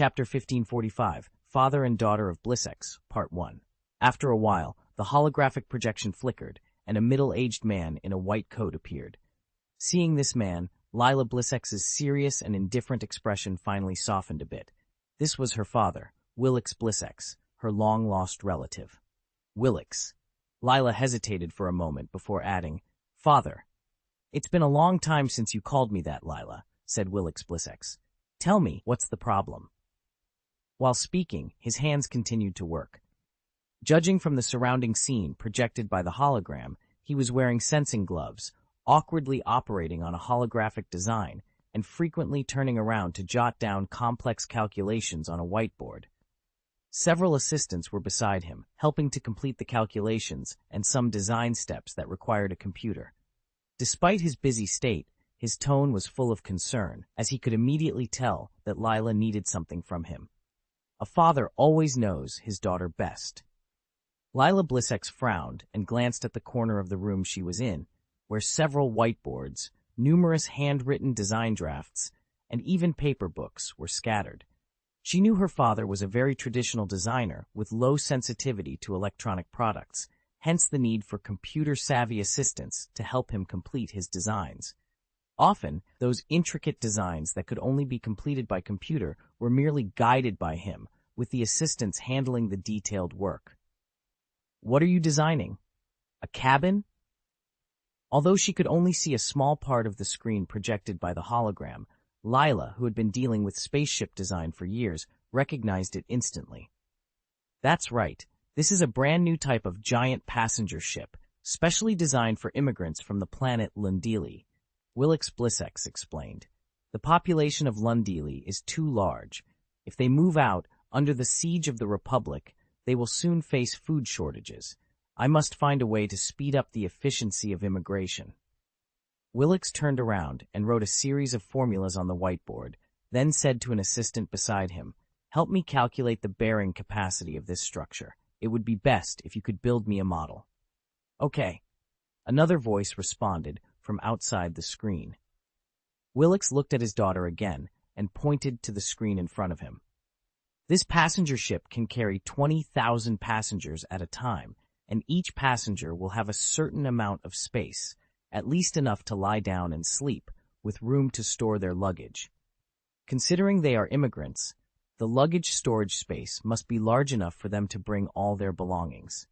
Chapter 1545, Father and Daughter of Blissex, Part 1. After a while, the holographic projection flickered, and a middle-aged man in a white coat appeared. Seeing this man, Lila Blissex's serious and indifferent expression finally softened a bit. This was her father, Willix Blissex, her long-lost relative. Willix. Lila hesitated for a moment before adding, "Father." "It's been a long time since you called me that, Lila," said Willix Blissex. "Tell me, what's the problem?" While speaking, his hands continued to work. Judging from the surrounding scene projected by the hologram, he was wearing sensing gloves, awkwardly operating on a holographic design, and frequently turning around to jot down complex calculations on a whiteboard. Several assistants were beside him, helping to complete the calculations and some design steps that required a computer. Despite his busy state, his tone was full of concern, as he could immediately tell that Lila needed something from him. A father always knows his daughter best. Lila Blissex frowned and glanced at the corner of the room she was in, where several whiteboards, numerous handwritten design drafts, and even paper books were scattered. She knew her father was a very traditional designer with low sensitivity to electronic products, hence the need for computer-savvy assistants to help him complete his designs. Often, those intricate designs that could only be completed by computer were merely guided by him, with the assistants handling the detailed work. "What are you designing? A cabin?" Although she could only see a small part of the screen projected by the hologram, Lila, who had been dealing with spaceship design for years, recognized it instantly. "That's right. This is a brand new type of giant passenger ship, specially designed for immigrants from the planet Lundili," Willix Blissex explained. "The population of Lundili is too large. If they move out, under the siege of the Republic, they will soon face food shortages. I must find a way to speed up the efficiency of immigration." Willix turned around and wrote a series of formulas on the whiteboard, then said to an assistant beside him, "Help me calculate the bearing capacity of this structure. It would be best if you could build me a model." "Okay." Another voice responded from outside the screen. Willix looked at his daughter again and pointed to the screen in front of him. "This passenger ship can carry 20,000 passengers at a time, and each passenger will have a certain amount of space, at least enough to lie down and sleep, with room to store their luggage. Considering they are immigrants, the luggage storage space must be large enough for them to bring all their belongings.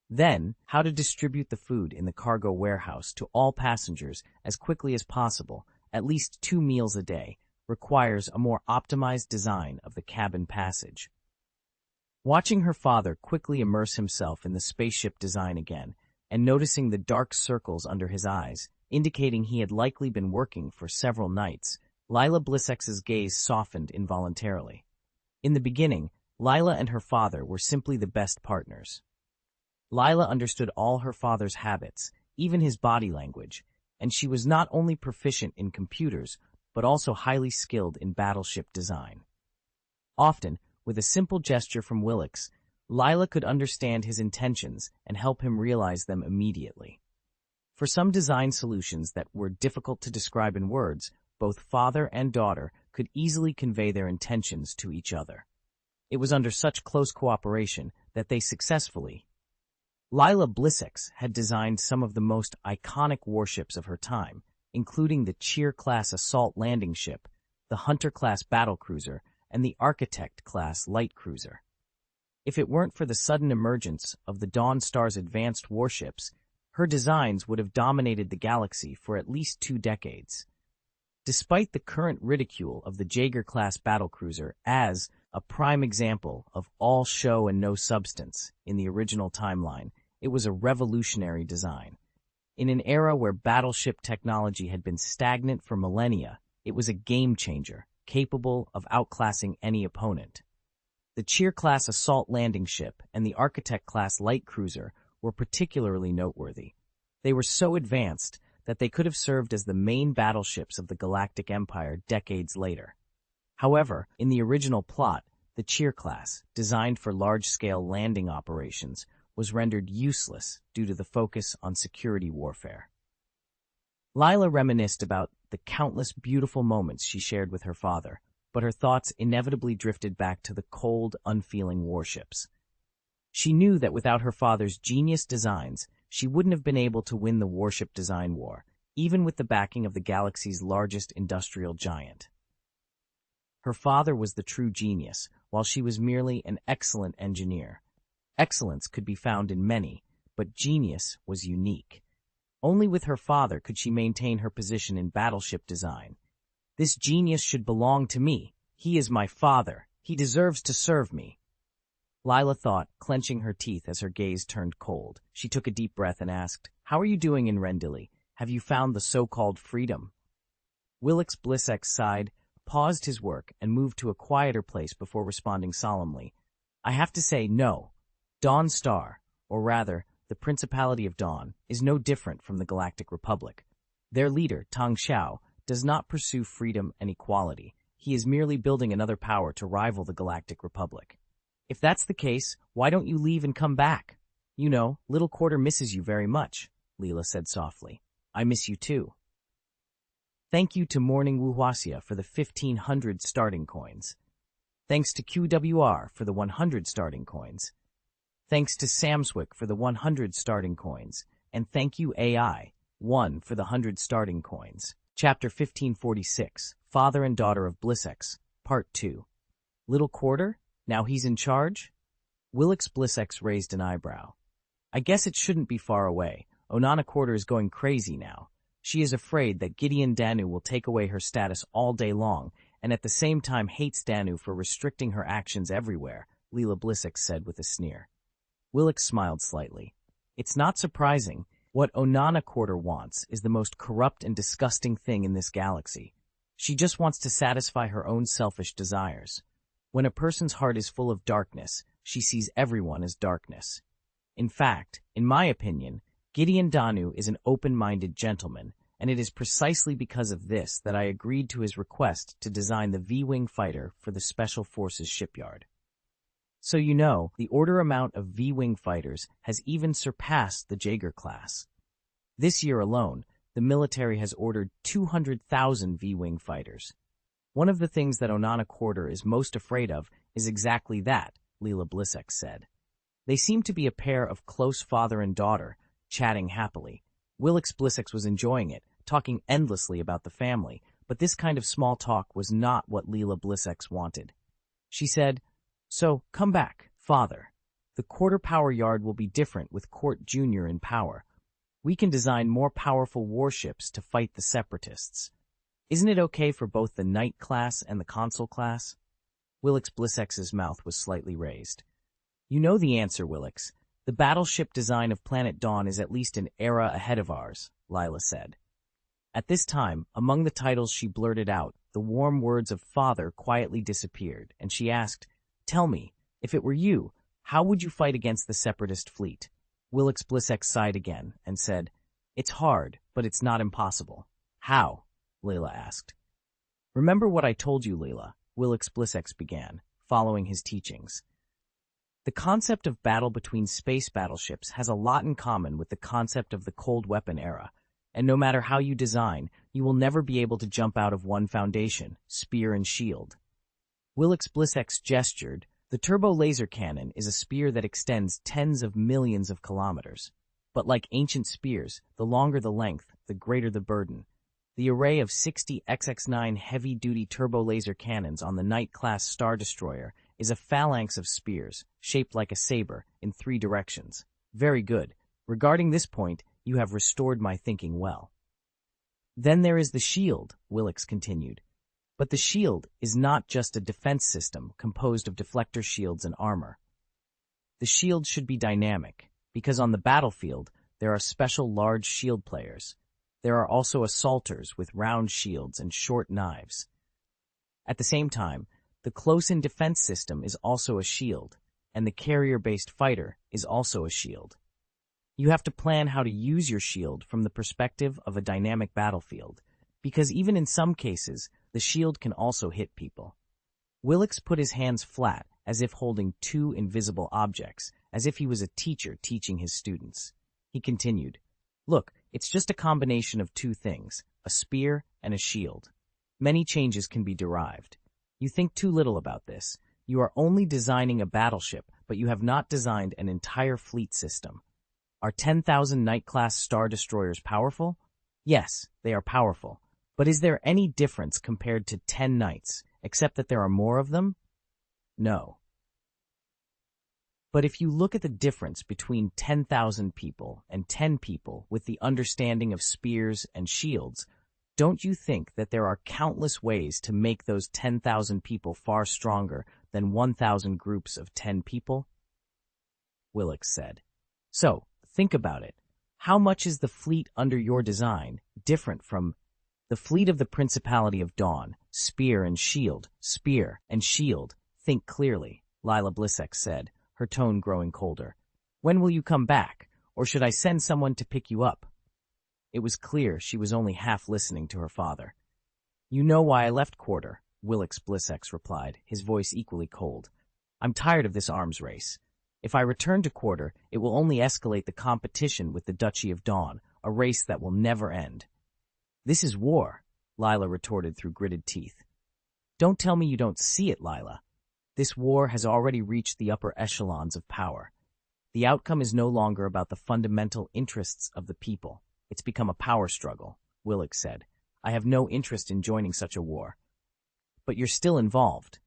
Then, how to distribute the food in the cargo warehouse to all passengers as quickly as possible, at least 2 meals a day, requires a more optimized design of the cabin passage." Watching her father quickly immerse himself in the spaceship design again, and noticing the dark circles under his eyes, indicating he had likely been working for several nights, Lila Blissex's gaze softened involuntarily. In the beginning, Lila and her father were simply the best partners. Lila understood all her father's habits, even his body language, and she was not only proficient in computers, but also highly skilled in battleship design. Often, with a simple gesture from Willix, Lila could understand his intentions and help him realize them immediately. For some design solutions that were difficult to describe in words, both father and daughter could easily convey their intentions to each other. It was under such close cooperation that they successfully. Lila Blissex had designed some of the most iconic warships of her time, including the Cheer-class assault landing ship, the Hunter-class battlecruiser, and the Architect-class light cruiser. If it weren't for the sudden emergence of the Dawn Star's advanced warships, her designs would have dominated the galaxy for at least 2 decades. Despite the current ridicule of the Jaeger-class battlecruiser as a prime example of all show and no substance in the original timeline, it was a revolutionary design. In an era where battleship technology had been stagnant for millennia, it was a game-changer, capable of outclassing any opponent. The Cheer-class assault landing ship and the Architect-class light cruiser were particularly noteworthy. They were so advanced that they could have served as the main battleships of the Galactic Empire decades later. However, in the original plot, the Cheer-class, designed for large-scale landing operations, was rendered useless due to the focus on security warfare. Lila reminisced about the countless beautiful moments she shared with her father, but her thoughts inevitably drifted back to the cold, unfeeling warships. She knew that without her father's genius designs, she wouldn't have been able to win the warship design war, even with the backing of the galaxy's largest industrial giant. Her father was the true genius, while she was merely an excellent engineer. Excellence could be found in many, but genius was unique. Only with her father could she maintain her position in battleship design. This genius should belong to me. He is my father. He deserves to serve me. Lila thought, clenching her teeth as her gaze turned cold. She took a deep breath and asked, "How are you doing in Rendili? Have you found the so-called freedom?" Willix Blissex sighed, paused his work, and moved to a quieter place before responding solemnly. "I have to say no. Dawn Star, or rather, the Principality of Dawn, is no different from the Galactic Republic. Their leader, Tang Xiao, does not pursue freedom and equality. He is merely building another power to rival the Galactic Republic. If that's the case, why don't you leave and come back? You know, Little Quarter misses you very much," Leela said softly. "I miss you too." Thank you to Morning Wuhuasia for the 1,500 starting coins. Thanks to QWR for the 100 starting coins. Thanks to Samswick for the 100 starting coins. And thank you AI1 for the 100 starting coins. Chapter 1546, Father and Daughter of Blissex, Part 2. Little Quarter? Now he's in charge? Willix Blissex raised an eyebrow. "I guess it shouldn't be far away. Onana Quarter is going crazy now. She is afraid that Gideon Danu will take away her status all day long, and at the same time hates Danu for restricting her actions everywhere," Leela Blissex said with a sneer. Willix smiled slightly. "It's not surprising. What Onana Quarter wants is the most corrupt and disgusting thing in this galaxy. She just wants to satisfy her own selfish desires. When a person's heart is full of darkness, she sees everyone as darkness. In fact, in my opinion, Gideon Danu is an open-minded gentleman, and it is precisely because of this that I agreed to his request to design the V-Wing fighter for the Special Forces shipyard. So you know, the order amount of V-Wing fighters has even surpassed the Jaeger class. This year alone, the military has ordered 200,000 V-Wing fighters. One of the things that Onana Quarter is most afraid of is exactly that," Leela Blissex said. They seemed to be a pair of close father and daughter, chatting happily. Willix Blissex was enjoying it, talking endlessly about the family, but this kind of small talk was not what Leela Blissex wanted. She said, "So, come back, father. The Quarter Power Yard will be different with Court Junior in power. We can design more powerful warships to fight the Separatists. Isn't it okay for both the Knight class and the Consul class?" Willix Blissex's mouth was slightly raised. "You know the answer, Willix. The battleship design of Planet Dawn is at least an era ahead of ours," Lila said. At this time, among the titles she blurted out, the warm words of father quietly disappeared, and she asked, "Tell me, if it were you, how would you fight against the Separatist fleet?" Willix Blissex sighed again and said, "It's hard, but it's not impossible." "How?" Leela asked. "Remember what I told you, Leela," Willix Blissex began, following his teachings. "The concept of battle between space battleships has a lot in common with the concept of the cold weapon era, and no matter how you design, you will never be able to jump out of one foundation, spear and shield." Willix Blissex gestured. "The turbo laser cannon is a spear that extends tens of millions of kilometers. But like ancient spears, the longer the length, the greater the burden. The array of 60 XX-9 heavy-duty turbo laser cannons on the Knight-class Star Destroyer is a phalanx of spears, shaped like a saber, in 3 directions. Very good. Regarding this point, you have restored my thinking well." "Then there is the shield," Willix continued. "But the shield is not just a defense system composed of deflector shields and armor. The shield should be dynamic, because on the battlefield, there are special large shield players. There are also assaulters with round shields and short knives. At the same time, the close-in defense system is also a shield, and the carrier-based fighter is also a shield. You have to plan how to use your shield from the perspective of a dynamic battlefield, because even in some cases, the shield can also hit people." Willix put his hands flat, as if holding 2 invisible objects, as if he was a teacher teaching his students. He continued, "Look, it's just a combination of 2 things, a spear and a shield. Many changes can be derived. You think too little about this. You are only designing a battleship, but you have not designed an entire fleet system. Are 10,000 Knight-class Star Destroyers powerful? Yes, they are powerful. But is there any difference compared to 10 Knights, except that there are more of them? No. But if you look at the difference between 10,000 people and 10 people with the understanding of spears and shields, don't you think that there are countless ways to make those 10,000 people far stronger than 1,000 groups of 10 people? Willix said. So, think about it. How much is the fleet under your design different from the fleet of the Principality of Dawn? Spear and shield, spear and shield. Think clearly, Lila Blissex said, her tone growing colder. When will you come back, or should I send someone to pick you up? It was clear she was only half listening to her father. You know why I left Quarter, Willix Blissex replied, his voice equally cold. I'm tired of this arms race. If I return to Quarter, it will only escalate the competition with the Duchy of Dawn, a race that will never end. This is war, Lila retorted through gritted teeth. Don't tell me you don't see it, Lila. This war has already reached the upper echelons of power. The outcome is no longer about the fundamental interests of the people. It's become a power struggle, Willix said. I have no interest in joining such a war. But you're still involved.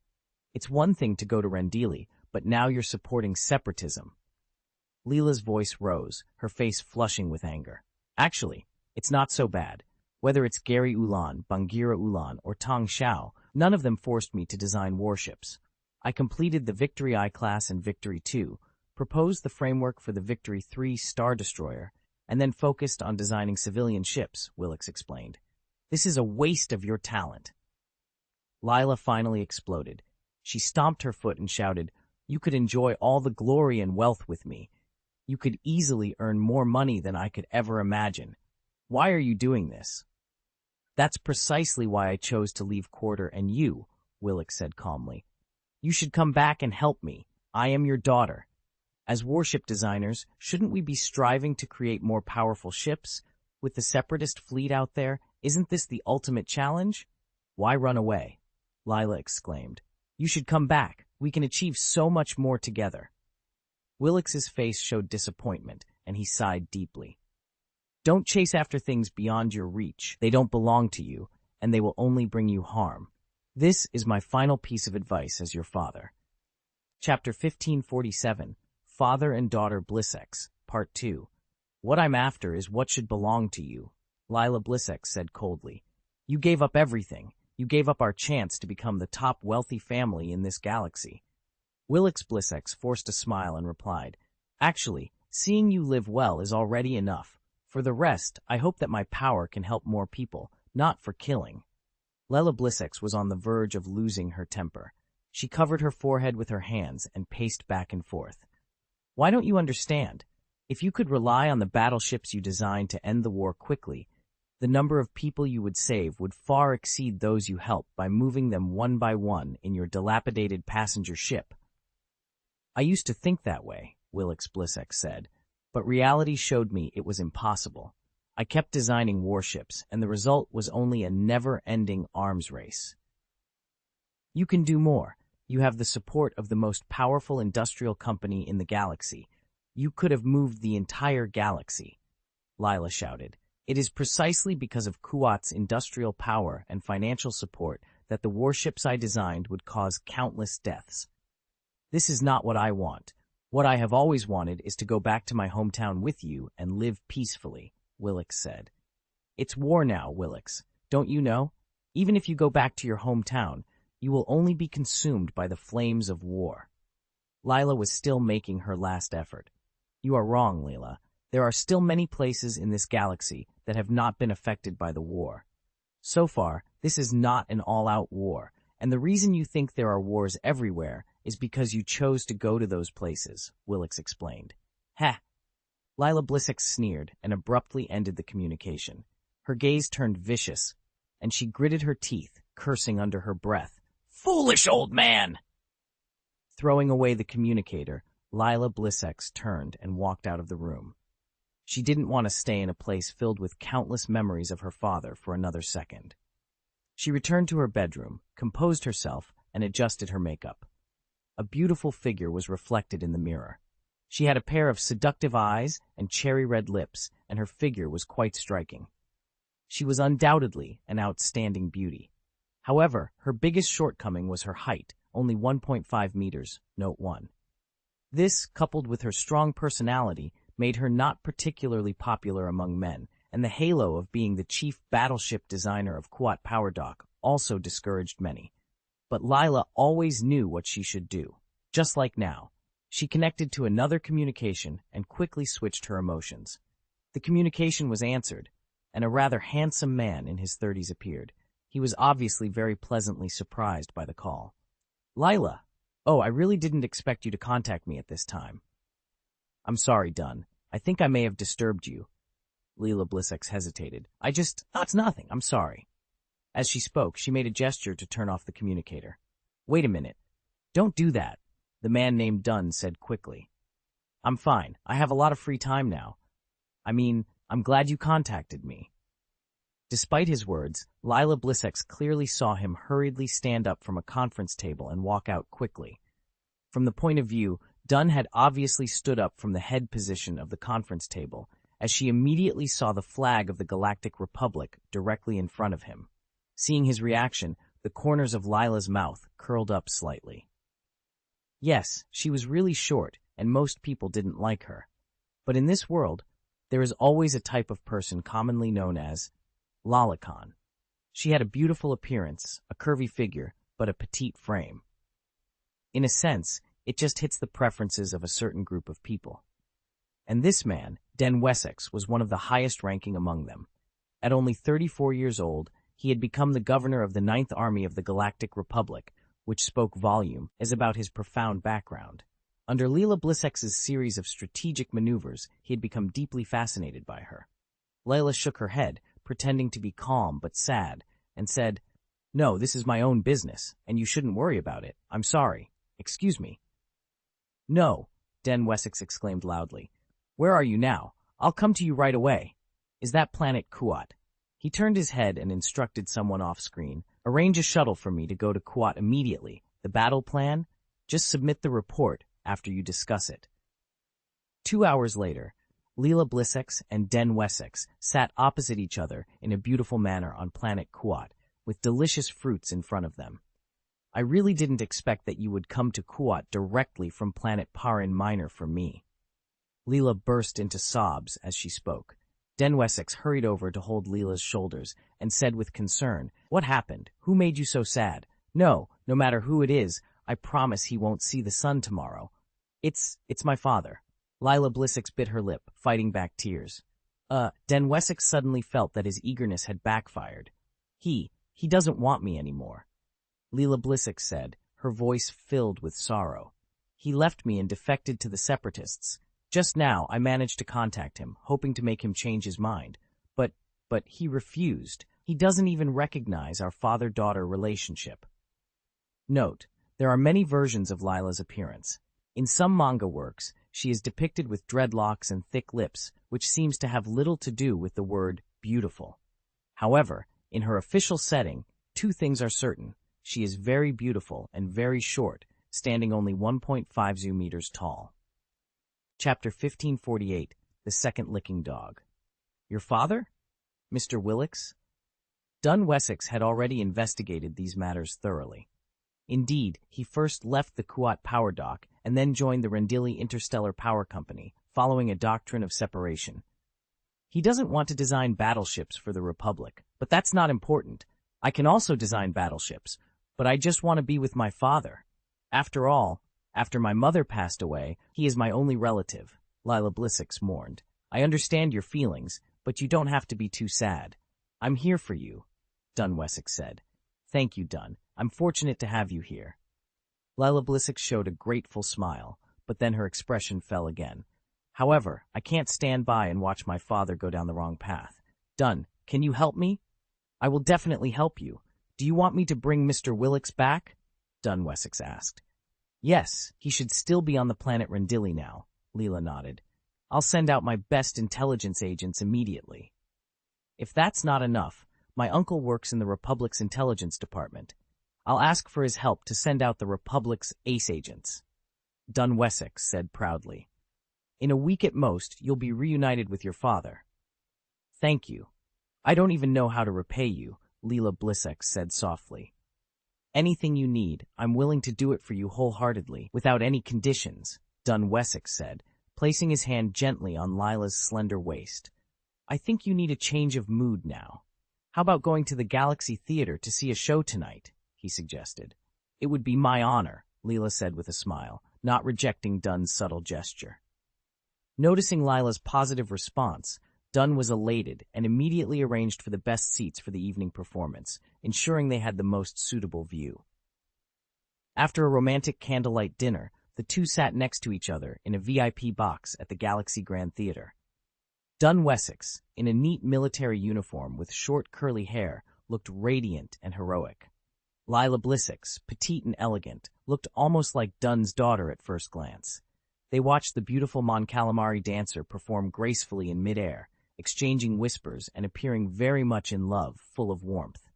It's one thing to go to Rendili, but now you're supporting separatism. Leela's voice rose, her face flushing with anger. Actually, it's not so bad. Whether it's Gary Ulan, Bangira Ulan, or Tang Xiao, none of them forced me to design warships. I completed the Victory I-class and Victory II, proposed the framework for the Victory III Star Destroyer, and then focused on designing civilian ships, Willix explained. This is a waste of your talent. Lila finally exploded. She stomped her foot and shouted, You could enjoy all the glory and wealth with me. You could easily earn more money than I could ever imagine. Why are you doing this? That's precisely why I chose to leave Quarter and you, Willix said calmly. You should come back and help me. I am your daughter. As warship designers, shouldn't we be striving to create more powerful ships? With the separatist fleet out there, isn't this the ultimate challenge? Why run away? Lila exclaimed. You should come back. We can achieve so much more together. Willix's face showed disappointment, and he sighed deeply. Don't chase after things beyond your reach. They don't belong to you, and they will only bring you harm. This is my final piece of advice as your father. Chapter 1547, Father and Daughter Blissex, Part 2. What I'm after is what should belong to you, Lila Blissex said coldly. You gave up everything. You gave up our chance to become the top wealthy family in this galaxy. Willix Blissex forced a smile and replied, Actually, seeing you live well is already enough. For the rest, I hope that my power can help more people, not for killing. Lila Blissex was on the verge of losing her temper. She covered her forehead with her hands and paced back and forth. Why don't you understand? If you could rely on the battleships you designed to end the war quickly, the number of people you would save would far exceed those you help by moving them one by one in your dilapidated passenger ship. I used to think that way, Willix Blissex said, but reality showed me it was impossible. I kept designing warships, and the result was only a never-ending arms race. You can do more. You have the support of the most powerful industrial company in the galaxy. You could have moved the entire galaxy, Lila shouted. It is precisely because of Kuat's industrial power and financial support that the warships I designed would cause countless deaths. This is not what I want. What I have always wanted is to go back to my hometown with you and live peacefully, Willix said. It's war now, Willix. Don't you know? Even if you go back to your hometown, you will only be consumed by the flames of war. Lila was still making her last effort. You are wrong, Lila. There are still many places in this galaxy that have not been affected by the war. So far, this is not an all-out war, and the reason you think there are wars everywhere is because you chose to go to those places, Willix explained. Ha! Lila Blissex sneered and abruptly ended the communication. Her gaze turned vicious, and she gritted her teeth, cursing under her breath. Foolish old man! Throwing away the communicator, Lila Blissex turned and walked out of the room. She didn't want to stay in a place filled with countless memories of her father for another second. She returned to her bedroom, composed herself, and adjusted her makeup. A beautiful figure was reflected in the mirror. She had a pair of seductive eyes and cherry-red lips, and her figure was quite striking. She was undoubtedly an outstanding beauty. However, her biggest shortcoming was her height, only 1.5 meters, note 1. This, coupled with her strong personality, made her not particularly popular among men, and the halo of being the chief battleship designer of Kuat Power Dock also discouraged many. But Lila always knew what she should do. Just like now, she connected to another communication and quickly switched her emotions. The communication was answered, and a rather handsome man in his 30s appeared. He was obviously very pleasantly surprised by the call. Lila, oh, I really didn't expect you to contact me at this time. I'm sorry, Dunn. I think I may have disturbed you. Leela Blissex hesitated. It's nothing, I'm sorry. As she spoke, she made a gesture to turn off the communicator. Wait a minute. Don't do that, the man named Dunn said quickly. I'm fine. I have a lot of free time now. I'm glad you contacted me. Despite his words, Lila Blissex clearly saw him hurriedly stand up from a conference table and walk out quickly. From the point of view, Dunn had obviously stood up from the head position of the conference table, as she immediately saw the flag of the Galactic Republic directly in front of him. Seeing his reaction, the corners of Lila's mouth curled up slightly. Yes, she was really short, and most people didn't like her. But in this world, there is always a type of person commonly known as lolicon. She had a beautiful appearance, a curvy figure, but a petite frame. In a sense, it just hits the preferences of a certain group of people. And this man, Den Wessex, was one of the highest ranking among them. At only 34 years old, he had become the governor of the Ninth Army of the Galactic Republic, which spoke volume as about his profound background. Under Leela Blissex's series of strategic maneuvers, he had become deeply fascinated by her. Layla shook her head, pretending to be calm but sad, and said, No, this is my own business, and you shouldn't worry about it. I'm sorry. Excuse me. No, Den Wessex exclaimed loudly. Where are you now? I'll come to you right away. Is that planet Kuat? He turned his head and instructed someone off-screen. Arrange a shuttle for me to go to Kuat immediately. The battle plan? Just submit the report after you discuss it. 2 hours later, Leela Blissex and Den Wessex sat opposite each other in a beautiful manner on planet Kuat, with delicious fruits in front of them. I really didn't expect that you would come to Kuat directly from planet Parin Minor for me. Leela burst into sobs as she spoke. Den Wessex hurried over to hold Leela's shoulders and said with concern, What happened? Who made you so sad? No matter who it is, I promise he won't see the sun tomorrow. It's my father. Leela Blissex bit her lip, fighting back tears. Den Wessex suddenly felt that his eagerness had backfired. He doesn't want me anymore. Leela Blissex said, her voice filled with sorrow. He left me and defected to the Separatists. Just now, I managed to contact him, hoping to make him change his mind. But he refused. He doesn't even recognize our father-daughter relationship. Note, there are many versions of Lila's appearance. In some manga works, she is depicted with dreadlocks and thick lips, which seems to have little to do with the word beautiful. However, in her official setting, two things are certain. She is very beautiful and very short, standing only 1.50 meters tall. Chapter 1548, The Second Licking Dog. Your father? Mr. Willix? Dunn Wessex had already investigated these matters thoroughly. Indeed, he first left the Kuat Power Dock and then joined the Rendili Interstellar Power Company, following a doctrine of separation. He doesn't want to design battleships for the Republic, but that's not important. I can also design battleships, but I just want to be with my father. After all, after my mother passed away, he is my only relative, Leela Blissex mourned. I understand your feelings, but you don't have to be too sad. I'm here for you, Dunn Wessex said. Thank you, Dunn. I'm fortunate to have you here. Leela Blissex showed a grateful smile, but then her expression fell again. However, I can't stand by and watch my father go down the wrong path. Dunn, can you help me? I will definitely help you. Do you want me to bring Mr. Willix back? Dunn Wessex asked. Yes, he should still be on the planet Rendili now, Leela nodded. I'll send out my best intelligence agents immediately. If that's not enough, my uncle works in the Republic's intelligence department. I'll ask for his help to send out the Republic's ace agents. Dun Wessex said proudly. In a week at most, you'll be reunited with your father. Thank you. I don't even know how to repay you, Leela Blissex said softly. Anything you need, I'm willing to do it for you wholeheartedly, without any conditions, Dun Wessex said, placing his hand gently on Lila's slender waist. I think you need a change of mood now. How about going to the Galaxy Theater to see a show tonight? He suggested. It would be my honor, Leela said with a smile, not rejecting Dun's subtle gesture. Noticing Lila's positive response, Dun was elated and immediately arranged for the best seats for the evening performance, ensuring they had the most suitable view. After a romantic candlelight dinner, the two sat next to each other in a VIP box at the Galaxy Grand Theater. Dun Wessex, in a neat military uniform with short curly hair, looked radiant and heroic. Lila Blissex, petite and elegant, looked almost like Dun's daughter at first glance. They watched the beautiful Mon Calamari dancer perform gracefully in midair, exchanging whispers and appearing very much in love, full of warmth.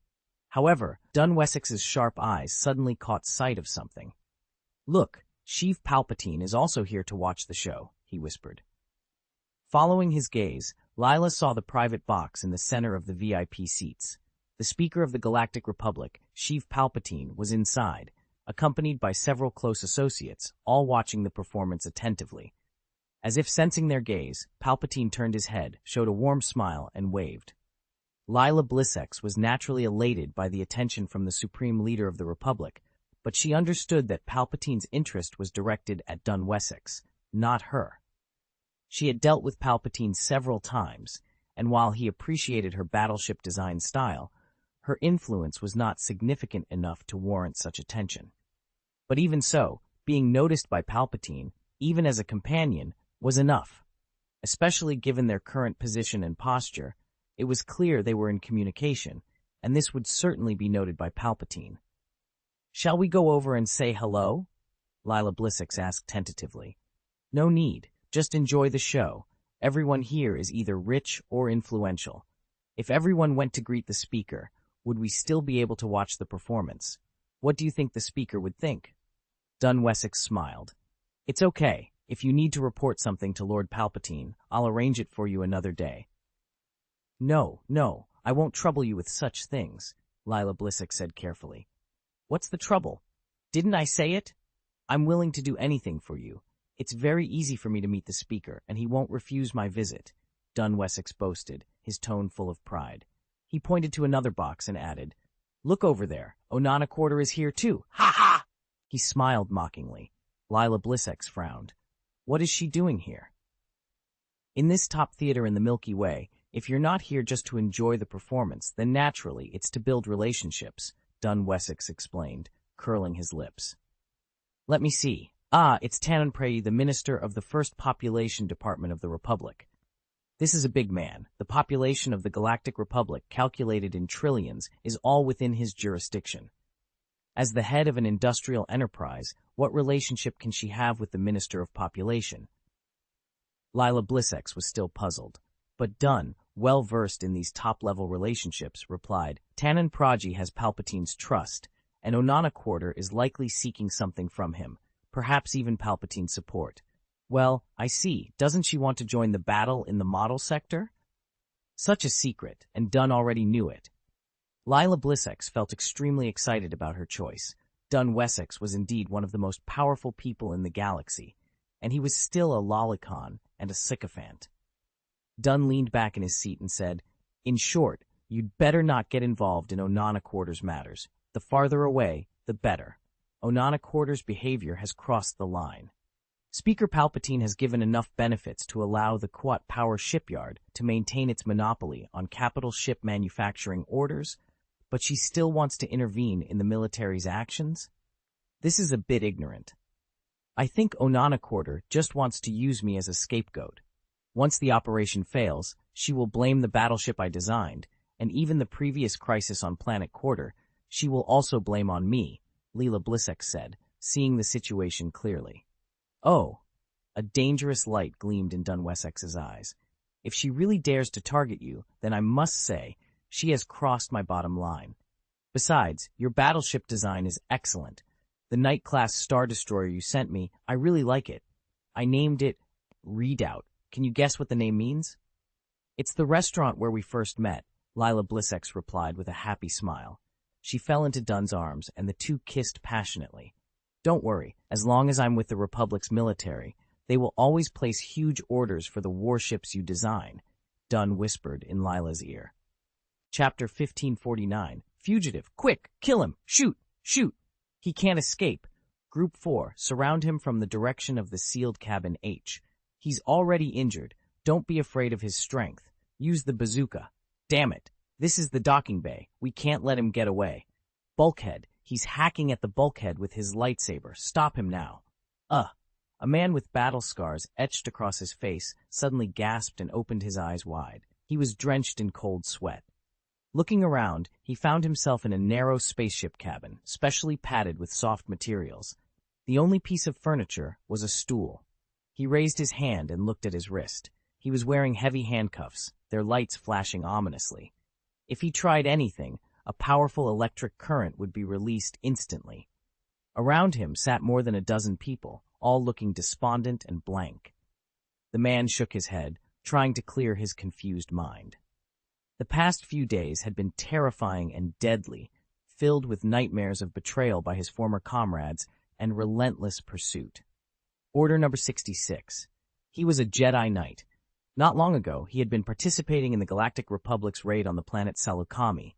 However, Dun Wessex's sharp eyes suddenly caught sight of something. Look, Sheev Palpatine is also here to watch the show, he whispered. Following his gaze, Lila saw the private box in the center of the VIP seats. The Speaker of the Galactic Republic, Sheev Palpatine, was inside, accompanied by several close associates, all watching the performance attentively. As if sensing their gaze, Palpatine turned his head, showed a warm smile, and waved. Lila Blissex was naturally elated by the attention from the Supreme Leader of the Republic, but she understood that Palpatine's interest was directed at Dun Wessex, not her. She had dealt with Palpatine several times, and while he appreciated her battleship design style, her influence was not significant enough to warrant such attention. But even so, being noticed by Palpatine, even as a companion, was enough. Especially given their current position and posture, it was clear they were in communication, and this would certainly be noted by Palpatine. Shall we go over and say hello? Lila Blissex asked tentatively. No need, just enjoy the show. Everyone here is either rich or influential. If everyone went to greet the speaker, would we still be able to watch the performance? What do you think the speaker would think? Dun Wessex smiled. It's okay. If you need to report something to Lord Palpatine, I'll arrange it for you another day. No, I won't trouble you with such things, Lila Blissex said carefully. What's the trouble? Didn't I say it? I'm willing to do anything for you. It's very easy for me to meet the speaker, and he won't refuse my visit, Dun Wessex boasted, his tone full of pride. He pointed to another box and added, Look over there, Onana Quarter is here too. Ha ha! He smiled mockingly. Lila Blissex frowned. What is she doing here? In this top theater in the Milky Way, if you're not here just to enjoy the performance, then naturally it's to build relationships, Dun Wessex explained, curling his lips. Let me see. It's Tannen Prey, the Minister of the First Population Department of the Republic. This is a big man. The population of the Galactic Republic, calculated in trillions, is all within his jurisdiction. As the head of an industrial enterprise, what relationship can she have with the Minister of Population? Lila Blissex was still puzzled, but Dun, well versed in these top-level relationships, replied, Tannen Praji has Palpatine's trust, and Onana Quarter is likely seeking something from him, perhaps even Palpatine's support. Well, I see. Doesn't she want to join the battle in the model sector? Such a secret, and Dun already knew it. Lila Blissex felt extremely excited about her choice. Dun Wessex was indeed one of the most powerful people in the galaxy, and he was still a lolicon and a sycophant. Dun leaned back in his seat and said, In short, you'd better not get involved in Onana Quarter's matters. The farther away, the better. Onana Quarter's behavior has crossed the line. Speaker Palpatine has given enough benefits to allow the Quat Power Shipyard to maintain its monopoly on capital ship manufacturing orders, but she still wants to intervene in the military's actions? This is a bit ignorant. I think Onana Quarter just wants to use me as a scapegoat. Once the operation fails, she will blame the battleship I designed, and even the previous crisis on Planet Quarter, she will also blame on me, Leela Blissex said, seeing the situation clearly. Oh, a dangerous light gleamed in Dun Wessex's eyes. If she really dares to target you, then I must say, she has crossed my bottom line. Besides, your battleship design is excellent. The Knight-class Star Destroyer you sent me, I really like it. I named it Redoubt. Can you guess what the name means? It's the restaurant where we first met, Lila Blissex replied with a happy smile. She fell into Dunn's arms, and the two kissed passionately. Don't worry, as long as I'm with the Republic's military, they will always place huge orders for the warships you design, Dunn whispered in Lila's ear. Chapter 1549. Fugitive, quick, kill him, shoot, shoot. He can't escape. Group 4, surround him from the direction of the sealed cabin H. He's already injured. Don't be afraid of his strength. Use the bazooka. Damn it. This is the docking bay. We can't let him get away. Bulkhead. He's hacking at the bulkhead with his lightsaber. Stop him now. A man with battle scars etched across his face suddenly gasped and opened his eyes wide. He was drenched in cold sweat. Looking around, he found himself in a narrow spaceship cabin, specially padded with soft materials. The only piece of furniture was a stool. He raised his hand and looked at his wrist. He was wearing heavy handcuffs, their lights flashing ominously. If he tried anything, a powerful electric current would be released instantly. Around him sat more than a dozen people, all looking despondent and blank. The man shook his head, trying to clear his confused mind. The past few days had been terrifying and deadly, filled with nightmares of betrayal by his former comrades and relentless pursuit. Order number 66. He was a Jedi Knight. Not long ago, he had been participating in the Galactic Republic's raid on the planet Salukami.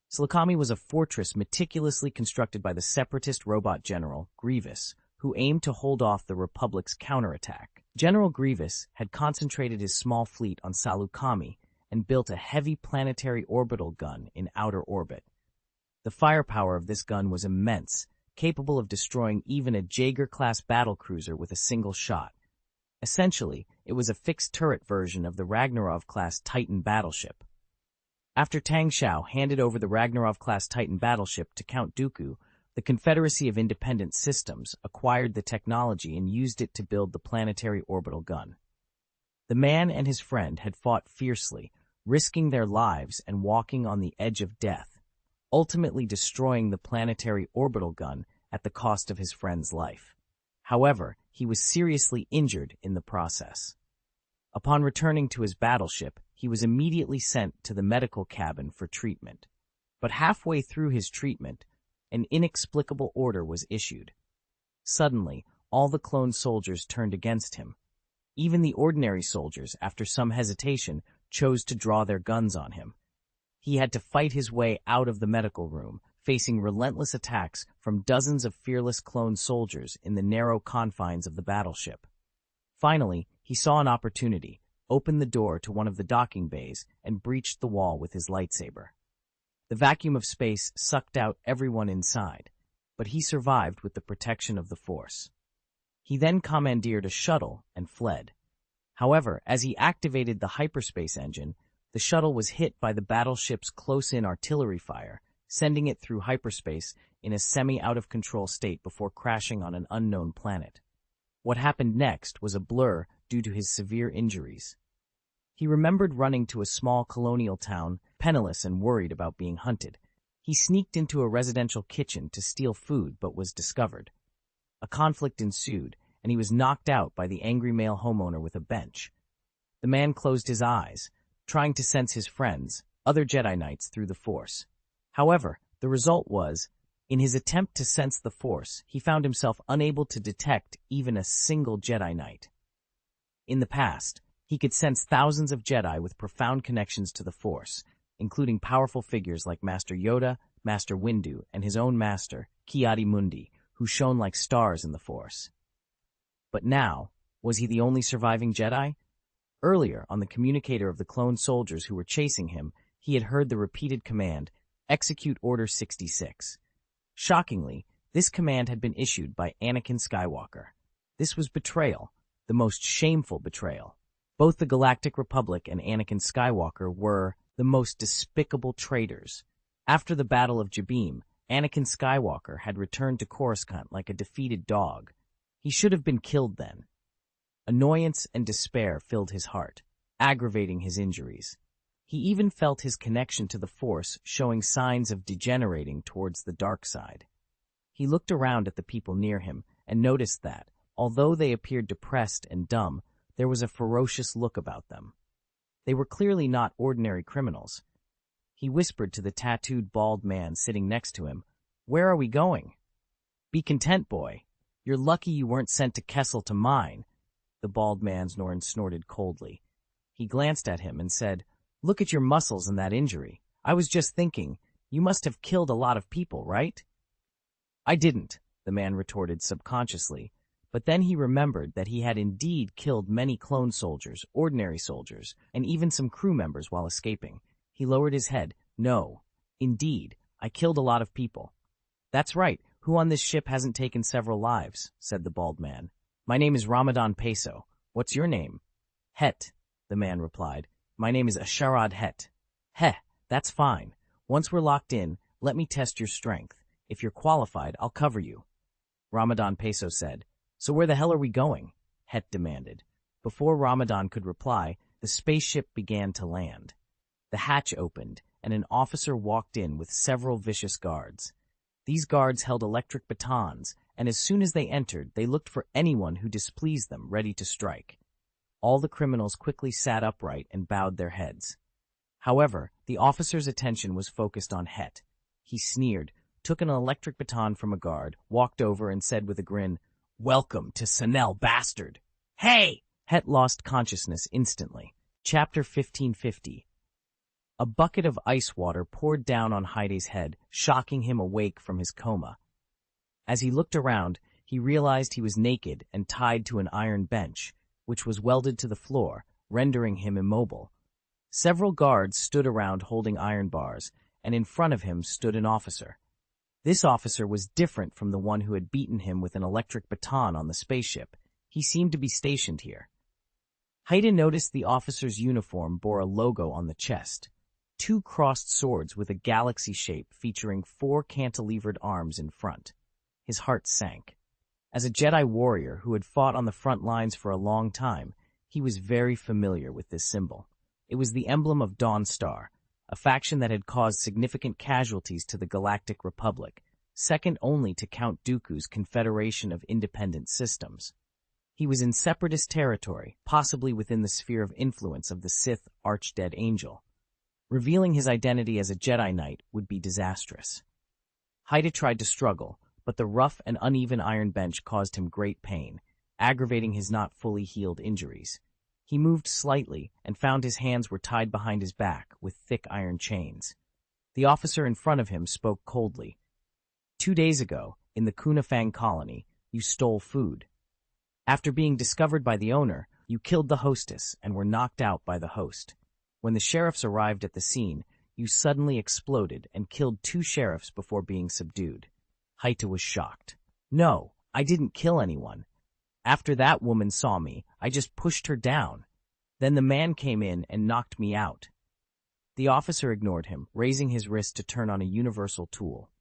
Salukami was a fortress meticulously constructed by the separatist robot general, Grievous, who aimed to hold off the Republic's counterattack. General Grievous had concentrated his small fleet on Salukami and built a heavy planetary orbital gun in outer orbit. The firepower of this gun was immense, capable of destroying even a Jaeger-class battlecruiser with a single shot. Essentially, it was a fixed-turret version of the Ragnarov-class Titan battleship. After Tang Xiao handed over the Ragnarov-class Titan battleship to Count Dooku, the Confederacy of Independent Systems acquired the technology and used it to build the planetary orbital gun. The man and his friend had fought fiercely, risking their lives and walking on the edge of death, ultimately destroying the planetary orbital gun at the cost of his friend's life. However, he was seriously injured in the process. Upon returning to his battleship, he was immediately sent to the medical cabin for treatment. But halfway through his treatment, an inexplicable order was issued. Suddenly, all the clone soldiers turned against him. Even the ordinary soldiers, after some hesitation, chose to draw their guns on him. He had to fight his way out of the medical room, facing relentless attacks from dozens of fearless clone soldiers in the narrow confines of the battleship. Finally, he saw an opportunity, opened the door to one of the docking bays, and breached the wall with his lightsaber. The vacuum of space sucked out everyone inside, but he survived with the protection of the Force. He then commandeered a shuttle and fled. However, as he activated the hyperspace engine, the shuttle was hit by the battleship's close-in artillery fire, sending it through hyperspace in a semi-out-of-control state before crashing on an unknown planet. What happened next was a blur due to his severe injuries. He remembered running to a small colonial town, penniless and worried about being hunted. He sneaked into a residential kitchen to steal food but was discovered. A conflict ensued, and he was knocked out by the angry male homeowner with a bench. The man closed his eyes, trying to sense his friends, other Jedi Knights, through the Force. However, the result was, in his attempt to sense the Force, he found himself unable to detect even a single Jedi Knight. In the past, he could sense thousands of Jedi with profound connections to the Force, including powerful figures like Master Yoda, Master Windu, and his own master, Ki-Adi-Mundi, who shone like stars in the Force. But now, was he the only surviving Jedi? Earlier, on the communicator of the clone soldiers who were chasing him, he had heard the repeated command, "Execute Order 66." Shockingly, this command had been issued by Anakin Skywalker. This was betrayal, the most shameful betrayal. Both the Galactic Republic and Anakin Skywalker were the most despicable traitors. After the Battle of Jabim, Anakin Skywalker had returned to Coruscant like a defeated dog. He should have been killed then. Annoyance and despair filled his heart, aggravating his injuries. He even felt his connection to the Force showing signs of degenerating towards the dark side. He looked around at the people near him and noticed that, although they appeared depressed and dumb, there was a ferocious look about them. They were clearly not ordinary criminals. He whispered to the tattooed bald man sitting next to him, "Where are we going?" "Be content, boy. You're lucky you weren't sent to Kessel to mine," the bald man snorted coldly. He glanced at him and said, "Look at your muscles and that injury. I was just thinking, you must have killed a lot of people, right?" "I didn't," the man retorted subconsciously, but then he remembered that he had indeed killed many clone soldiers, ordinary soldiers, and even some crew members while escaping. He lowered his head. "No, indeed, I killed a lot of people." "That's right. Who on this ship hasn't taken several lives?" said the bald man. "My name is Ramadan Peso. What's your name?" "Het," the man replied. "My name is Asharad Het." "Heh, that's fine. Once we're locked in, let me test your strength. If you're qualified, I'll cover you." Ramadan Peso said. "So where the hell are we going?" Het demanded. Before Ramadan could reply, the spaceship began to land. The hatch opened, and an officer walked in with several vicious guards. These guards held electric batons, and as soon as they entered, they looked for anyone who displeased them, ready to strike. All the criminals quickly sat upright and bowed their heads. However, the officer's attention was focused on Het. He sneered, took an electric baton from a guard, walked over and said with a grin, "Welcome to Sanel, bastard." "Hey!" Het lost consciousness instantly. Chapter 1550. A bucket of ice water poured down on Heide's head, shocking him awake from his coma. As he looked around, he realized he was naked and tied to an iron bench, which was welded to the floor, rendering him immobile. Several guards stood around holding iron bars, and in front of him stood an officer. This officer was different from the one who had beaten him with an electric baton on the spaceship. He seemed to be stationed here. Heide noticed the officer's uniform bore a logo on the chest. 2 crossed swords with a galaxy shape featuring 4 cantilevered arms in front. His heart sank. As a Jedi warrior who had fought on the front lines for a long time, he was very familiar with this symbol. It was the emblem of Dawn Star, a faction that had caused significant casualties to the Galactic Republic, second only to Count Dooku's Confederation of Independent Systems. He was in separatist territory, possibly within the sphere of influence of the Sith Archdead Angel. Revealing his identity as a Jedi Knight would be disastrous. Heide tried to struggle, but the rough and uneven iron bench caused him great pain, aggravating his not fully healed injuries. He moved slightly and found his hands were tied behind his back with thick iron chains. The officer in front of him spoke coldly. 2 days ago, in the Kunafang colony, you stole food. After being discovered by the owner, you killed the hostess and were knocked out by the host. When the sheriffs arrived at the scene, you suddenly exploded and killed 2 sheriffs before being subdued. Heide was shocked. "No, I didn't kill anyone. After that woman saw me, I just pushed her down. Then the man came in and knocked me out." The officer ignored him, raising his wrist to turn on a universal tool.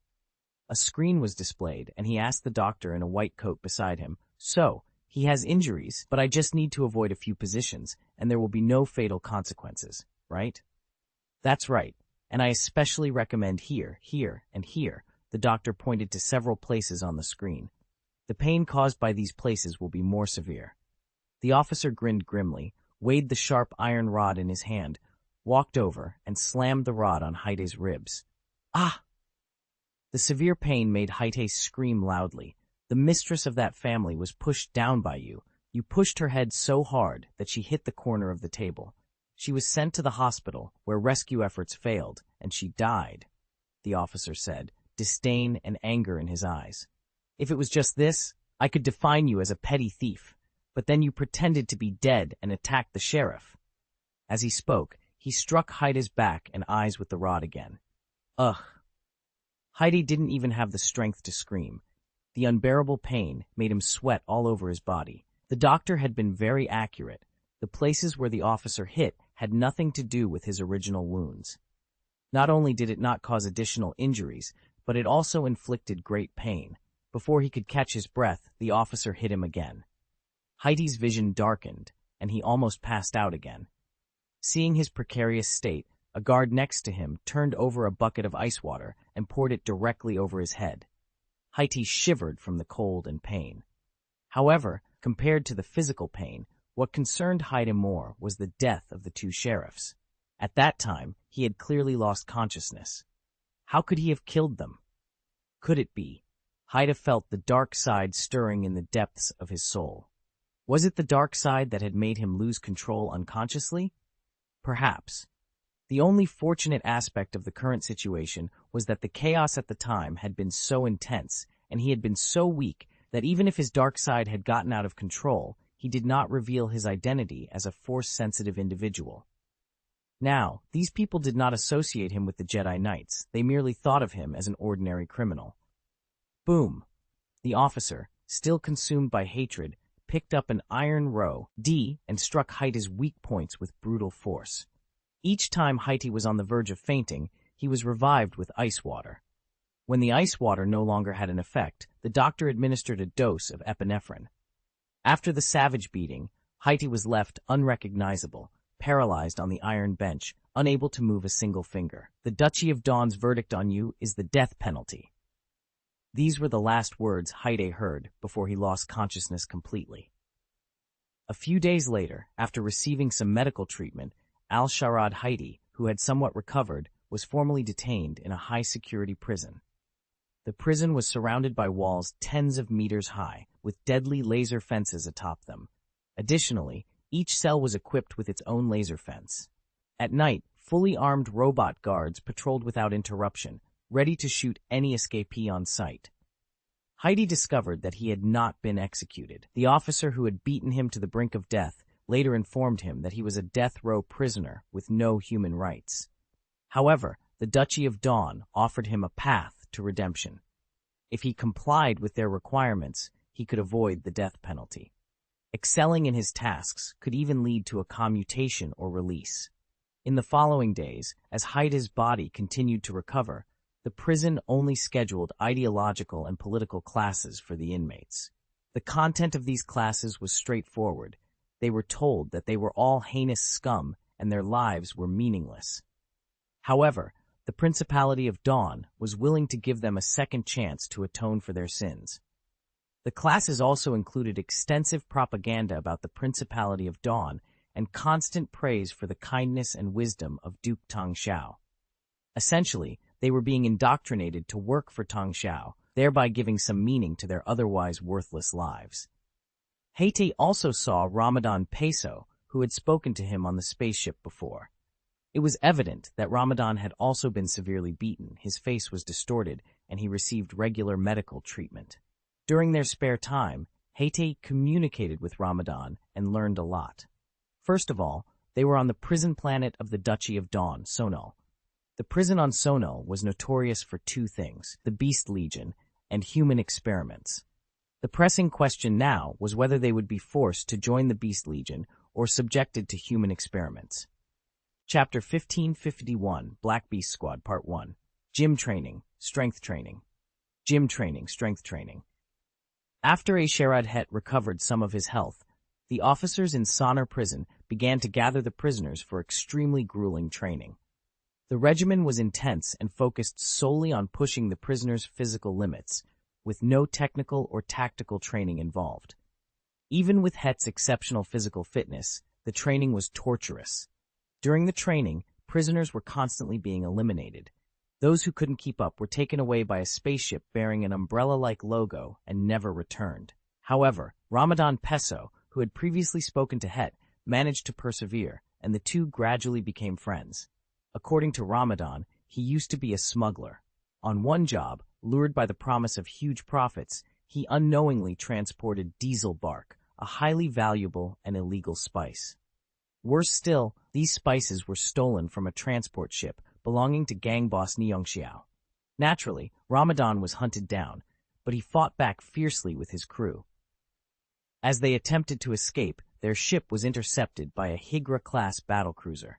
A screen was displayed, and he asked the doctor in a white coat beside him, "So, he has injuries, but I just need to avoid a few positions, and there will be no fatal consequences, right?" "That's right, and I especially recommend here, here, and here." The doctor pointed to several places on the screen. "The pain caused by these places will be more severe." The officer grinned grimly, weighed the sharp iron rod in his hand, walked over, and slammed the rod on Heide's ribs. "Ah!" The severe pain made Heide scream loudly. "The mistress of that family was pushed down by you. You pushed her head so hard that she hit the corner of the table. She was sent to the hospital, where rescue efforts failed, and she died," the officer said, disdain and anger in his eyes. "If it was just this, I could define you as a petty thief, but then you pretended to be dead and attacked the sheriff." As he spoke, he struck Heide's back and eyes with the rod again. "Ugh." Heide didn't even have the strength to scream. The unbearable pain made him sweat all over his body. The doctor had been very accurate. The places where the officer hit had nothing to do with his original wounds. Not only did it not cause additional injuries, but it also inflicted great pain. Before he could catch his breath, the officer hit him again. Heide's vision darkened, and he almost passed out again. Seeing his precarious state, A guard next to him turned over a bucket of ice water and poured it directly over his head. Haiti shivered from the cold and pain. However, compared to the physical pain, what concerned Haiti more was the death of the two sheriffs. At that time, he had clearly lost consciousness. How could he have killed them? Could it be? Haiti felt the dark side stirring in the depths of his soul. Was it the dark side that had made him lose control unconsciously? Perhaps. The only fortunate aspect of the current situation was that the chaos at the time had been so intense, and he had been so weak that even if his dark side had gotten out of control, he did not reveal his identity as a Force-sensitive individual. Now, these people did not associate him with the Jedi Knights. They merely thought of him as an ordinary criminal. Boom! The officer, still consumed by hatred, picked up an iron row D and struck Haiti's weak points with brutal force. Each time Haiti was on the verge of fainting, he was revived with ice water. When the ice water no longer had an effect, the doctor administered a dose of epinephrine. After the savage beating, Haiti was left unrecognizable, paralyzed on the iron bench, unable to move a single finger. The Duchy of Dawn's verdict on you is the death penalty. These were the last words Haiti heard before he lost consciousness completely. A few days later, after receiving some medical treatment, Al-Sharad Haiti, who had somewhat recovered, was formally detained in a high-security prison. The prison was surrounded by walls tens of meters high, with deadly laser fences atop them. Additionally, each cell was equipped with its own laser fence. At night, fully armed robot guards patrolled without interruption, ready to shoot any escapee on sight. Haiti discovered that he had not been executed. The officer who had beaten him to the brink of death later informed him that he was a death row prisoner with no human rights. However, the Duchy of Dawn offered him a path to redemption. If he complied with their requirements, he could avoid the death penalty. Excelling in his tasks could even lead to a commutation or release. In the following days, as Haida's body continued to recover, the prison only scheduled ideological and political classes for the inmates. The content of these classes was straightforward. They were told that they were all heinous scum and their lives were meaningless. However, the Principality of Dawn was willing to give them a second chance to atone for their sins. The classes also included extensive propaganda about the Principality of Dawn and constant praise for the kindness and wisdom of Duke Tang Xiao. Essentially, they were being indoctrinated to work for Tang Xiao, thereby giving some meaning to their otherwise worthless lives. Haiti also saw Ramadan Peso, who had spoken to him on the spaceship before. It was evident that Ramadan had also been severely beaten, his face was distorted, and he received regular medical treatment. During their spare time, Haiti communicated with Ramadan and learned a lot. First of all, they were on the prison planet of the Duchy of Dawn, Sonal. The prison on Sonal was notorious for two things, the Beast Legion and human experiments. The pressing question now was whether they would be forced to join the Beast Legion or subjected to human experiments. Chapter 1551, Black Beast Squad, Part 1. Gym Training, Strength Training. Gym Training, Strength Training. After Sharad Het recovered some of his health, the officers in Sonor prison began to gather the prisoners for extremely grueling training. The regimen was intense and focused solely on pushing the prisoners' physical limits, with no technical or tactical training involved. Even with Het's exceptional physical fitness, the training was torturous. During the training, prisoners were constantly being eliminated. Those who couldn't keep up were taken away by a spaceship bearing an umbrella-like logo and never returned. However, Ramadan Peso, who had previously spoken to Het, managed to persevere, and the two gradually became friends. According to Ramadan, he used to be a smuggler. On one job, lured by the promise of huge profits, he unknowingly transported diesel bark, a highly valuable and illegal spice. Worse still, these spices were stolen from a transport ship belonging to gang boss Tang Xiao. Naturally, Ramadan was hunted down, but he fought back fiercely with his crew. As they attempted to escape, their ship was intercepted by a Higra-class battlecruiser.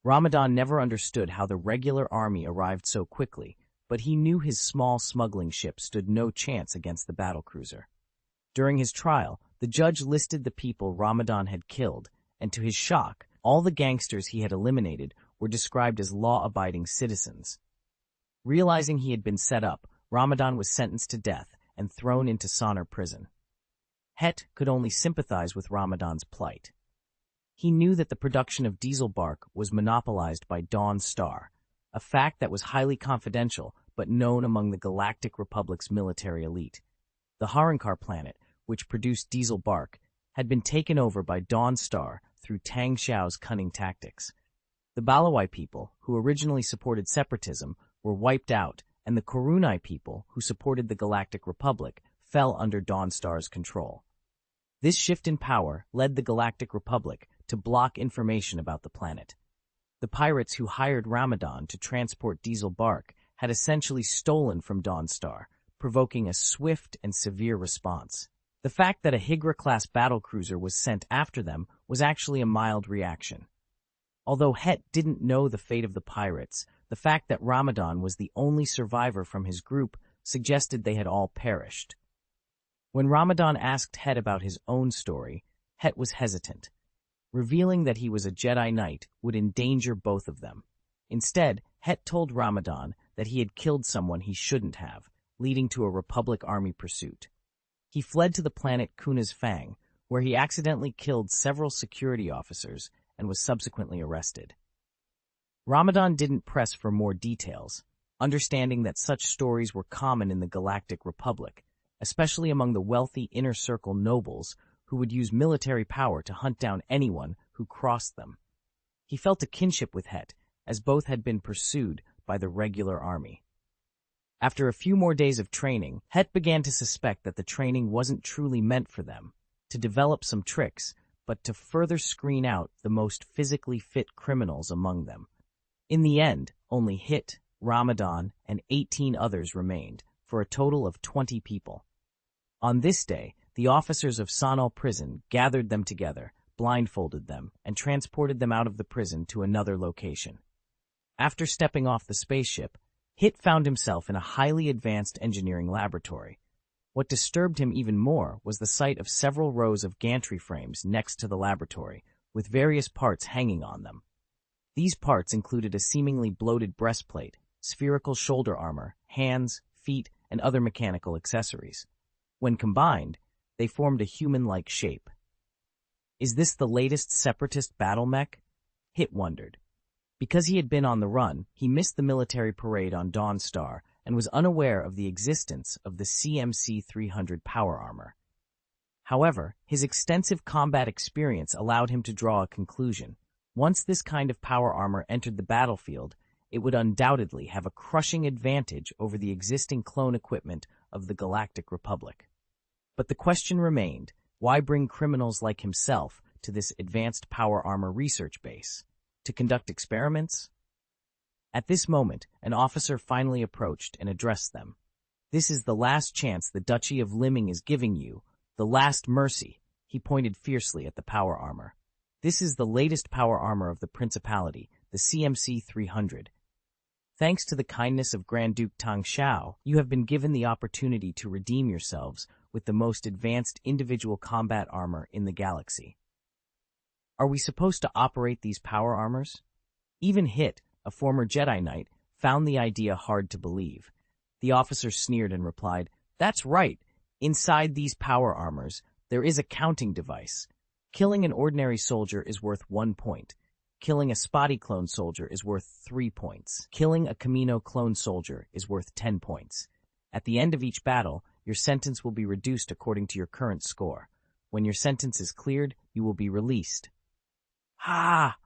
Ramadan never understood how the regular army arrived so quickly, but he knew his small smuggling ship stood no chance against the battlecruiser. During his trial, the judge listed the people Ramadan had killed, and to his shock, all the gangsters he had eliminated were described as law-abiding citizens. Realizing he had been set up, Ramadan was sentenced to death and thrown into Sonor prison. Het could only sympathize with Ramadan's plight. He knew that the production of diesel bark was monopolized by Dawn Star, a fact that was highly confidential but known among the Galactic Republic's military elite. The Harankar planet, which produced diesel bark, had been taken over by Dawn Star through Tang Xiao's cunning tactics. The Balawai people, who originally supported separatism, were wiped out, and the Korunai people, who supported the Galactic Republic, fell under Dawn Star's control. This shift in power led the Galactic Republic to block information about the planet. The pirates who hired Ramadan to transport diesel bark had essentially stolen from Dawn Star, provoking a swift and severe response. The fact that a Higra-class battlecruiser was sent after them was actually a mild reaction. Although Het didn't know the fate of the pirates, the fact that Ramadan was the only survivor from his group suggested they had all perished. When Ramadan asked Het about his own story, Het was hesitant. Revealing that he was a Jedi Knight would endanger both of them. Instead, Het told Ramadan that he had killed someone he shouldn't have, leading to a Republic army pursuit. He fled to the planet Kuna's Fang, where he accidentally killed several security officers and was subsequently arrested. Ramadan didn't press for more details, understanding that such stories were common in the Galactic Republic, especially among the wealthy inner circle nobles who would use military power to hunt down anyone who crossed them. He felt a kinship with Het, as both had been pursued by the regular army. After a few more days of training, Het began to suspect that the training wasn't truly meant for them, to develop some tricks, but to further screen out the most physically fit criminals among them. In the end, only Het, Ramadan, and 18 others remained, for a total of 20 people. On this day, the officers of Sonol prison gathered them together, blindfolded them, and transported them out of the prison to another location. After stepping off the spaceship, Het found himself in a highly advanced engineering laboratory. What disturbed him even more was the sight of several rows of gantry frames next to the laboratory, with various parts hanging on them. These parts included a seemingly bloated breastplate, spherical shoulder armor, hands, feet, and other mechanical accessories. When combined, they formed a human-like shape. Is this the latest separatist battle mech? Het wondered. Because he had been on the run, he missed the military parade on Dawn Star and was unaware of the existence of the CMC-300 power armor. However, his extensive combat experience allowed him to draw a conclusion. Once this kind of power armor entered the battlefield, it would undoubtedly have a crushing advantage over the existing clone equipment of the Galactic Republic. But the question remained, why bring criminals like himself to this advanced power armor research base? To conduct experiments? At this moment, an officer finally approached and addressed them. This is the last chance the Duchy of Liming is giving you, the last mercy. He pointed fiercely at the power armor. This is the latest power armor of the Principality, the CMC-300. Thanks to the kindness of Grand Duke Tang Xiao, you have been given the opportunity to redeem yourselves with the most advanced individual combat armor in the galaxy. Are we supposed to operate these power armors? Even Het, a former Jedi Knight, found the idea hard to believe. The officer sneered and replied, "That's right. Inside these power armors, there is a counting device. Killing an ordinary soldier is worth 1 point. Killing a spotty clone soldier is worth 3 points. Killing a Camino clone soldier is worth 10 points. At the end of each battle, your sentence will be reduced according to your current score. When your sentence is cleared, you will be released." "Ha!"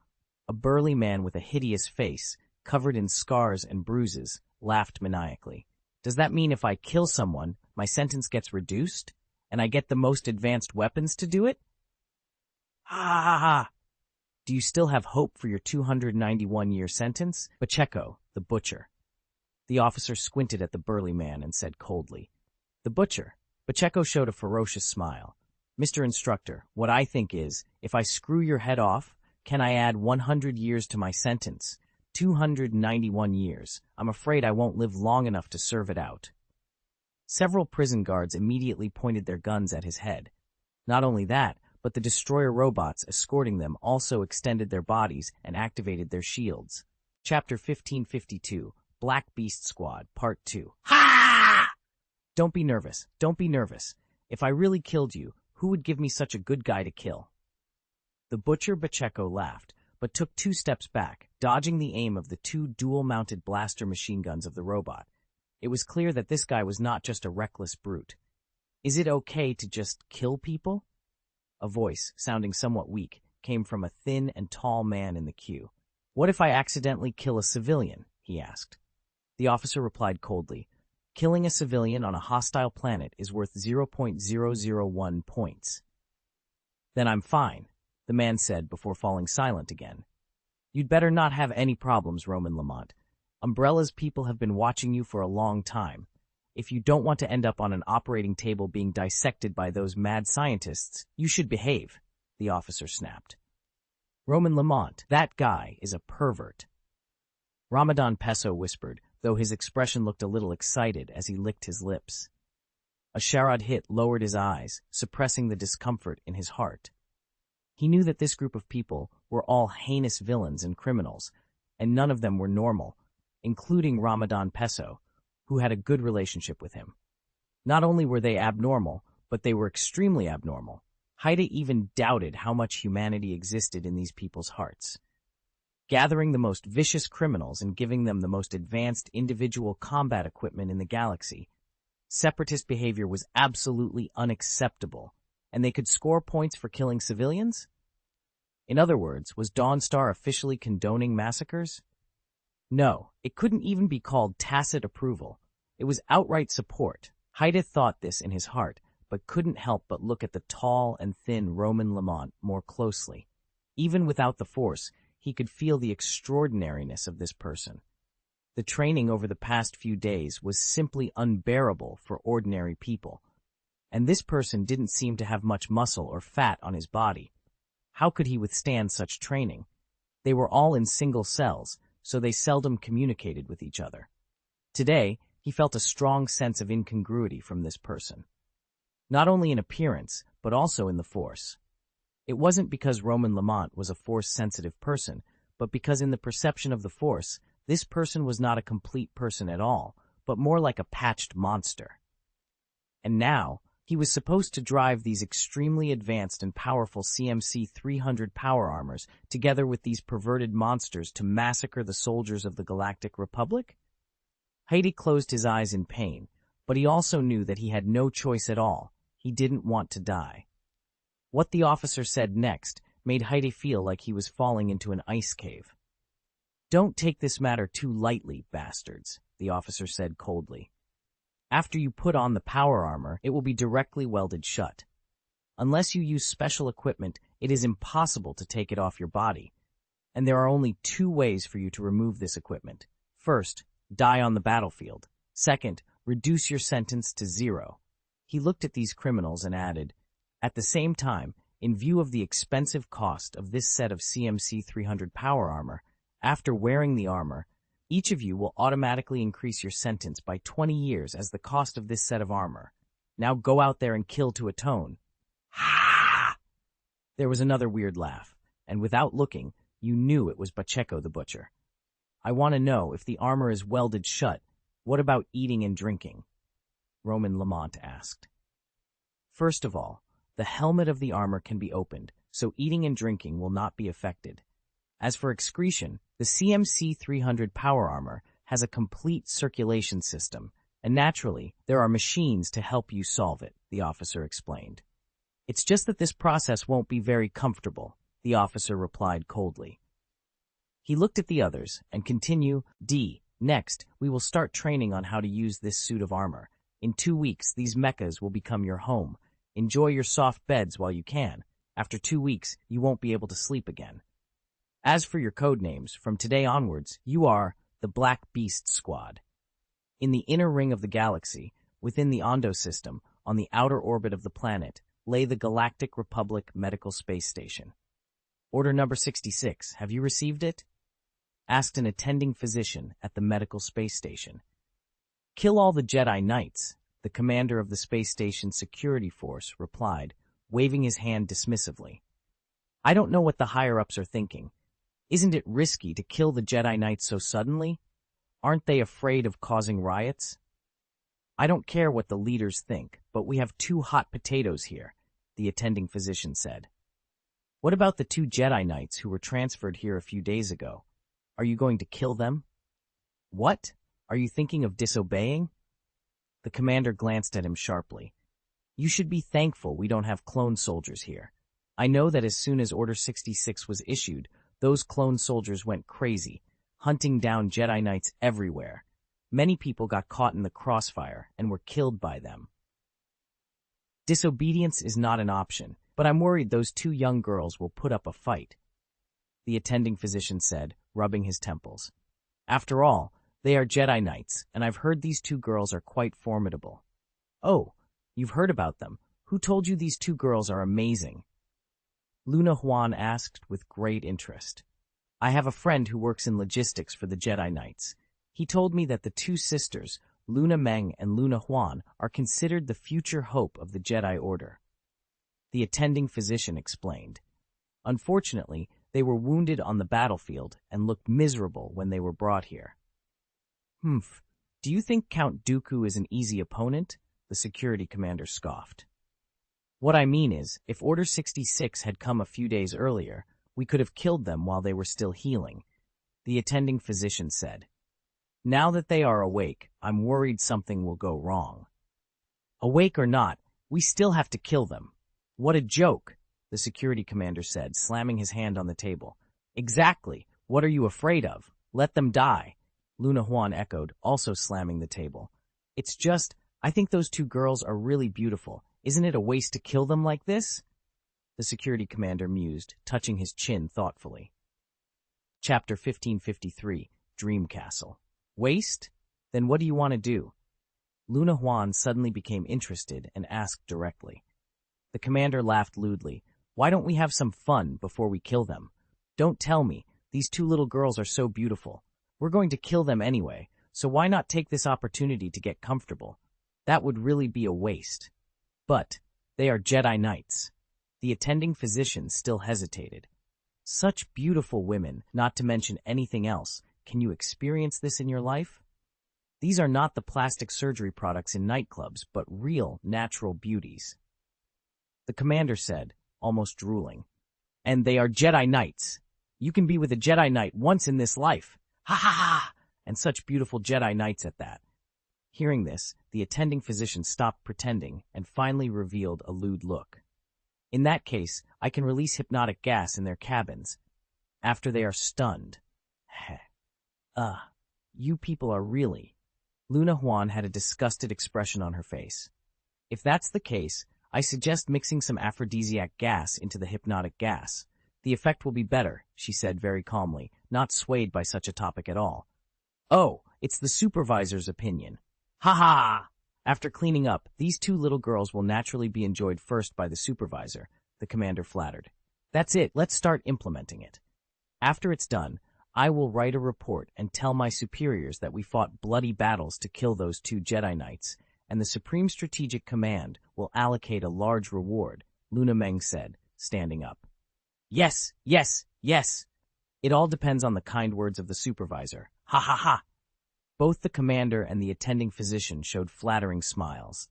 A burly man with a hideous face, covered in scars and bruises, laughed maniacally. "Does that mean if I kill someone, my sentence gets reduced? And I get the most advanced weapons to do it? Ha ha ha! Do you still have hope for your 291-year sentence?" Pacheco, the butcher. The officer squinted at the burly man and said coldly, "The butcher." Pacheco showed a ferocious smile. "Mr. Instructor, what I think is, if I screw your head off, can I add 100 years to my sentence? 291 years. I'm afraid I won't live long enough to serve it out." Several prison guards immediately pointed their guns at his head. Not only that, but the destroyer robots escorting them also extended their bodies and activated their shields. Chapter 1552, Black Beast Squad, Part 2. Ha! Don't be nervous. Don't be nervous. If I really killed you, who would give me such a good guy to kill? The butcher Pacheco laughed, but took 2 steps back, dodging the aim of the 2 dual-mounted blaster machine guns of the robot. It was clear that this guy was not just a reckless brute. Is it okay to just kill people? A voice, sounding somewhat weak, came from a thin and tall man in the queue. What if I accidentally kill a civilian? He asked. The officer replied coldly. Killing a civilian on a hostile planet is worth 0.001 points. Then I'm fine, the man said before falling silent again. You'd better not have any problems, Roman Lamont. Umbrella's people have been watching you for a long time. If you don't want to end up on an operating table being dissected by those mad scientists, you should behave, the officer snapped. Roman Lamont, that guy is a pervert. Ramadan Peso whispered, though his expression looked a little excited as he licked his lips. Asharad Hit lowered his eyes, suppressing the discomfort in his heart. He knew that this group of people were all heinous villains and criminals, and none of them were normal, including Ramadan Peso, who had a good relationship with him. Not only were they abnormal, but they were extremely abnormal. Haida even doubted how much humanity existed in these people's hearts. Gathering the most vicious criminals and giving them the most advanced individual combat equipment in the galaxy, separatist behavior was absolutely unacceptable, and they could score points for killing civilians? In other words, was Dawnstar officially condoning massacres? No, it couldn't even be called tacit approval. It was outright support. Haida thought this in his heart, but couldn't help but look at the tall and thin Roman Lamont more closely. Even without the Force, he could feel the extraordinariness of this person. The training over the past few days was simply unbearable for ordinary people, and this person didn't seem to have much muscle or fat on his body. How could he withstand such training? They were all in single cells, so they seldom communicated with each other. Today, he felt a strong sense of incongruity from this person. Not only in appearance, but also in the Force. It wasn't because Roman Lamont was a Force-sensitive person, but because in the perception of the Force, this person was not a complete person at all, but more like a patched monster. And now, he was supposed to drive these extremely advanced and powerful CMC 300 power armors together with these perverted monsters to massacre the soldiers of the Galactic Republic? Haida closed his eyes in pain, but he also knew that he had no choice at all. He didn't want to die. What the officer said next made Haida feel like he was falling into an ice cave. Don't take this matter too lightly, bastards, the officer said coldly. After you put on the power armor, it will be directly welded shut. Unless you use special equipment, it is impossible to take it off your body. And there are only 2 ways for you to remove this equipment. First, die on the battlefield. Second, reduce your sentence to 0. He looked at these criminals and added, at the same time, in view of the expensive cost of this set of CMC 300 power armor, after wearing the armor, each of you will automatically increase your sentence by 20 years as the cost of this set of armor. Now go out there and kill to atone. Ha! There was another weird laugh, and without looking, you knew it was Pacheco the butcher. I want to know, if the armor is welded shut, what about eating and drinking? Roman Lamont asked. First of all, the helmet of the armor can be opened, so eating and drinking will not be affected. As for excretion, the CMC 300 power armor has a complete circulation system, and naturally, there are machines to help you solve it, the officer explained. It's just that this process won't be very comfortable, the officer replied coldly. He looked at the others and continued, Next, we will start training on how to use this suit of armor. In 2 weeks, these mechas will become your home. Enjoy your soft beds while you can. After 2 weeks, you won't be able to sleep again. As for your code names, from today onwards, you are the Black Beast Squad. In the inner ring of the galaxy, within the Ondo system, on the outer orbit of the planet, lay the Galactic Republic Medical Space Station. Order number 66, have you received it? Asked an attending physician at the medical space station. Kill all the Jedi Knights, the commander of the space station's security force replied, waving his hand dismissively. I don't know what the higher-ups are thinking. Isn't it risky to kill the Jedi Knights so suddenly? Aren't they afraid of causing riots? I don't care what the leaders think, but we have 2 hot potatoes here, the attending physician said. What about the 2 Jedi Knights who were transferred here a few days ago? Are you going to kill them? What? Are you thinking of disobeying? The commander glanced at him sharply. You should be thankful we don't have clone soldiers here. I know that as soon as Order 66 was issued, those clone soldiers went crazy, hunting down Jedi Knights everywhere. Many people got caught in the crossfire and were killed by them. Disobedience is not an option, but I'm worried those 2 young girls will put up a fight, the attending physician said, rubbing his temples. After all, they are Jedi Knights, and I've heard these 2 girls are quite formidable. Oh, you've heard about them. Who told you these 2 girls are amazing? Luna Huan asked with great interest. I have a friend who works in logistics for the Jedi Knights. He told me that the 2 sisters, Luna Meng and Luna Huan, are considered the future hope of the Jedi Order. The attending physician explained. Unfortunately, they were wounded on the battlefield and looked miserable when they were brought here. Do you think Count Dooku is an easy opponent? The security commander scoffed. What I mean is, if Order 66 had come a few days earlier, we could have killed them while they were still healing, the attending physician said. Now that they are awake, I'm worried something will go wrong. Awake or not, we still have to kill them. What a joke, the security commander said, slamming his hand on the table. Exactly. What are you afraid of? Let them die, Luna Huan echoed, also slamming the table. It's just, I think those 2 girls are really beautiful. Isn't it a waste to kill them like this? The security commander mused, touching his chin thoughtfully. Chapter 1553, Dream Castle. Waste? Then what do you want to do? Luna Huan suddenly became interested and asked directly. The commander laughed lewdly. Why don't we have some fun before we kill them? Don't tell me, these 2 little girls are so beautiful. We're going to kill them anyway, so why not take this opportunity to get comfortable? That would really be a waste. But they are Jedi Knights. The attending physician still hesitated. Such beautiful women, not to mention anything else. Can you experience this in your life? These are not the plastic surgery products in nightclubs, but real, natural beauties. The commander said, almost drooling. And they are Jedi Knights. You can be with a Jedi Knight once in this life. Ha ha ha! And such beautiful Jedi Knights at that. Hearing this, the attending physician stopped pretending and finally revealed a lewd look. In that case, I can release hypnotic gas in their cabins. After they are stunned. Heh. You people are really... Luna Huan had a disgusted expression on her face. If that's the case, I suggest mixing some aphrodisiac gas into the hypnotic gas. The effect will be better, she said very calmly, not swayed by such a topic at all. Oh, it's the supervisor's opinion. Ha ha! After cleaning up, these 2 little girls will naturally be enjoyed first by the supervisor, the commander flattered. That's it, let's start implementing it. After it's done, I will write a report and tell my superiors that we fought bloody battles to kill those 2 Jedi Knights, and the Supreme Strategic Command will allocate a large reward, Luna Meng said, standing up. Yes, yes, yes! It all depends on the kind words of the supervisor. Ha ha ha! Both the commander and the attending physician showed flattering smiles.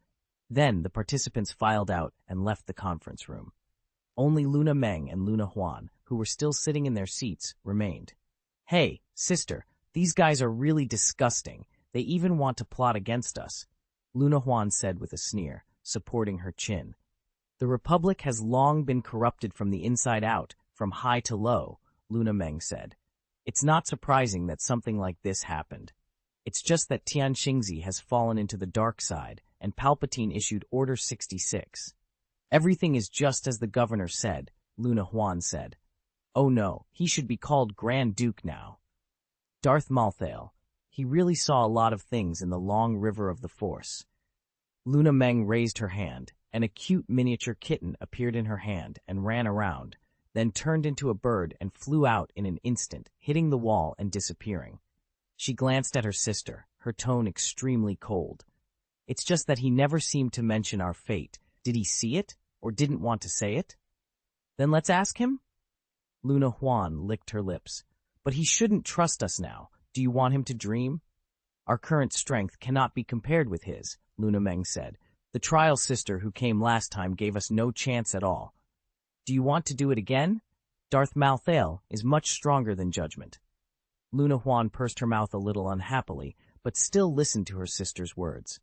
Then the participants filed out and left the conference room. Only Luna Meng and Luna Huan, who were still sitting in their seats, remained. Hey, sister, these guys are really disgusting. They even want to plot against us, Luna Huan said with a sneer, supporting her chin. The Republic has long been corrupted from the inside out, from high to low, Luna Meng said. It's not surprising that something like this happened. It's just that Tian Xingzi has fallen into the dark side, and Palpatine issued Order 66. Everything is just as the governor said, Luna Huan said. Oh no, he should be called Grand Duke now. Darth Malthael. He really saw a lot of things in the long river of the Force. Luna Meng raised her hand. An cute miniature kitten appeared in her hand and ran around, then turned into a bird and flew out in an instant, hitting the wall and disappearing. She glanced at her sister, her tone extremely cold. It's just that he never seemed to mention our fate. Did he see it? or didn't want to say it? Then let's ask him? Luna Huan licked her lips. But he shouldn't trust us now. Do you want him to dream? Our current strength cannot be compared with his, Luna Meng said. The trial sister who came last time gave us no chance at all. Do you want to do it again? Darth Malthael is much stronger than judgment. Luna Huan pursed her mouth a little unhappily, but still listened to her sister's words.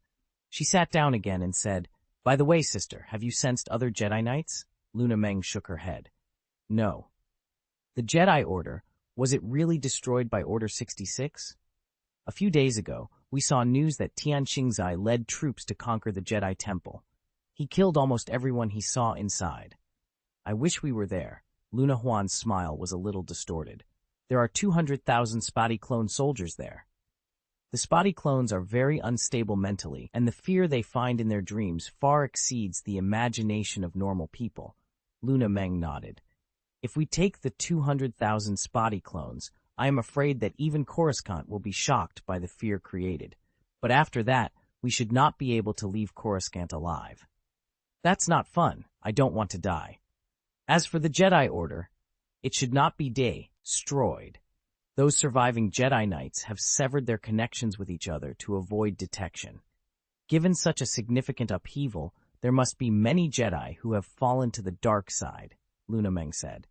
She sat down again and said, By the way, sister, have you sensed other Jedi Knights? Luna Meng shook her head. No. The Jedi Order, was it really destroyed by Order 66? A few days ago, we saw news that Tian Xingzai led troops to conquer the Jedi Temple. He killed almost everyone he saw inside. I wish we were there. Luna Huan's smile was a little distorted. There are 200,000 spotty clone soldiers there. The spotty clones are very unstable mentally, and the fear they find in their dreams far exceeds the imagination of normal people. Luna Meng nodded. If we take the 200,000 spotty clones, I am afraid that even Coruscant will be shocked by the fear created. But after that, we should not be able to leave Coruscant alive. That's not fun. I don't want to die. As for the Jedi Order, it should not be destroyed. Those surviving Jedi Knights have severed their connections with each other to avoid detection. Given such a significant upheaval, there must be many Jedi who have fallen to the dark side, Luna Meng said.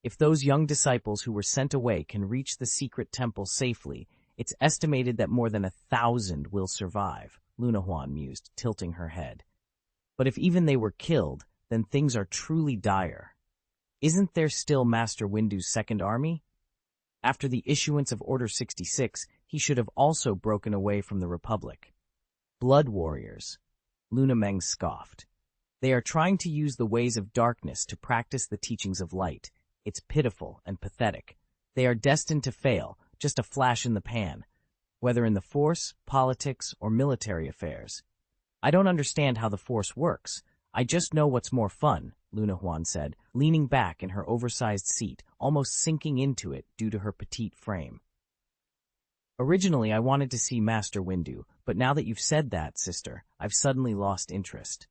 If those young disciples who were sent away can reach the secret temple safely, it's estimated that more than 1,000 will survive, Luna Huan mused, tilting her head. But if even they were killed, then things are truly dire. Isn't there still Master Windu's second army? After the issuance of Order 66, he should have also broken away from the Republic. Blood warriors, Luna Meng scoffed. They are trying to use the ways of darkness to practice the teachings of light. It's pitiful and pathetic. They are destined to fail, just a flash in the pan, whether in the Force, politics, or military affairs. I don't understand how the Force works. I just know what's more fun, Luna Huan said, leaning back in her oversized seat, almost sinking into it due to her petite frame. Originally, I wanted to see Master Windu, but now that you've said that, sister, I've suddenly lost interest.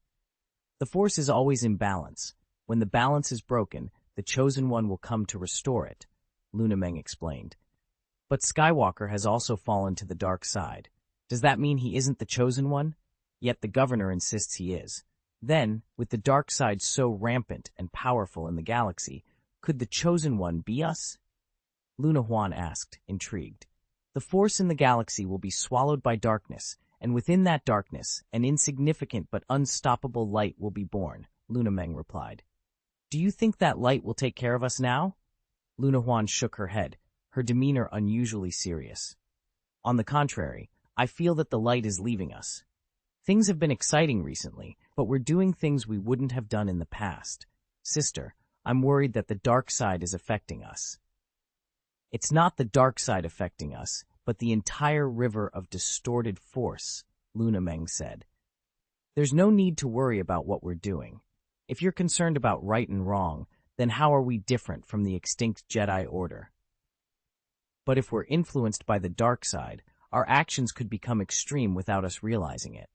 The Force is always in balance. When the balance is broken, the Chosen One will come to restore it, Luna Meng explained. But Skywalker has also fallen to the dark side. Does that mean he isn't the Chosen One? Yet the Governor insists he is. Then, with the dark side so rampant and powerful in the galaxy, could the Chosen One be us? Luna Huan asked, intrigued. The Force in the galaxy will be swallowed by darkness, and within that darkness, an insignificant but unstoppable light will be born, Luna Meng replied. Do you think that light will take care of us now? Luna Huan shook her head, her demeanor unusually serious. On the contrary, I feel that the light is leaving us. Things have been exciting recently, but we're doing things we wouldn't have done in the past. Sister, I'm worried that the dark side is affecting us. It's not the dark side affecting us, but the entire river of distorted force, Luna Meng said. There's no need to worry about what we're doing. If you're concerned about right and wrong, then how are we different from the extinct Jedi Order? But if we're influenced by the dark side, our actions could become extreme without us realizing it.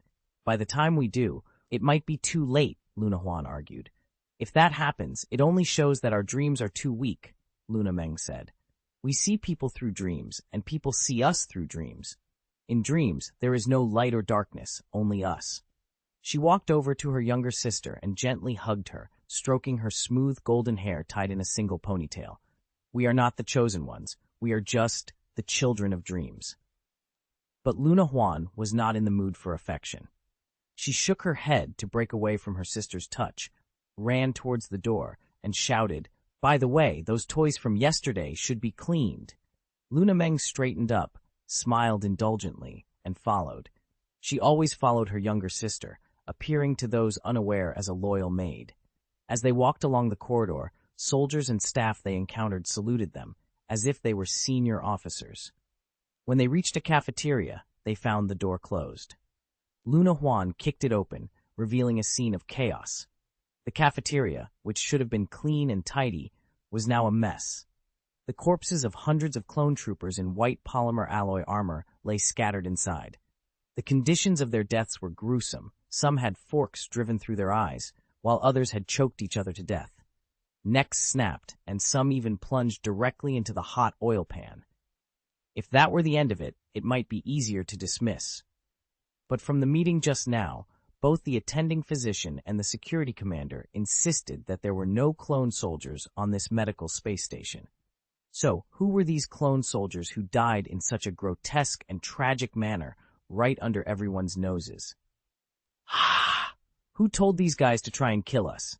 By the time we do, it might be too late, Luna Huan argued. If that happens, it only shows that our dreams are too weak, Luna Meng said. We see people through dreams, and people see us through dreams. In dreams, there is no light or darkness, only us. She walked over to her younger sister and gently hugged her, stroking her smooth golden hair tied in a single ponytail. We are not the chosen ones. We are just the children of dreams. But Luna Huan was not in the mood for affection. She shook her head to break away from her sister's touch, ran towards the door, and shouted, By the way, those toys from yesterday should be cleaned. Luna Meng straightened up, smiled indulgently, and followed. She always followed her younger sister, appearing to those unaware as a loyal maid. As they walked along the corridor, soldiers and staff they encountered saluted them, as if they were senior officers. When they reached a cafeteria, they found the door closed. Luna Huan kicked it open, revealing a scene of chaos. The cafeteria, which should have been clean and tidy, was now a mess. The corpses of hundreds of clone troopers in white polymer alloy armor lay scattered inside. The conditions of their deaths were gruesome. Some had forks driven through their eyes, while others had choked each other to death. Necks snapped, and some even plunged directly into the hot oil pan. If that were the end of it, it might be easier to dismiss. But from the meeting just now, both the attending physician and the security commander insisted that there were no clone soldiers on this medical space station. So, who were these clone soldiers who died in such a grotesque and tragic manner right under everyone's noses? Who told these guys to try and kill us?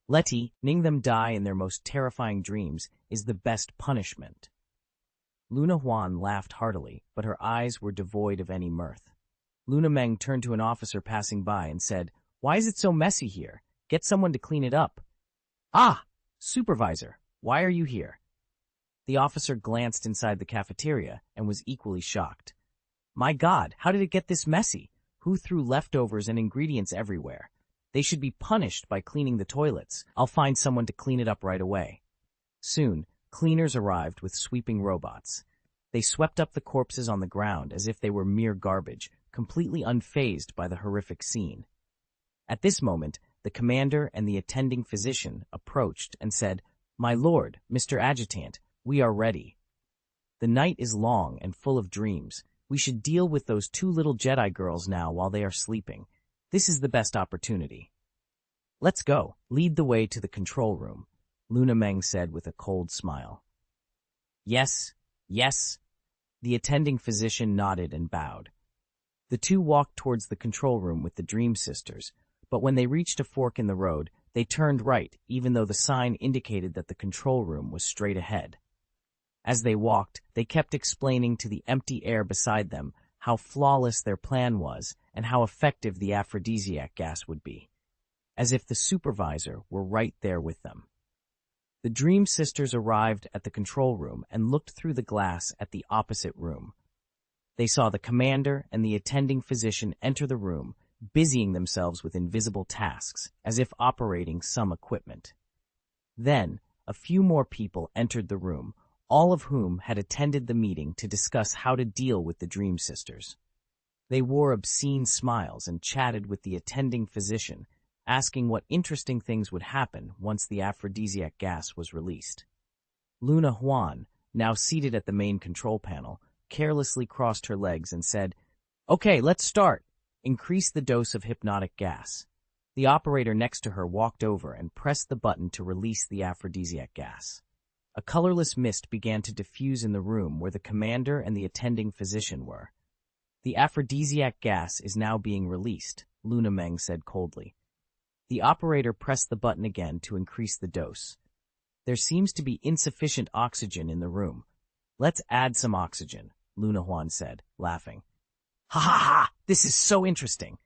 Letting them die in their most terrifying dreams is the best punishment. Luna Huan laughed heartily, but her eyes were devoid of any mirth. Luna Meng turned to an officer passing by and said, "Why is it so messy here? Get someone to clean it up." "Ah, supervisor, why are you here?" The officer glanced inside the cafeteria and was equally shocked. "My God, how did it get this messy? Who threw leftovers and ingredients everywhere? They should be punished by cleaning the toilets. I'll find someone to clean it up right away." Soon, cleaners arrived with sweeping robots. They swept up the corpses on the ground as if they were mere garbage, completely unfazed by the horrific scene. At this moment, the commander and the attending physician approached and said, "My lord, Mr. Adjutant, we are ready. The night is long and full of dreams. We should deal with those two little Jedi girls now while they are sleeping. This is the best opportunity." "Let's go. Lead the way to the control room," Luna Meng said with a cold smile. "Yes, yes." The attending physician nodded and bowed. The two walked towards the control room with the Dream Sisters, but when they reached a fork in the road, they turned right, even though the sign indicated that the control room was straight ahead. As they walked, they kept explaining to the empty air beside them how flawless their plan was and how effective the aphrodisiac gas would be, as if the supervisor were right there with them. The Dream Sisters arrived at the control room and looked through the glass at the opposite room. They saw the commander and the attending physician enter the room, busying themselves with invisible tasks, as if operating some equipment. Then, a few more people entered the room, all of whom had attended the meeting to discuss how to deal with the Dream Sisters. They wore obscene smiles and chatted with the attending physician, asking what interesting things would happen once the aphrodisiac gas was released. Luna Huan, now seated at the main control panel, carelessly crossed her legs and said, "Okay, let's start. Increase the dose of hypnotic gas." The operator next to her walked over and pressed the button to release the aphrodisiac gas. A colorless mist began to diffuse in the room where the commander and the attending physician were. "The aphrodisiac gas is now being released," Luna Meng said coldly. The operator pressed the button again to increase the dose. "There seems to be insufficient oxygen in the room. Let's add some oxygen," Luna Huan said, laughing. "Ha ha ha! This is so interesting!"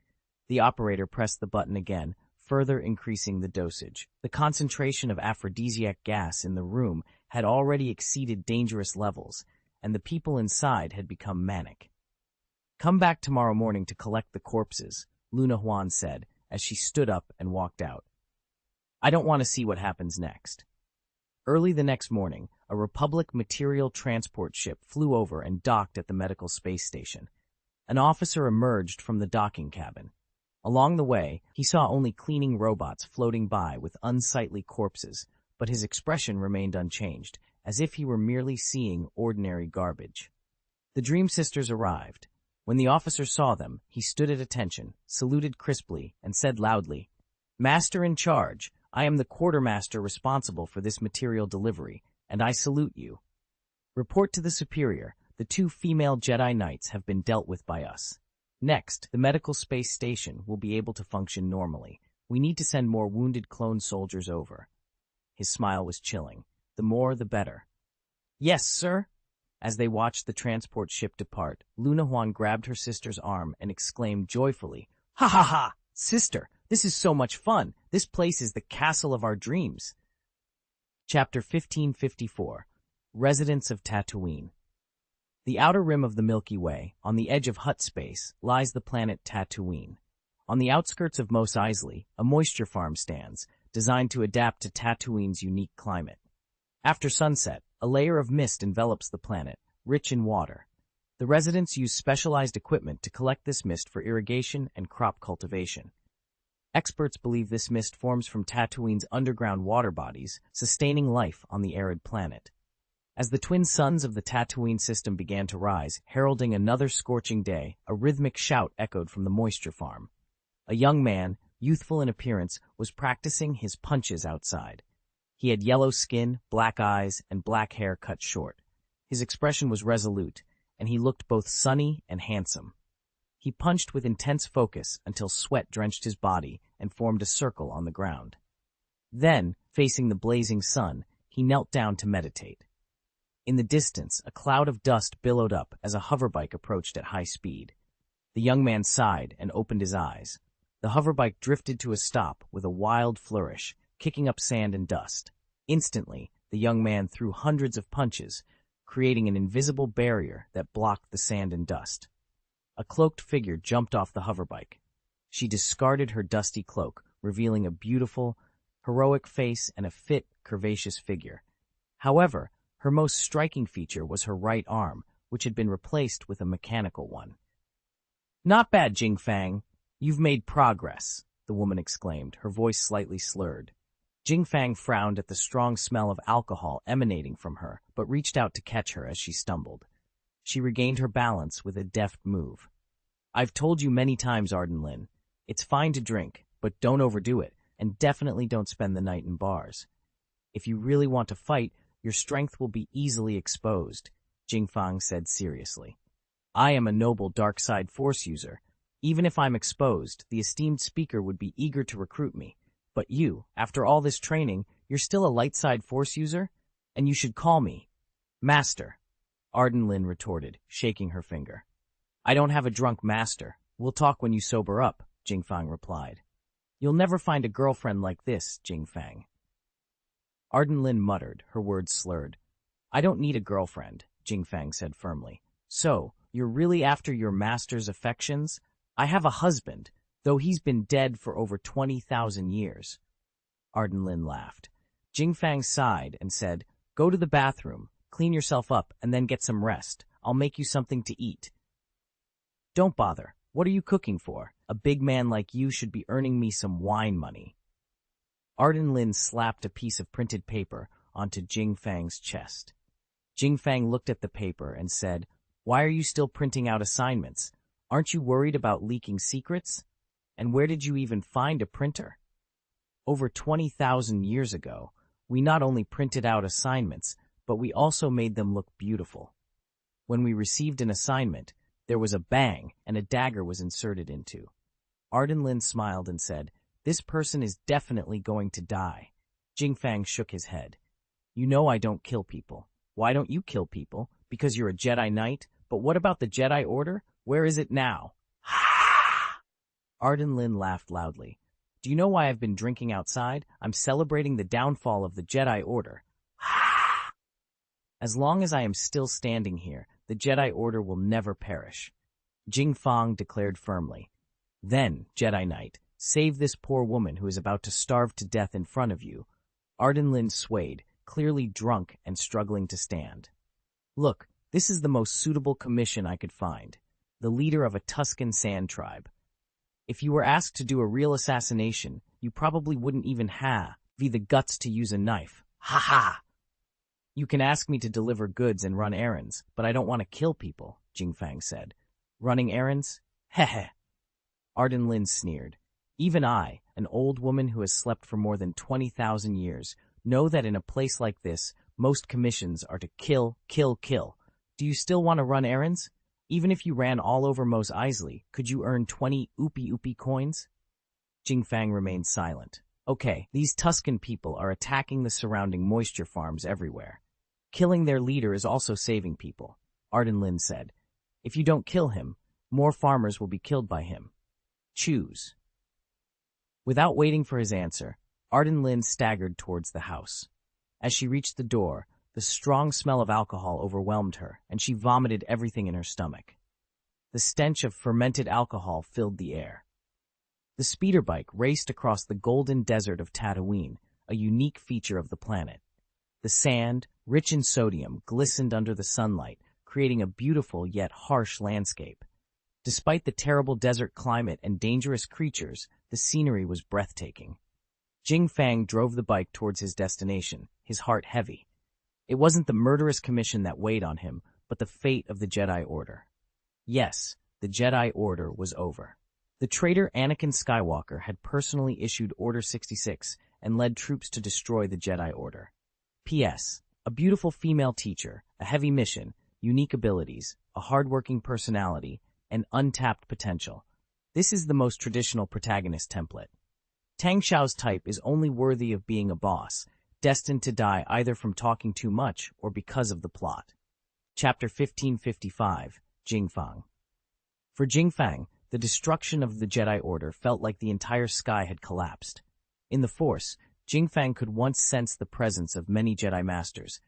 The operator pressed the button again, further increasing the dosage. The concentration of aphrodisiac gas in the room had already exceeded dangerous levels, and the people inside had become manic. "Come back tomorrow morning to collect the corpses," Luna Huan said, as she stood up and walked out. "I don't want to see what happens next." Early the next morning, a Republic material transport ship flew over and docked at the medical space station. An officer emerged from the docking cabin. Along the way, he saw only cleaning robots floating by with unsightly corpses, but his expression remained unchanged, as if he were merely seeing ordinary garbage. The Dream Sisters arrived. When the officer saw them, he stood at attention, saluted crisply, and said loudly, "Master in charge, I am the quartermaster responsible for this material delivery, and I salute you. Report to the superior. The two female Jedi Knights have been dealt with by us. Next, the medical space station will be able to function normally. We need to send more wounded clone soldiers over." His smile was chilling. The more, the better. "Yes, sir." As they watched the transport ship depart, Luna Huan grabbed her sister's arm and exclaimed joyfully, "Ha ha ha! Sister, this is so much fun! This place is the castle of our dreams." Chapter 1554, Residents of Tatooine. The outer rim of the Milky Way, on the edge of Hutt space, lies the planet Tatooine. On the outskirts of Mos Eisley, a moisture farm stands, designed to adapt to Tatooine's unique climate. After sunset, a layer of mist envelops the planet, rich in water. The residents use specialized equipment to collect this mist for irrigation and crop cultivation. Experts believe this mist forms from Tatooine's underground water bodies, sustaining life on the arid planet. As the twin suns of the Tatooine system began to rise, heralding another scorching day, a rhythmic shout echoed from the moisture farm. A young man, youthful in appearance, was practicing his punches outside. He had yellow skin, black eyes, and black hair cut short. His expression was resolute, and he looked both sunny and handsome. He punched with intense focus until sweat drenched his body and formed a circle on the ground. Then, facing the blazing sun, he knelt down to meditate. In the distance, a cloud of dust billowed up as a hoverbike approached at high speed. The young man sighed and opened his eyes. The hoverbike drifted to a stop with a wild flourish, kicking up sand and dust. Instantly, the young man threw hundreds of punches, creating an invisible barrier that blocked the sand and dust. A cloaked figure jumped off the hoverbike. She discarded her dusty cloak, revealing a beautiful, heroic face and a fit, curvaceous figure. However, her most striking feature was her right arm, which had been replaced with a mechanical one. "Not bad, Jingfang. You've made progress," the woman exclaimed, her voice slightly slurred. Jingfang frowned at the strong smell of alcohol emanating from her, but reached out to catch her as she stumbled. She regained her balance with a deft move. "I've told you many times, Arden Lin, it's fine to drink, but don't overdo it, and definitely don't spend the night in bars. If you really want to fight, your strength will be easily exposed," Jingfang said seriously. "I am a noble dark side force user. Even if I'm exposed, the esteemed speaker would be eager to recruit me. But you, after all this training, you're still a light side force user? And you should call me Master," Arden Lin retorted, shaking her finger. "I don't have a drunk master. We'll talk when you sober up," Jingfang replied. "You'll never find a girlfriend like this, Jingfang." Arden Lin muttered, her words slurred. "I don't need a girlfriend," Jingfang said firmly. "So, you're really after your master's affections? I have a husband, though he's been dead for over 20,000 years. Arden Lin laughed. Jingfang sighed and said, "Go to the bathroom, clean yourself up, and then get some rest. I'll make you something to eat." "Don't bother. What are you cooking for? A big man like you should be earning me some wine money." Arden Lin slapped a piece of printed paper onto Jingfang's chest. Jingfang looked at the paper and said, "Why are you still printing out assignments? Aren't you worried about leaking secrets? And where did you even find a printer?" "Over 20,000 years ago, we not only printed out assignments, but we also made them look beautiful. When we received an assignment, there was a bang and a dagger was inserted into." Arden Lin smiled and said, "This person is definitely going to die." Jingfang shook his head. "You know I don't kill people. Why don't you kill people? Because you're a Jedi Knight? But what about the Jedi Order? Where is it now?" Arden Lin laughed loudly. "Do you know why I've been drinking outside? I'm celebrating the downfall of the Jedi Order. As long as I am still standing here, the Jedi Order will never perish," Jingfang declared firmly. "Then, Jedi Knight, save this poor woman who is about to starve to death in front of you." Arden Lin swayed, clearly drunk and struggling to stand. "Look, this is the most suitable commission I could find. The leader of a Tusken sand tribe. If you were asked to do a real assassination, you probably wouldn't even have the guts to use a knife. Ha ha! You can ask me to deliver goods and run errands, but I don't want to kill people," Jingfang said. "Running errands? Heh. Arden Lin sneered. "Even I, an old woman who has slept for more than 20,000 years, know that in a place like this, most commissions are to kill, kill, kill. Do you still want to run errands? Even if you ran all over Mos Eisley, could you earn 20 Upi coins?" Jingfang remained silent. "Okay, these Tusken people are attacking the surrounding moisture farms everywhere. Killing their leader is also saving people," Arden Lin said. "If you don't kill him, more farmers will be killed by him. Choose." Without waiting for his answer, Arden Lin staggered towards the house. As she reached the door, the strong smell of alcohol overwhelmed her, and she vomited everything in her stomach. The stench of fermented alcohol filled the air. The speeder bike raced across the golden desert of Tatooine, a unique feature of the planet. The sand, rich in sodium, glistened under the sunlight, creating a beautiful yet harsh landscape. Despite the terrible desert climate and dangerous creatures, the scenery was breathtaking. Jing Fang drove the bike towards his destination, his heart heavy. It wasn't the murderous commission that weighed on him, but the fate of the Jedi Order. Yes, the Jedi Order was over. The traitor Anakin Skywalker had personally issued Order 66 and led troops to destroy the Jedi Order. P.S. A beautiful female teacher, a heavy mission, unique abilities, a hardworking personality, and untapped potential. This is the most traditional protagonist template. Tang Xiao's type is only worthy of being a boss, destined to die either from talking too much or because of the plot. Chapter 1555, Jingfang. For Jingfang, the destruction of the Jedi Order felt like the entire sky had collapsed. In the Force, Jingfang could once sense the presence of many Jedi Masters.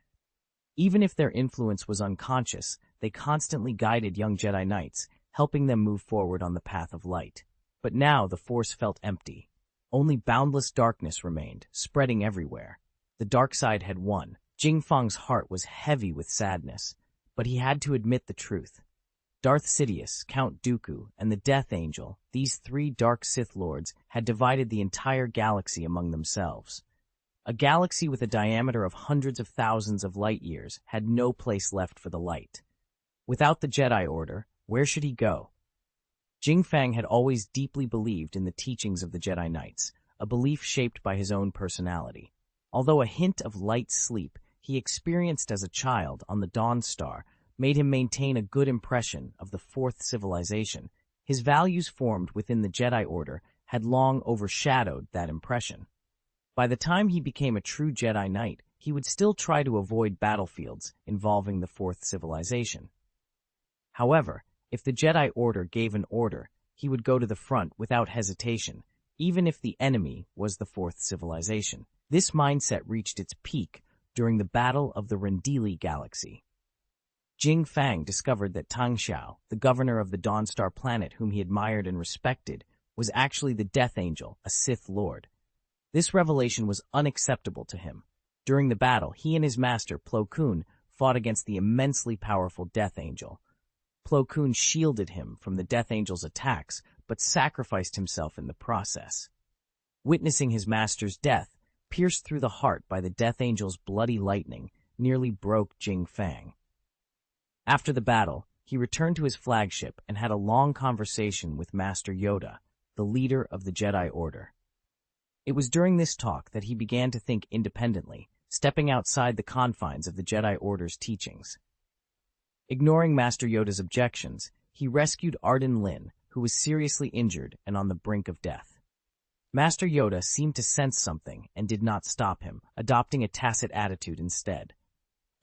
Even if their influence was unconscious, they constantly guided young Jedi Knights, helping them move forward on the path of light. But now the Force felt empty. Only boundless darkness remained, spreading everywhere. The dark side had won. Jingfang's heart was heavy with sadness, but he had to admit the truth. Darth Sidious, Count Dooku, and the Death Angel, these three dark Sith Lords, had divided the entire galaxy among themselves. A galaxy with a diameter of hundreds of thousands of light years had no place left for the light. Without the Jedi Order, where should he go? Jingfang had always deeply believed in the teachings of the Jedi Knights, a belief shaped by his own personality. Although a hint of light sleep he experienced as a child on the Dawn Star made him maintain a good impression of the Fourth Civilization, his values formed within the Jedi Order had long overshadowed that impression. By the time he became a true Jedi Knight, he would still try to avoid battlefields involving the Fourth Civilization. However, if the Jedi Order gave an order, he would go to the front without hesitation, even if the enemy was the Fourth Civilization. This mindset reached its peak during the Battle of the Rendili Galaxy. Jing Fang discovered that Tang Xiao, the governor of the Dawnstar planet whom he admired and respected, was actually the Death Angel, a Sith Lord. This revelation was unacceptable to him. During the battle, he and his master, Plo Koon, fought against the immensely powerful Death Angel. Plo Koon shielded him from the Death Angel's attacks, but sacrificed himself in the process. Witnessing his master's death, pierced through the heart by the Death Angel's bloody lightning, nearly broke Jing Fang. After the battle, he returned to his flagship and had a long conversation with Master Yoda, the leader of the Jedi Order. It was during this talk that he began to think independently, stepping outside the confines of the Jedi Order's teachings. Ignoring Master Yoda's objections, he rescued Arden Lin, who was seriously injured and on the brink of death. Master Yoda seemed to sense something and did not stop him, adopting a tacit attitude instead.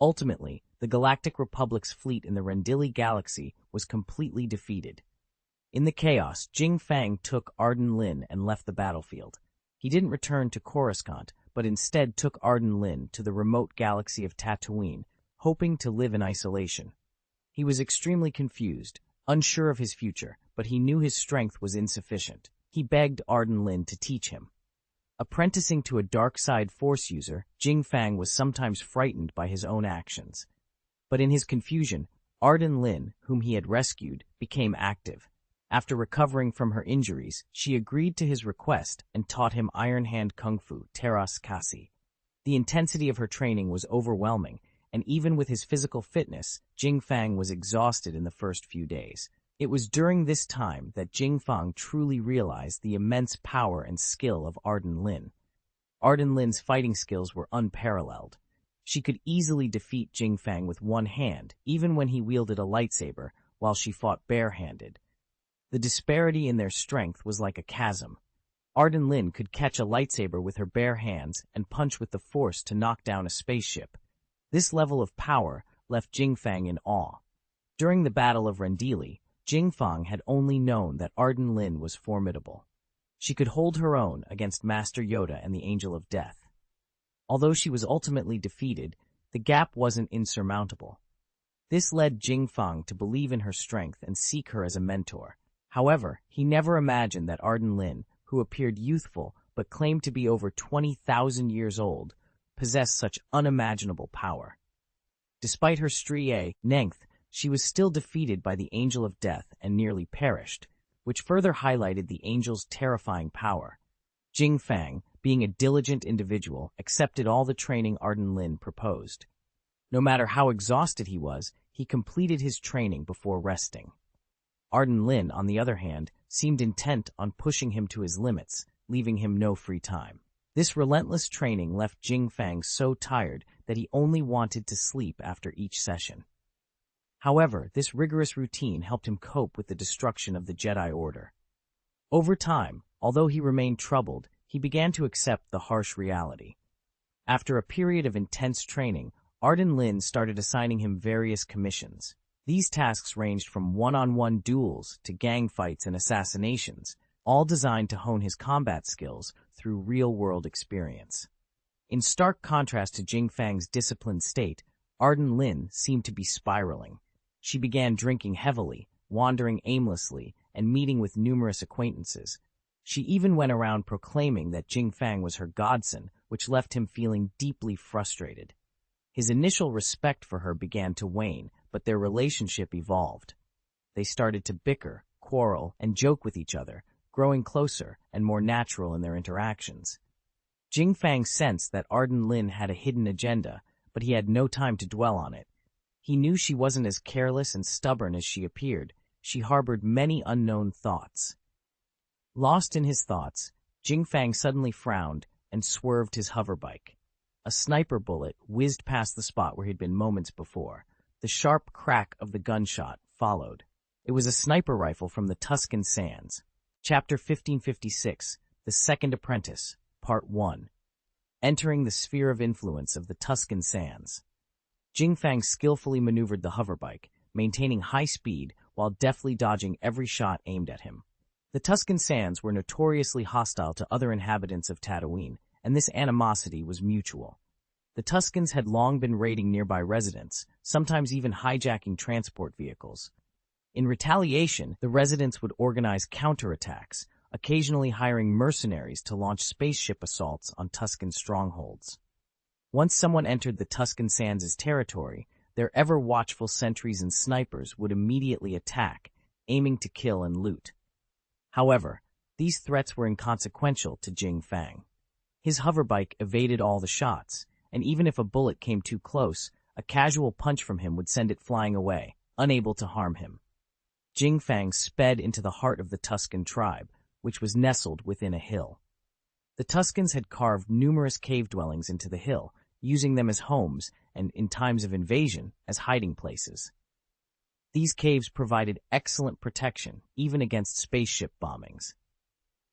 Ultimately, the Galactic Republic's fleet in the Rendili Galaxy was completely defeated. In the chaos, Jing Fang took Arden Lin and left the battlefield. He didn't return to Coruscant, but instead took Arden Lin to the remote galaxy of Tatooine, hoping to live in isolation. He was extremely confused, unsure of his future, but he knew his strength was insufficient. He begged Arden Lin to teach him. Apprenticing to a dark side Force user, Jing Fang was sometimes frightened by his own actions. But in his confusion, Arden Lin, whom he had rescued, became active. After recovering from her injuries, she agreed to his request and taught him Iron Hand Kung Fu, Teras Kasi. The intensity of her training was overwhelming, and even with his physical fitness, Jing Fang was exhausted in the first few days. It was during this time that Jing Fang truly realized the immense power and skill of Arden Lin. Arden Lin's fighting skills were unparalleled. She could easily defeat Jing Fang with one hand, even when he wielded a lightsaber, while she fought barehanded. The disparity in their strength was like a chasm. Arden Lin could catch a lightsaber with her bare hands and punch with the Force to knock down a spaceship. This level of power left Jing Fang in awe. During the Battle of Rendili, Jing Fang had only known that Arden Lin was formidable. She could hold her own against Master Yoda and the Angel of Death. Although she was ultimately defeated, the gap wasn't insurmountable. This led Jing Fang to believe in her strength and seek her as a mentor. However, he never imagined that Arden Lin, who appeared youthful but claimed to be over 20,000 years old, possessed such unimaginable power. Despite her strength, she was still defeated by the Angel of Death and nearly perished, which further highlighted the Angel's terrifying power. Jing Fang, being a diligent individual, accepted all the training Arden Lin proposed. No matter how exhausted he was, he completed his training before resting. Arden Lin, on the other hand, seemed intent on pushing him to his limits, leaving him no free time. This relentless training left Jing Fang so tired that he only wanted to sleep after each session. However, this rigorous routine helped him cope with the destruction of the Jedi Order. Over time, although he remained troubled, he began to accept the harsh reality. After a period of intense training, Arden Lin started assigning him various commissions. These tasks ranged from one-on-one duels to gang fights and assassinations, all designed to hone his combat skills through real-world experience. In stark contrast to Jing Fang's disciplined state, Arden Lin seemed to be spiraling. She began drinking heavily, wandering aimlessly, and meeting with numerous acquaintances. She even went around proclaiming that Jing Fang was her godson, which left him feeling deeply frustrated. His initial respect for her began to wane, but their relationship evolved. They started to bicker, quarrel, and joke with each other, growing closer and more natural in their interactions. Jing Fang sensed that Arden Lin had a hidden agenda, but he had no time to dwell on it. He knew she wasn't as careless and stubborn as she appeared. She harbored many unknown thoughts. Lost in his thoughts, Jing Fang suddenly frowned and swerved his hoverbike. A sniper bullet whizzed past the spot where he'd been moments before. The sharp crack of the gunshot followed. It was a sniper rifle from the Tuscan Sands. Chapter 1556, The Second Apprentice, Part 1. Entering the sphere of influence of the Tuscan Sands. Jing Fang skillfully maneuvered the hoverbike, maintaining high speed while deftly dodging every shot aimed at him. The Tuscan Sands were notoriously hostile to other inhabitants of Tatooine, and this animosity was mutual. The Tuscans had long been raiding nearby residents, sometimes even hijacking transport vehicles. In retaliation, the residents would organize counterattacks, occasionally hiring mercenaries to launch spaceship assaults on Tuscan strongholds. Once someone entered the Tuscan Sands' territory, their ever-watchful sentries and snipers would immediately attack, aiming to kill and loot. However, these threats were inconsequential to Jing Fang. His hoverbike evaded all the shots, and even if a bullet came too close, a casual punch from him would send it flying away, unable to harm him. Jing Fang sped into the heart of the Tuscan tribe, which was nestled within a hill. The Tuscans had carved numerous cave dwellings into the hill, using them as homes and, in times of invasion, as hiding places. These caves provided excellent protection, even against spaceship bombings.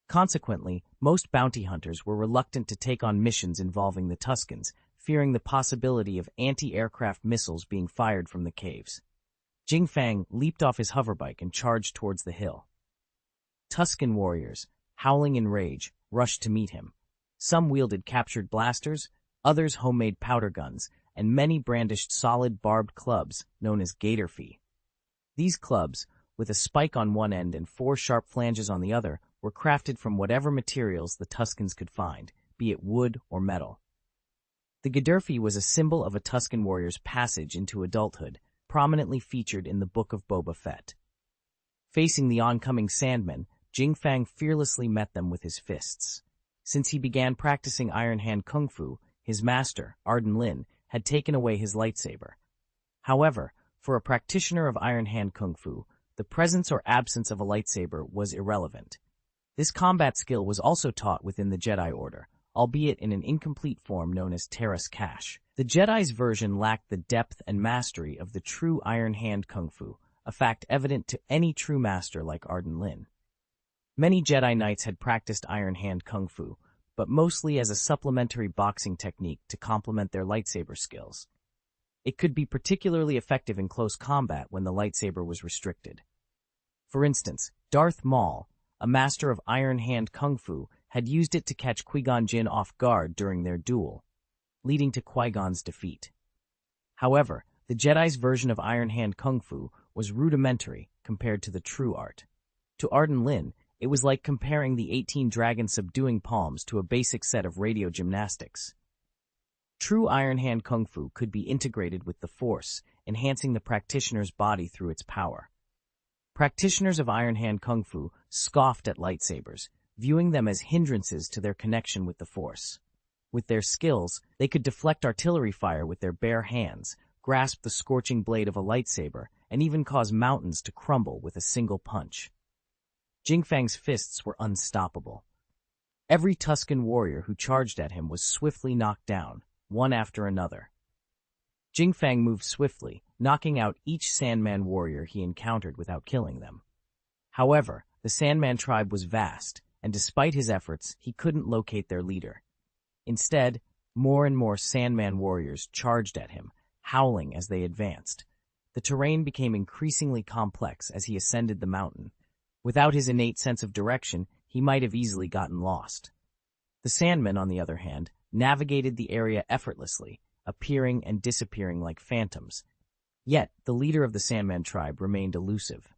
Consequently, most bounty hunters were reluctant to take on missions involving the Tuscans, fearing the possibility of anti-aircraft missiles being fired from the caves. Jing Fang leaped off his hoverbike and charged towards the hill. Tuscan warriors, howling in rage, rushed to meet him. Some wielded captured blasters, others homemade powder guns, and many brandished solid barbed clubs known as gatorfi. These clubs, with a spike on one end and 4 sharp flanges on the other, were crafted from whatever materials the Tuscans could find, be it wood or metal. The gatorfi was a symbol of a Tuscan warrior's passage into adulthood, prominently featured in the Book of Boba Fett. Facing the oncoming Sandmen, Jing Fang fearlessly met them with his fists. Since he began practicing Iron Hand Kung Fu, his master, Arden Lin, had taken away his lightsaber. However, for a practitioner of Iron Hand Kung Fu, the presence or absence of a lightsaber was irrelevant. This combat skill was also taught within the Jedi Order, albeit in an incomplete form known as Terras Cash. The Jedi's version lacked the depth and mastery of the true Iron Hand Kung Fu, a fact evident to any true master like Arden Lin. Many Jedi Knights had practiced Iron Hand Kung Fu, but mostly as a supplementary boxing technique to complement their lightsaber skills. It could be particularly effective in close combat when the lightsaber was restricted. For instance, Darth Maul, a master of Iron Hand Kung Fu, had used it to catch Qui-Gon Jinn off guard during their duel, leading to Qui-Gon's defeat. However, the Jedi's version of Iron Hand Kung Fu was rudimentary compared to the true art. To Arden Lin, it was like comparing the 18 dragon subduing palms to a basic set of radio gymnastics. True Iron Hand Kung Fu could be integrated with the Force, enhancing the practitioner's body through its power. Practitioners of Iron Hand Kung Fu scoffed at lightsabers, viewing them as hindrances to their connection with the Force. With their skills, they could deflect artillery fire with their bare hands, grasp the scorching blade of a lightsaber, and even cause mountains to crumble with a single punch. Jingfang's fists were unstoppable. Every Tusken warrior who charged at him was swiftly knocked down, one after another. Jingfang moved swiftly, knocking out each Sandman warrior he encountered without killing them. However, the Sandman tribe was vast, and despite his efforts, he couldn't locate their leader. Instead, more and more Sandman warriors charged at him, howling as they advanced. The terrain became increasingly complex as he ascended the mountain. Without his innate sense of direction, he might have easily gotten lost. The Sandmen, on the other hand, navigated the area effortlessly, appearing and disappearing like phantoms. Yet, the leader of the Sandman tribe remained elusive.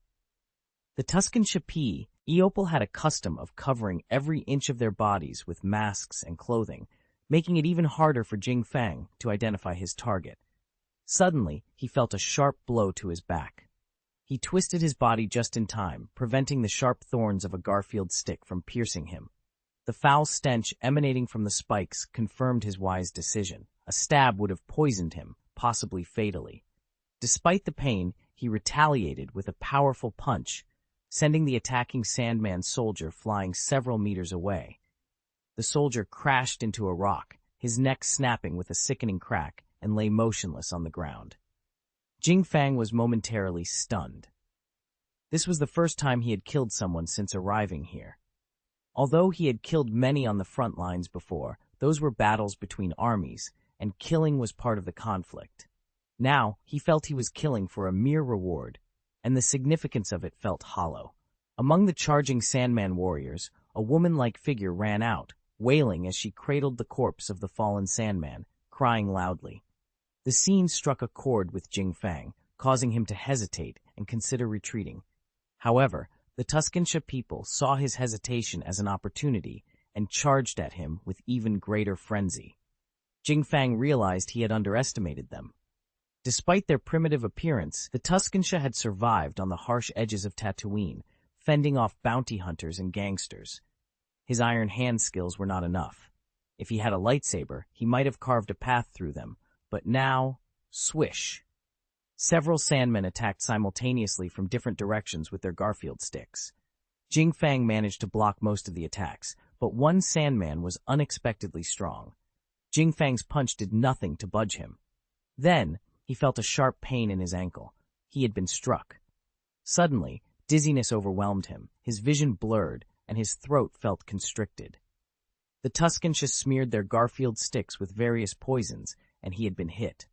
The Tusken Shapi, Eopal had a custom of covering every inch of their bodies with masks and clothing, making it even harder for Jingfang to identify his target. Suddenly, he felt a sharp blow to his back. He twisted his body just in time, preventing the sharp thorns of a Garfield stick from piercing him. The foul stench emanating from the spikes confirmed his wise decision. A stab would have poisoned him, possibly fatally. Despite the pain, he retaliated with a powerful punch, sending the attacking Sandman soldier flying several meters away. The soldier crashed into a rock, his neck snapping with a sickening crack, and lay motionless on the ground. Jingfang was momentarily stunned. This was the first time he had killed someone since arriving here. Although he had killed many on the front lines before, those were battles between armies, and killing was part of the conflict. Now, he felt he was killing for a mere reward, and the significance of it felt hollow. Among the charging Sandman warriors, a woman-like figure ran out, wailing as she cradled the corpse of the fallen Sandman, crying loudly. The scene struck a chord with Jingfang, causing him to hesitate and consider retreating. However, the Tusken people saw his hesitation as an opportunity and charged at him with even greater frenzy. Jingfang realized he had underestimated them. Despite their primitive appearance, the Tusken had survived on the harsh edges of Tatooine, fending off bounty hunters and gangsters. His iron hand skills were not enough. If he had a lightsaber, he might have carved a path through them, but now, swish. Several Sandmen attacked simultaneously from different directions with their Garfield sticks. Jingfang managed to block most of the attacks, but one Sandman was unexpectedly strong. Jingfang's punch did nothing to budge him. Then, he felt a sharp pain in his ankle. He had been struck. Suddenly, dizziness overwhelmed him, his vision blurred, and his throat felt constricted. The Tusken smeared their Garfield sticks with various poisons, and he had been hit.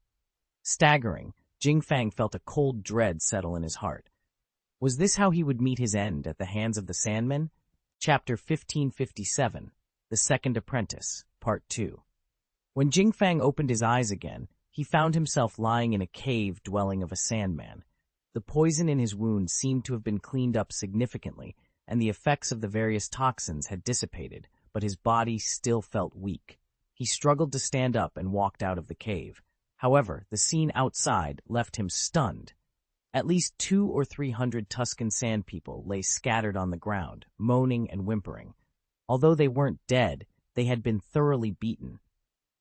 Staggering, Jingfang felt a cold dread settle in his heart. Was this how he would meet his end at the hands of the Sandmen? Chapter 1557, The Second Apprentice, Part 2. When Jingfang opened his eyes again, he found himself lying in a cave dwelling of a Sandman. The poison in his wound seemed to have been cleaned up significantly, and the effects of the various toxins had dissipated, but his body still felt weak. He struggled to stand up and walked out of the cave. However, the scene outside left him stunned. At least 200 or 300 Tusken Sand people lay scattered on the ground, moaning and whimpering. Although they weren't dead, they had been thoroughly beaten.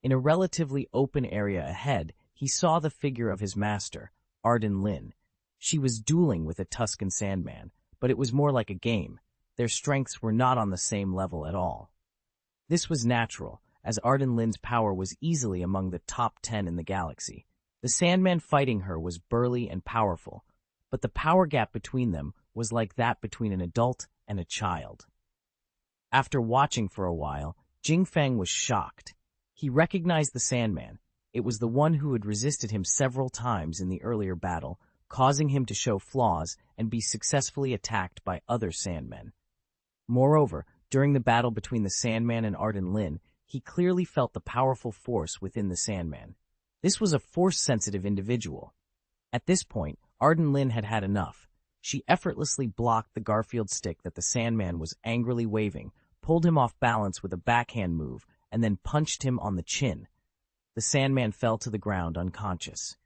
In a relatively open area ahead, he saw the figure of his master, Arden Lin. She was dueling with a Tusken Sandman, but it was more like a game. Their strengths were not on the same level at all. This was natural, as Arden Lin's power was easily among the top 10 in the galaxy. The Sandman fighting her was burly and powerful, but the power gap between them was like that between an adult and a child. After watching for a while, Jingfang was shocked. He recognized the Sandman. It was the one who had resisted him several times in the earlier battle, causing him to show flaws and be successfully attacked by other Sandmen. Moreover, during the battle between the Sandman and Arden Lin, he clearly felt the powerful force within the Sandman. This was a force-sensitive individual. At this point, Arden Lin had had enough. She effortlessly blocked the Garfield stick that the Sandman was angrily waving, pulled him off balance with a backhand move, and then punched him on the chin. The Sandman fell to the ground unconscious.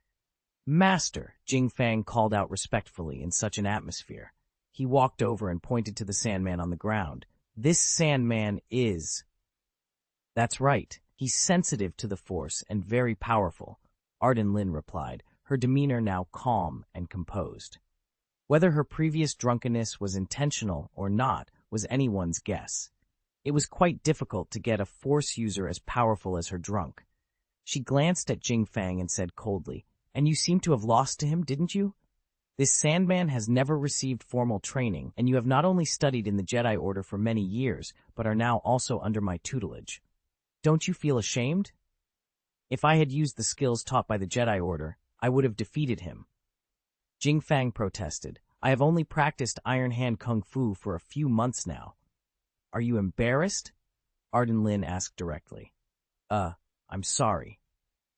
Master, Jing Fang called out respectfully in such an atmosphere. He walked over and pointed to the Sandman on the ground. This Sandman is... That's right. He's sensitive to the Force and very powerful, Arden Lin replied, her demeanor now calm and composed. Whether her previous drunkenness was intentional or not was anyone's guess. It was quite difficult to get a Force user as powerful as her drunk. She glanced at Jing Fang and said coldly, "And you seem to have lost to him, didn't you? This Sandman has never received formal training, and you have not only studied in the Jedi Order for many years, but are now also under my tutelage. Don't you feel ashamed? If I had used the skills taught by the Jedi Order, I would have defeated him." Jing Fang protested. "I have only practiced Iron Hand Kung Fu for a few months now." "Are you embarrassed?" Arden Lin asked directly. I'm sorry."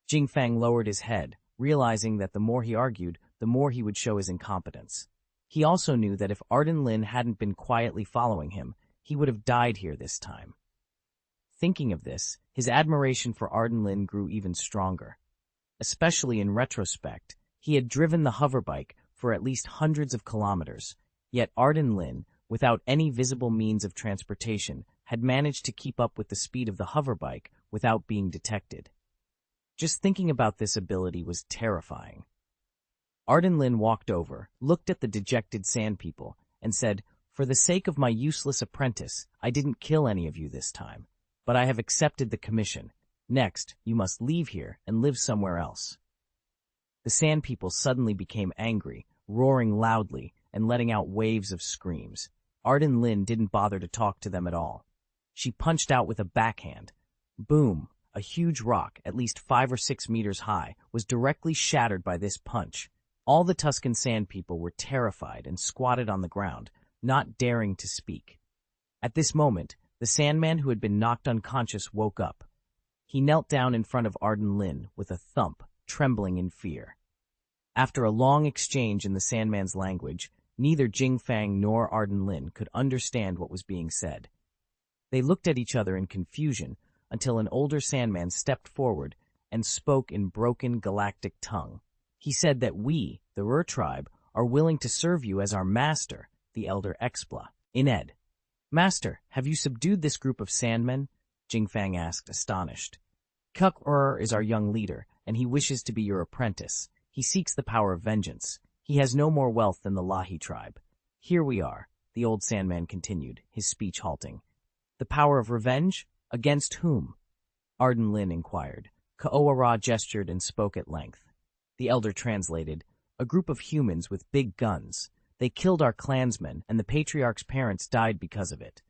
Jing Fang lowered his head, realizing that the more he argued, the more he would show his incompetence. He also knew that if Arden Lin hadn't been quietly following him, he would have died here this time. Thinking of this, his admiration for Arden Lin grew even stronger. Especially in retrospect, he had driven the hoverbike for at least hundreds of kilometers, yet Arden Lin, without any visible means of transportation, had managed to keep up with the speed of the hoverbike without being detected. Just thinking about this ability was terrifying. Arden Lin walked over, looked at the dejected sand people, and said, "For the sake of my useless apprentice, I didn't kill any of you this time, but I have accepted the commission. Next, you must leave here and live somewhere else." The sand people suddenly became angry, roaring loudly and letting out waves of screams. Arden Lin didn't bother to talk to them at all. She punched out with a backhand. Boom! A huge rock, at least 5 or 6 meters high, was directly shattered by this punch. All the Tusken sand people were terrified and squatted on the ground, not daring to speak. At this moment, the Sandman who had been knocked unconscious woke up. He knelt down in front of Arden Lin with a thump, trembling in fear. After a long exchange in the Sandman's language, neither Jing Fang nor Arden Lin could understand what was being said. They looked at each other in confusion until an older Sandman stepped forward and spoke in broken galactic tongue. He said that we, the Ur tribe, are willing to serve you as our master, the Elder Expla. Ined. "Master, have you subdued this group of Sandmen?" Jing Fang asked, astonished. "Kuk-Ur is our young leader, and he wishes to be your apprentice. He seeks the power of vengeance. He has no more wealth than the Lahi tribe. Here we are," the old Sandman continued, his speech halting. "The power of revenge? Against whom?" Arden Lin inquired. Ka-Ora gestured and spoke at length. The elder translated, "A group of humans with big guns. They killed our clansmen, and the patriarch's parents died because of it.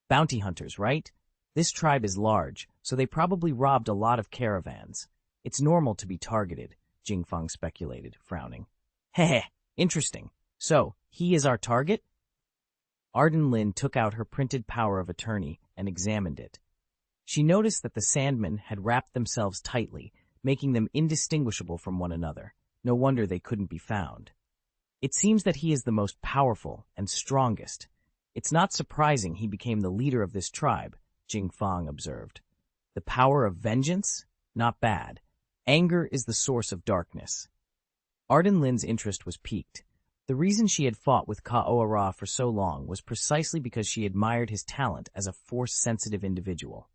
Bounty hunters, right? This tribe is large, so they probably robbed a lot of caravans. It's normal to be targeted," Jing Fang speculated, frowning. "Heh, interesting. So, he is our target?" Arden Lin took out her printed power of attorney and examined it. She noticed that the Sandmen had wrapped themselves tightly, making them indistinguishable from one another. No wonder they couldn't be found. "It seems that he is the most powerful and strongest. It's not surprising he became the leader of this tribe," Jing Fang observed. "The power of vengeance? Not bad. Anger is the source of darkness." Arden Lin's interest was piqued. The reason she had fought with Ka-Ora for so long was precisely because she admired his talent as a Force-sensitive individual.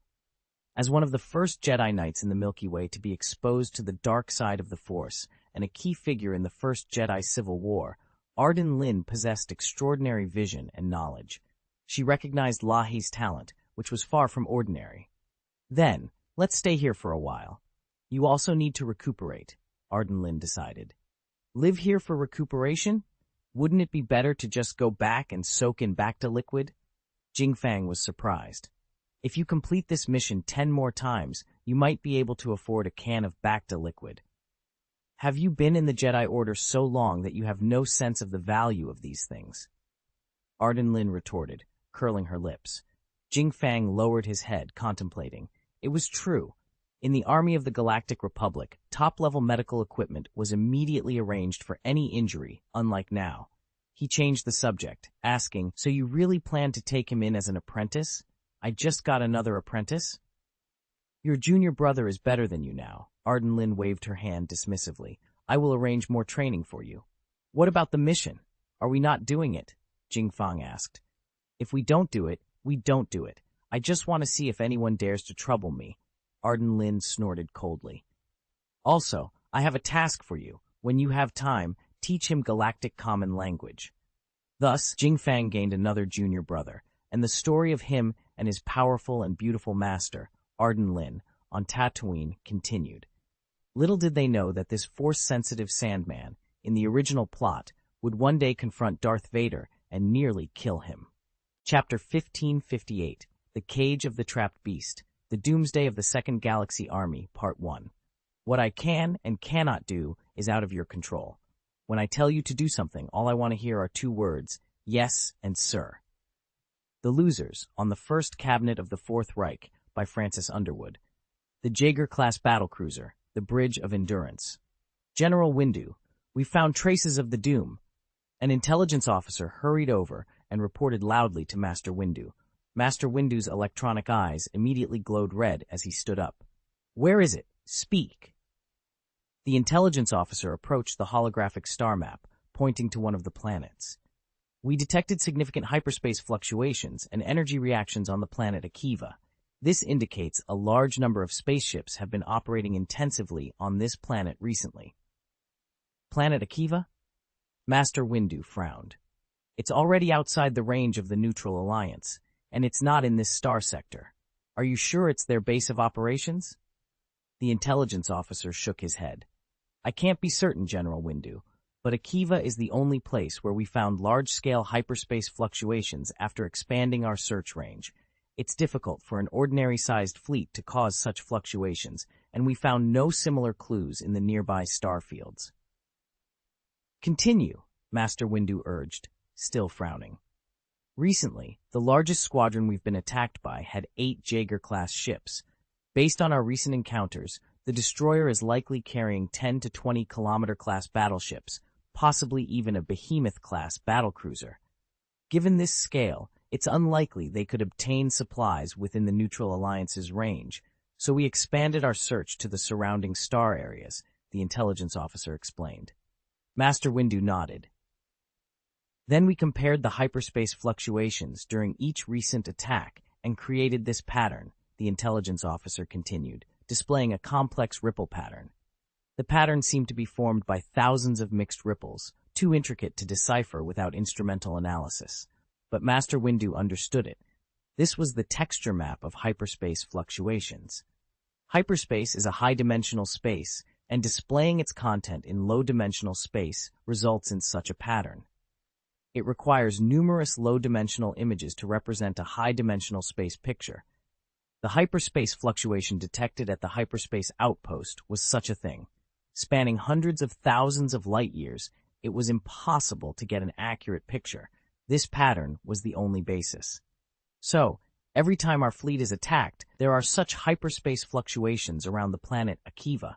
As one of the first Jedi Knights in the Milky Way to be exposed to the dark side of the Force and a key figure in the first Jedi Civil War, Arden Lin possessed extraordinary vision and knowledge. She recognized Lahi's talent, which was far from ordinary. "Then, let's stay here for a while. You also need to recuperate," Arden Lin decided. "Live here for recuperation? Wouldn't it be better to just go back and soak in Bacta liquid?" Jing Fang was surprised. "If you complete this mission 10 more times, you might be able to afford a can of Bacta liquid. Have you been in the Jedi Order so long that you have no sense of the value of these things?" Arden Lin retorted, curling her lips. Jing Fang lowered his head, contemplating. It was true. In the Army of the Galactic Republic, top-level medical equipment was immediately arranged for any injury, unlike now. He changed the subject, asking, "So you really plan to take him in as an apprentice? I just got another apprentice?" "Your junior brother is better than you now," Arden Lin waved her hand dismissively. I will arrange more training for you. What about the mission? Are we not doing it? Jingfang asked. If we don't do it, we don't do it. I just want to see if anyone dares to trouble me. Arden Lin snorted coldly. Also, I have a task for you. When you have time, teach him Galactic Common Language. Thus, Jingfang gained another junior brother, and the story of him and his powerful and beautiful master, Arden Lin, on Tatooine continued. Little did they know that this force-sensitive Sandman, in the original plot, would one day confront Darth Vader and nearly kill him. Chapter 1558, The Cage of the Trapped Beast, The Doomsday of the Second Galaxy Army, Part 1. What I can and cannot do is out of your control. When I tell you to do something, all I want to hear are two words, yes and sir. The Losers, on the First Cabinet of the Fourth Reich, by Francis Underwood. The Jaeger-class battlecruiser, The Bridge of Endurance. General Windu, we found traces of the Doom. An intelligence officer hurried over and reported loudly to Master Windu. Master Windu's electronic eyes immediately glowed red as he stood up. Where is it? Speak. The intelligence officer approached the holographic star map, pointing to one of the planets. We detected significant hyperspace fluctuations and energy reactions on the planet Akiva. This indicates a large number of spaceships have been operating intensively on this planet recently. Planet Akiva? Master Windu frowned. It's already outside the range of the Neutral Alliance, and it's not in this star sector. Are you sure it's their base of operations? The intelligence officer shook his head. I can't be certain, General Windu, but Akiva is the only place where we found large-scale hyperspace fluctuations after expanding our search range. It's difficult for an ordinary-sized fleet to cause such fluctuations, and we found no similar clues in the nearby star fields. Continue, Master Windu urged, still frowning. Recently, the largest squadron we've been attacked by had 8 Jaeger-class ships. Based on our recent encounters, the destroyer is likely carrying 10 to 20 kilometer-class battleships, possibly even a Behemoth-class battlecruiser. Given this scale, it's unlikely they could obtain supplies within the Neutral Alliance's range, so we expanded our search to the surrounding star areas, the intelligence officer explained. Master Windu nodded. Then we compared the hyperspace fluctuations during each recent attack and created this pattern, the intelligence officer continued, displaying a complex ripple pattern. The pattern seemed to be formed by thousands of mixed ripples, too intricate to decipher without instrumental analysis. But Master Windu understood it. This was the texture map of hyperspace fluctuations. Hyperspace is a high-dimensional space, and displaying its content in low-dimensional space results in such a pattern. It requires numerous low-dimensional images to represent a high-dimensional space picture. The hyperspace fluctuation detected at the hyperspace outpost was such a thing. Spanning hundreds of thousands of light-years, it was impossible to get an accurate picture. This pattern was the only basis. So, every time our fleet is attacked, there are such hyperspace fluctuations around the planet Akiva,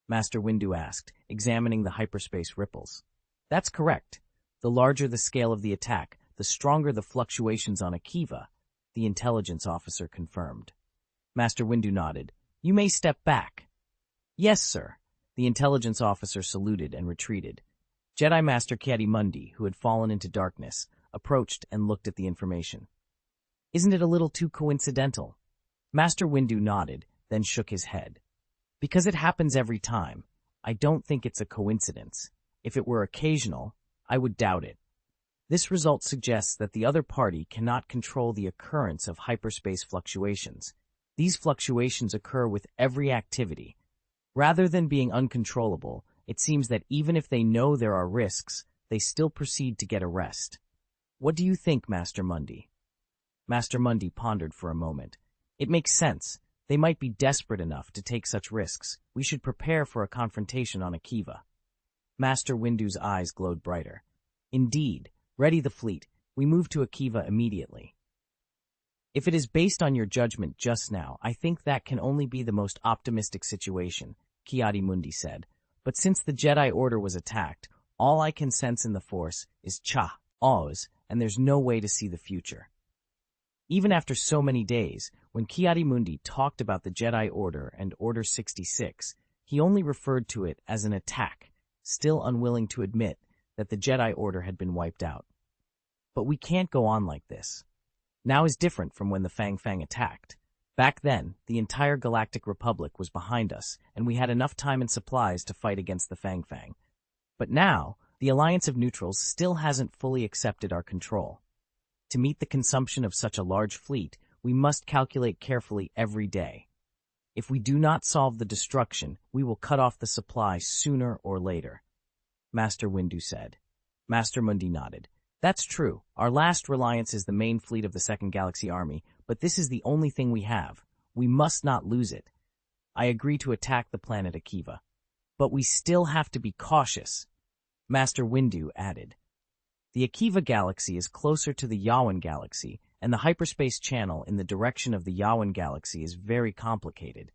Master Windu asked, examining the hyperspace ripples. That's correct. The larger the scale of the attack, the stronger the fluctuations on Akiva, the intelligence officer confirmed. Master Windu nodded. You may step back. Yes, sir. The intelligence officer saluted and retreated. Jedi Master Ki-Adi-Mundi, who had fallen into darkness, approached and looked at the information. Isn't it a little too coincidental? Master Windu nodded, then shook his head. Because it happens every time, I don't think it's a coincidence. If it were occasional, I would doubt it. This result suggests that the other party cannot control the occurrence of hyperspace fluctuations. These fluctuations occur with every activity. Rather than being uncontrollable, it seems that even if they know there are risks, they still proceed to get a rest. What do you think, Master Mundi? Master Mundi pondered for a moment. It makes sense. They might be desperate enough to take such risks. We should prepare for a confrontation on Akiva. Master Windu's eyes glowed brighter. Indeed, ready the fleet. We move to Akiva immediately. If it is based on your judgment just now, I think that can only be the most optimistic situation, Ki-Adi-Mundi said. But since the Jedi Order was attacked, all I can sense in the Force is Oz, and there's no way to see the future. Even after so many days, when Ki-Adi-Mundi talked about the Jedi Order and Order 66, he only referred to it as an attack, still unwilling to admit that the Jedi Order had been wiped out. But we can't go on like this. Now is different from when the Fang Fang attacked. Back then, the entire Galactic Republic was behind us, and we had enough time and supplies to fight against the Fang Fang. But now, the Alliance of Neutrals still hasn't fully accepted our control. To meet the consumption of such a large fleet, we must calculate carefully every day. If we do not solve the destruction, we will cut off the supply sooner or later, Master Windu said. Master Mundi nodded. That's true. Our last reliance is the main fleet of the Second Galaxy Army, but this is the only thing we have. We must not lose it. I agree to attack the planet Akiva. But we still have to be cautious, Master Windu added. The Akiva Galaxy is closer to the Yawan Galaxy, and the hyperspace channel in the direction of the Yawan Galaxy is very complicated.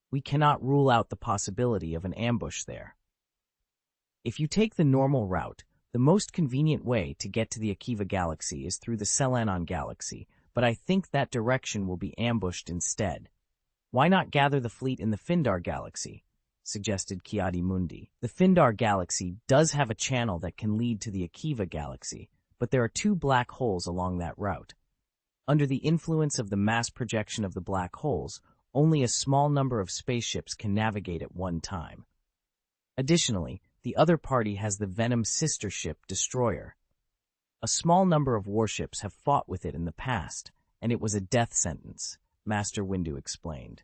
We cannot rule out the possibility of an ambush there. If you take the normal route, the most convenient way to get to the Akiva Galaxy is through the Selanon Galaxy, but I think that direction will be ambushed instead. Why not gather the fleet in the Findar Galaxy? Suggested Ki-Adi-Mundi. The Findar Galaxy does have a channel that can lead to the Akiva Galaxy, but there are 2 black holes along that route. Under the influence of the mass projection of the black holes, only a small number of spaceships can navigate at one time. Additionally, the other party has the Venom sister ship Destroyer. A small number of warships have fought with it in the past, and it was a death sentence, Master Windu explained.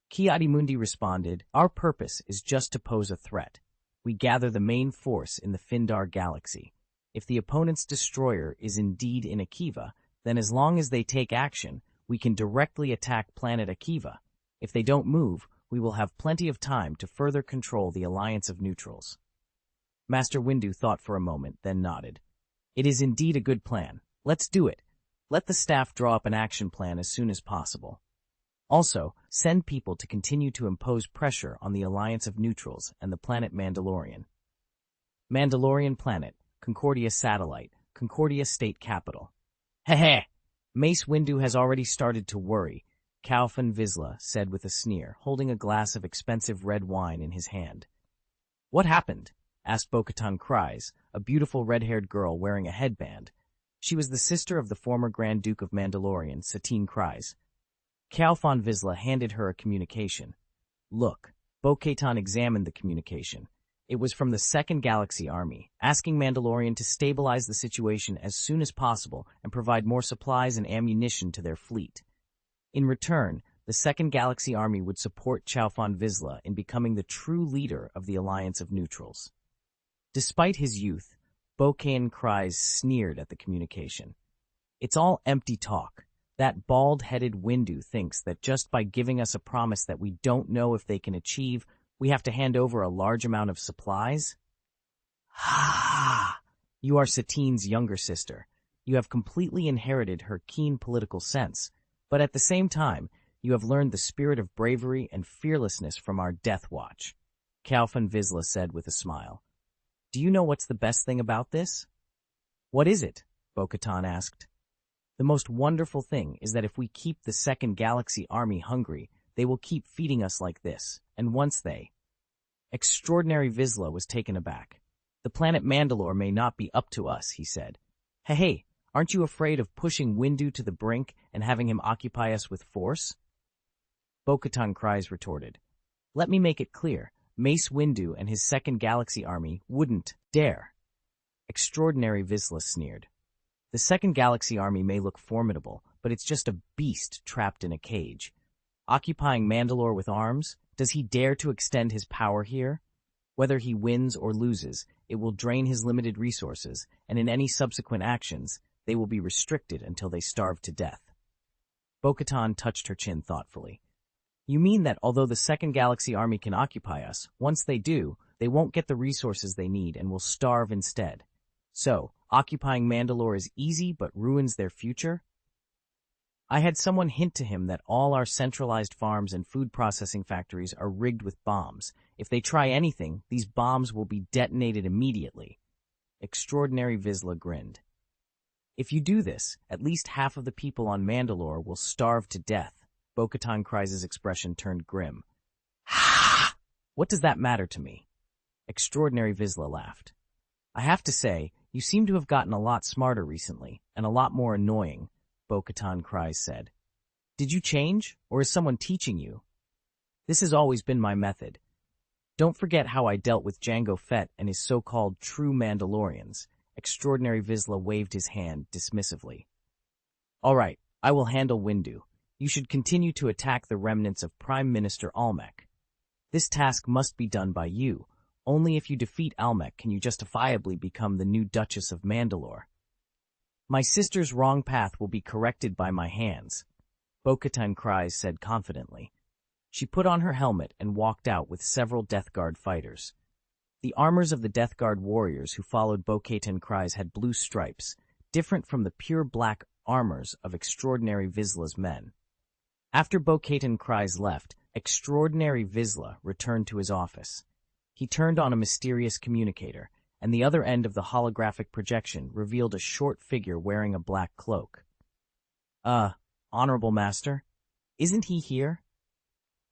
Ki-Adi-Mundi responded, Our purpose is just to pose a threat. We gather the main force in the Findar Galaxy. If the opponent's destroyer is indeed in Akiva, then as long as they take action, we can directly attack planet Akiva. If they don't move, we will have plenty of time to further control the Alliance of Neutrals. Master Windu thought for a moment, then nodded. It is indeed a good plan. Let's do it. Let the staff draw up an action plan as soon as possible. Also, send people to continue to impose pressure on the Alliance of Neutrals and the planet Mandalorian. Mandalorian Planet, Concordia Satellite, Concordia State Capital. Heh. Mace Windu has already started to worry, Calfan Vizsla said with a sneer, holding a glass of expensive red wine in his hand. What happened? Asked Bo-Katan Kryze, a beautiful red-haired girl wearing a headband. She was the sister of the former Grand Duke of Mandalorian, Satine Kryze. Calfan Vizsla handed her a communication. Look, Bo-Katan examined the communication. It was from the Second Galaxy Army, asking Mandalorian to stabilize the situation as soon as possible and provide more supplies and ammunition to their fleet. In return, the Second Galaxy Army would support Calfan Vizsla in becoming the true leader of the Alliance of Neutrals. Despite his youth, Bo-Katan Kryze sneered at the communication. It's all empty talk. That bald-headed Windu thinks that just by giving us a promise that we don't know if they can achieve, we have to hand over a large amount of supplies? You are Satine's younger sister. You have completely inherited her keen political sense, but at the same time, you have learned the spirit of bravery and fearlessness from our Death Watch, Calfan Vizsla said with a smile. Do you know what's the best thing about this? What is it? Bo-Katan asked. The most wonderful thing is that if we keep the Second Galaxy Army hungry, they will keep feeding us like this, and once they... Extraordinary Vizsla was taken aback. The planet Mandalore may not be up to us, he said. Hey, aren't you afraid of pushing Windu to the brink and having him occupy us with force? Bo-Katan Kryze retorted. Let me make it clear, Mace Windu and his Second Galaxy Army wouldn't dare. Extraordinary Vizsla sneered. The Second Galaxy Army may look formidable, but it's just a beast trapped in a cage. Occupying Mandalore with arms, does he dare to extend his power here? Whether he wins or loses, it will drain his limited resources, and in any subsequent actions, they will be restricted until they starve to death. Bo-Katan touched her chin thoughtfully. You mean that although the Second Galaxy Army can occupy us, once they do, they won't get the resources they need and will starve instead. So, occupying Mandalore is easy but ruins their future? I had someone hint to him that all our centralized farms and food processing factories are rigged with bombs. If they try anything, these bombs will be detonated immediately. Extraordinary Vizsla grinned. If you do this, at least half of the people on Mandalore will starve to death. Bo-Katan Kryze's expression turned grim. What does that matter to me? Extraordinary Vizsla laughed. I have to say, you seem to have gotten a lot smarter recently, and a lot more annoying, Bo-Katan Kryze said. Did you change, or is someone teaching you? This has always been my method. Don't forget how I dealt with Jango Fett and his so-called true Mandalorians. Extraordinary Vizsla waved his hand dismissively. All right, I will handle Windu. You should continue to attack the remnants of Prime Minister Almec. This task must be done by you. Only if you defeat Almec can you justifiably become the new Duchess of Mandalore. My sister's wrong path will be corrected by my hands, Bo-Katan Kryze said confidently. She put on her helmet and walked out with several Death Guard fighters. The armors of the Death Guard warriors who followed Bo-Katan Kryze had blue stripes, different from the pure black armors of Extraordinary Vizsla's men. After Bo-Katan Kryze left, Extraordinary Vizsla returned to his office. He turned on a mysterious communicator, and the other end of the holographic projection revealed a short figure wearing a black cloak. Honorable Master, isn't he here?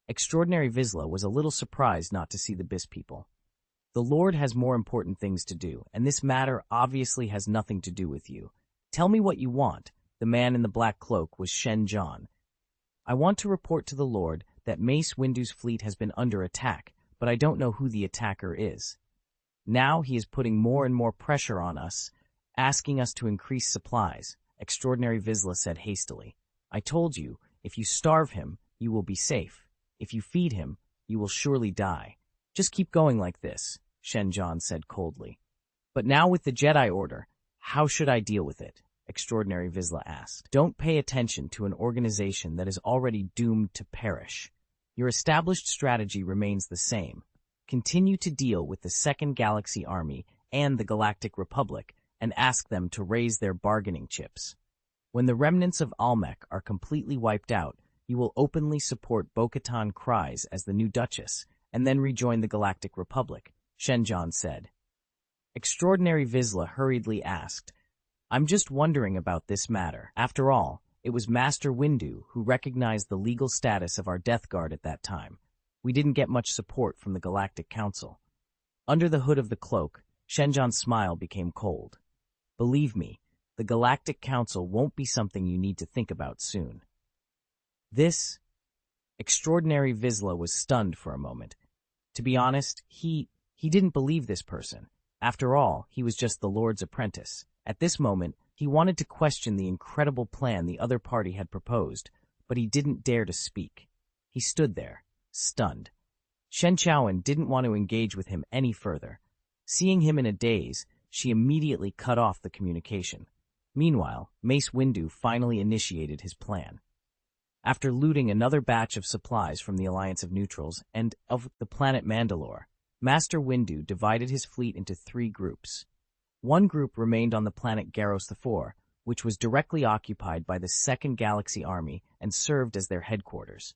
Extraordinary Vizsla was a little surprised not to see the Bis people. The Lord has more important things to do, and this matter obviously has nothing to do with you. Tell me what you want. The man in the black cloak was Shen Zhan. I want to report to the Lord that Mace Windu's fleet has been under attack, but I don't know who the attacker is. Now he is putting more and more pressure on us, asking us to increase supplies, Extraordinary Vizsla said hastily. I told you, if you starve him, you will be safe. If you feed him, you will surely die. Just keep going like this, Shen Zhan said coldly. But now with the Jedi Order, how should I deal with it? Extraordinary Vizsla asked. Don't pay attention to an organization that is already doomed to perish. Your established strategy remains the same. Continue to deal with the Second Galaxy Army and the Galactic Republic and ask them to raise their bargaining chips. When the remnants of Almec are completely wiped out, you will openly support Bo-Katan Kryze as the new Duchess and then rejoin the Galactic Republic, Shen Zhan said. Extraordinary Vizsla hurriedly asked, I'm just wondering about this matter. After all, it was Master Windu who recognized the legal status of our Death Guard at that time. We didn't get much support from the Galactic Council. Under the hood of the cloak, Shen Zhan's smile became cold. Believe me, the Galactic Council won't be something you need to think about soon. This Extraordinary Vizsla was stunned for a moment. To be honest, he didn't believe this person. After all, he was just the Lord's apprentice. At this moment, he wanted to question the incredible plan the other party had proposed, but he didn't dare to speak. He stood there, stunned. Shen Qiaowen didn't want to engage with him any further. Seeing him in a daze, she immediately cut off the communication. Meanwhile, Mace Windu finally initiated his plan. After looting another batch of supplies from the Alliance of Neutrals and of the planet Mandalore, Master Windu divided his fleet into 3 groups. One group remained on the planet Garros IV, which was directly occupied by the Second Galaxy Army and served as their headquarters.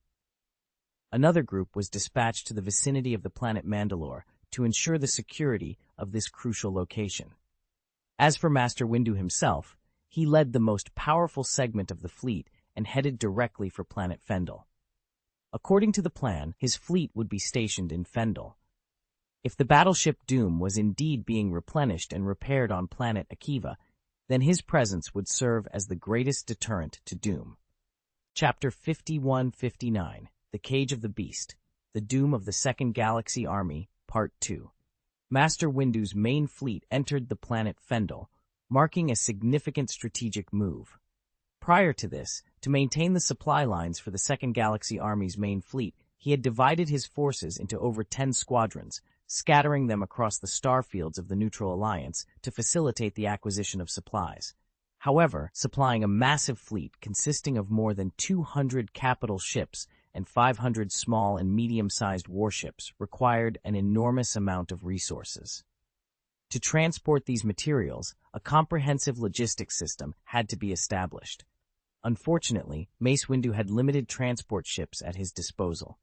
Another group was dispatched to the vicinity of the planet Mandalore to ensure the security of this crucial location. As for Master Windu himself, he led the most powerful segment of the fleet and headed directly for planet Fendel. According to the plan, his fleet would be stationed in Fendel. If the battleship Doom was indeed being replenished and repaired on planet Akiva, then his presence would serve as the greatest deterrent to Doom. Chapter 51-59, The Cage of the Beast, The Doom of the Second Galaxy Army, Part 2. Master Windu's main fleet entered the planet Fendel, marking a significant strategic move. Prior to this, to maintain the supply lines for the Second Galaxy Army's main fleet, he had divided his forces into over 10 squadrons, scattering them across the star fields of the Neutral Alliance to facilitate the acquisition of supplies. However, supplying a massive fleet consisting of more than 200 capital ships and 500 small and medium-sized warships required an enormous amount of resources. To transport these materials, a comprehensive logistics system had to be established. Unfortunately, Mace Windu had limited transport ships at his disposal.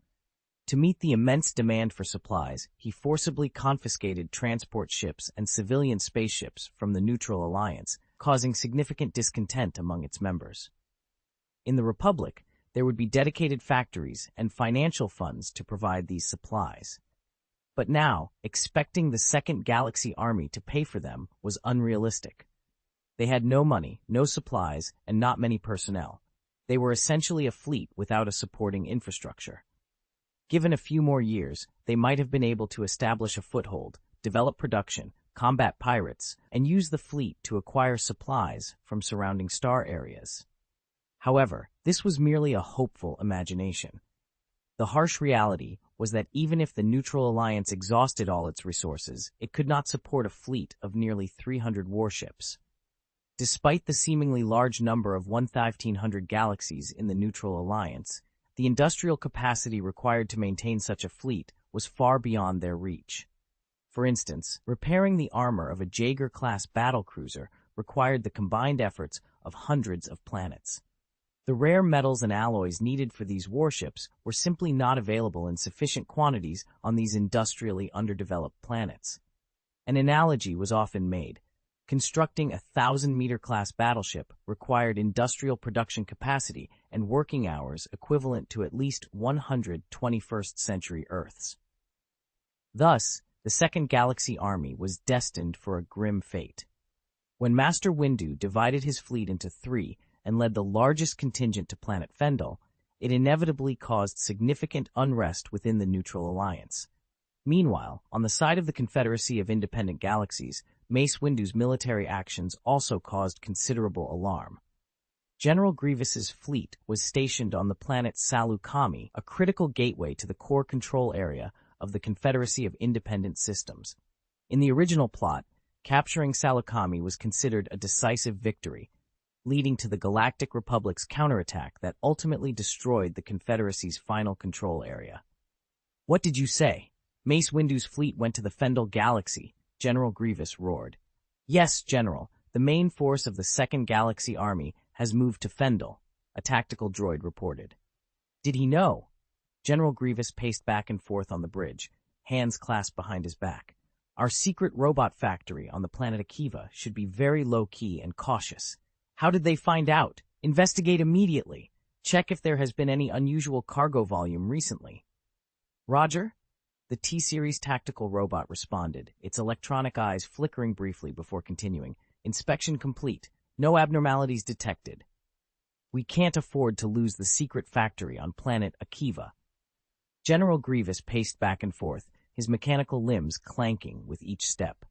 To meet the immense demand for supplies, he forcibly confiscated transport ships and civilian spaceships from the Neutral Alliance, causing significant discontent among its members. In the Republic, there would be dedicated factories and financial funds to provide these supplies. But now, expecting the Second Galaxy Army to pay for them was unrealistic. They had no money, no supplies, and not many personnel. They were essentially a fleet without a supporting infrastructure. Given a few more years, they might have been able to establish a foothold, develop production, combat pirates, and use the fleet to acquire supplies from surrounding star areas. However, this was merely a hopeful imagination. The harsh reality was that even if the Neutral Alliance exhausted all its resources, it could not support a fleet of nearly 300 warships. Despite the seemingly large number of 1,500 galaxies in the Neutral Alliance, the industrial capacity required to maintain such a fleet was far beyond their reach. For instance, repairing the armor of a Jaeger-class battlecruiser required the combined efforts of hundreds of planets. The rare metals and alloys needed for these warships were simply not available in sufficient quantities on these industrially underdeveloped planets. An analogy was often made. Constructing a 1,000-meter class battleship required industrial production capacity and working hours equivalent to at least 100 21st-century Earths. Thus, the Second Galaxy Army was destined for a grim fate. When Master Windu divided his fleet into three and led the largest contingent to planet Fendel, it inevitably caused significant unrest within the Neutral Alliance. Meanwhile, on the side of the Confederacy of Independent Galaxies, Mace Windu's military actions also caused considerable alarm. General Grievous's fleet was stationed on the planet Salukami, a critical gateway to the core control area of the Confederacy of Independent Systems. In the original plot, capturing Salukami was considered a decisive victory, leading to the Galactic Republic's counterattack that ultimately destroyed the Confederacy's final control area. "What did you say? Mace Windu's fleet went to the Fendel Galaxy," General Grievous roared. "Yes, General. The main force of the Second Galaxy Army has moved to Fendel," a tactical droid reported. "Did he know?" General Grievous paced back and forth on the bridge, hands clasped behind his back. "Our secret robot factory on the planet Akiva should be very low-key and cautious. How did they find out? Investigate immediately. Check if there has been any unusual cargo volume recently." "Roger?" The T-Series tactical robot responded, its electronic eyes flickering briefly before continuing. "Inspection complete. No abnormalities detected. We can't afford to lose the secret factory on planet Akiva." General Grievous paced back and forth, his mechanical limbs clanking with each step.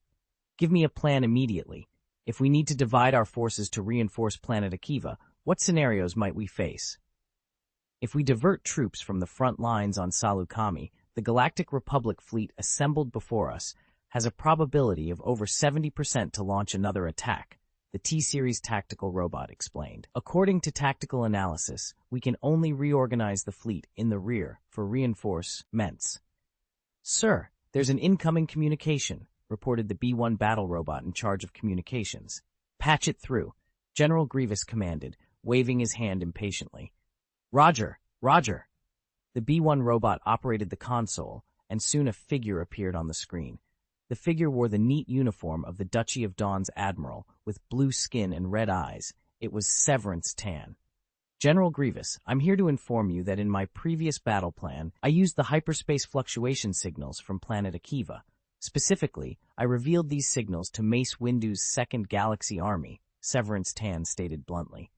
"Give me a plan immediately. If we need to divide our forces to reinforce planet Akiva, what scenarios might we face?" "If we divert troops from the front lines on Salukami, the Galactic Republic fleet assembled before us has a probability of over 70% to launch another attack," the T-Series tactical robot explained. "According to tactical analysis, we can only reorganize the fleet in the rear for reinforcements." "Sir, there's an incoming communication," reported the B-1 battle robot in charge of communications. "Patch it through," General Grievous commanded, waving his hand impatiently. "Roger, Roger." The B-1 robot operated the console, and soon a figure appeared on the screen. The figure wore the neat uniform of the Duchy of Dawn's admiral, with blue skin and red eyes. It was Severance Tan. "General Grievous, I'm here to inform you that in my previous battle plan, I used the hyperspace fluctuation signals from planet Akiva. Specifically, I revealed these signals to Mace Windu's Second Galaxy Army," Severance Tan stated bluntly.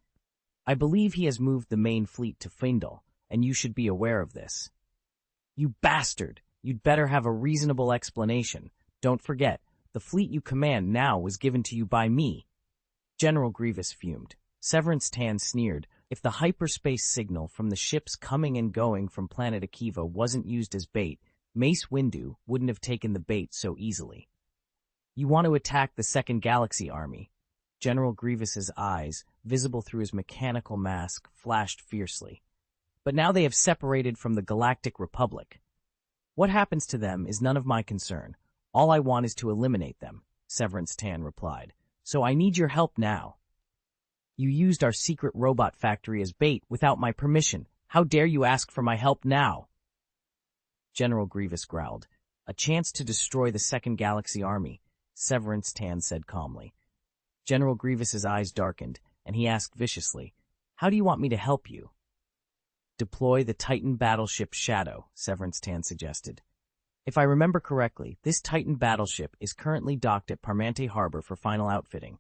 "I believe he has moved the main fleet to Fendel, and you should be aware of this." "You bastard! You'd better have a reasonable explanation. Don't forget, the fleet you command now was given to you by me." General Grievous fumed. Severance Tan sneered. If the hyperspace signal from the ships coming and going from planet Akiva wasn't used as bait, Mace Windu wouldn't have taken the bait so easily. "You want to attack the Second Galaxy Army?" General Grievous's eyes, visible through his mechanical mask, flashed fiercely. "But now they have separated from the Galactic Republic. What happens to them is none of my concern. All I want is to eliminate them," Severance Tan replied. "So I need your help now." "You used our secret robot factory as bait without my permission. How dare you ask for my help now?" General Grievous growled. "A chance to destroy the Second Galaxy Army," Severance Tan said calmly. General Grievous's eyes darkened, and he asked viciously, "How do you want me to help you?" "Deploy the Titan battleship Shadow," Severance Tan suggested. If I remember correctly, this Titan battleship is currently docked at Parmante Harbor for final outfitting.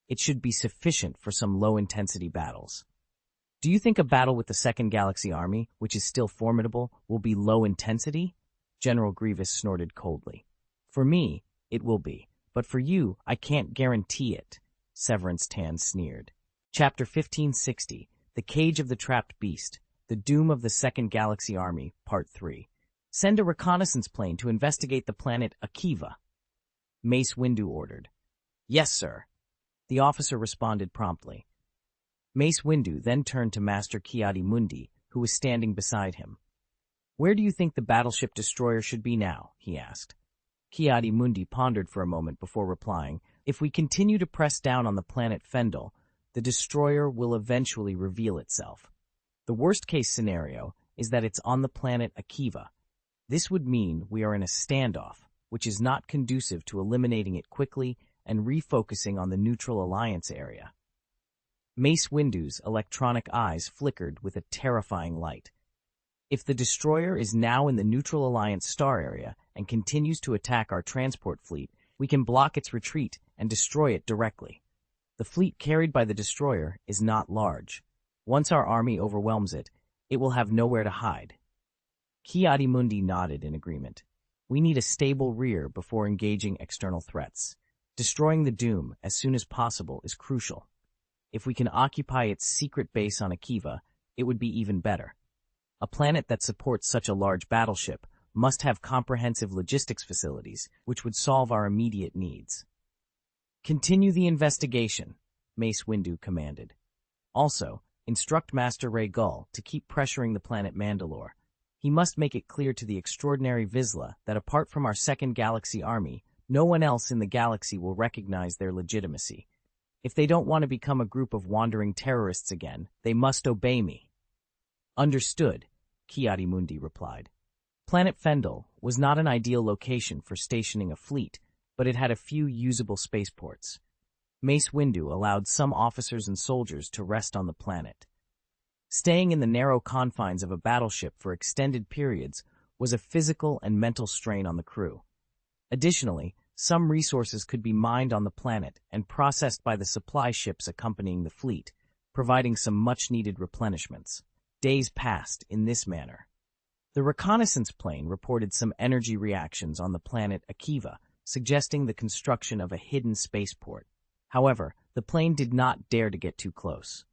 It should be sufficient for some low-intensity battles. Do you think a battle with the Second Galaxy Army, which is still formidable, will be low intensity? General Grievous snorted coldly. For me, it will be, but for you, I can't guarantee it, Severance Tan sneered. Chapter 1560, The Cage of the Trapped Beast, The Doom of the Second Galaxy Army, Part 3. Send a reconnaissance plane to investigate the planet Akiva, Mace Windu ordered. Yes, sir. The officer responded promptly. Mace Windu then turned to Master Ki-Adi-Mundi, who was standing beside him. Where do you think the battleship destroyer should be now? He asked. Ki-Adi-Mundi pondered for a moment before replying, If we continue to press down on the planet Fendel, the destroyer will eventually reveal itself. The worst-case scenario is that it's on the planet Akiva. This would mean we are in a standoff, which is not conducive to eliminating it quickly and refocusing on the Neutral Alliance area. Mace Windu's electronic eyes flickered with a terrifying light. If the destroyer is now in the Neutral Alliance star area and continues to attack our transport fleet, we can block its retreat and destroy it directly. The fleet carried by the destroyer is not large. Once our army overwhelms it, it will have nowhere to hide. Ki-Adi-Mundi nodded in agreement. We need a stable rear before engaging external threats. Destroying the Doom as soon as possible is crucial. If we can occupy its secret base on Akiva, it would be even better. A planet that supports such a large battleship must have comprehensive logistics facilities, which would solve our immediate needs. Continue the investigation, Mace Windu commanded. Also, instruct Master Ray Gull to keep pressuring the planet Mandalore. He must make it clear to the extraordinary Vizsla that apart from our Second Galaxy Army, no one else in the galaxy will recognize their legitimacy. If they don't want to become a group of wandering terrorists again, they must obey me. Understood, Ki-Adi-Mundi replied. Planet Fendel was not an ideal location for stationing a fleet, but it had a few usable spaceports. Mace Windu allowed some officers and soldiers to rest on the planet. Staying in the narrow confines of a battleship for extended periods was a physical and mental strain on the crew. Additionally, some resources could be mined on the planet and processed by the supply ships accompanying the fleet, providing some much-needed replenishments. Days passed in this manner. The reconnaissance plane reported some energy reactions on the planet Akiva, suggesting the construction of a hidden spaceport. However, the plane did not dare to get too close.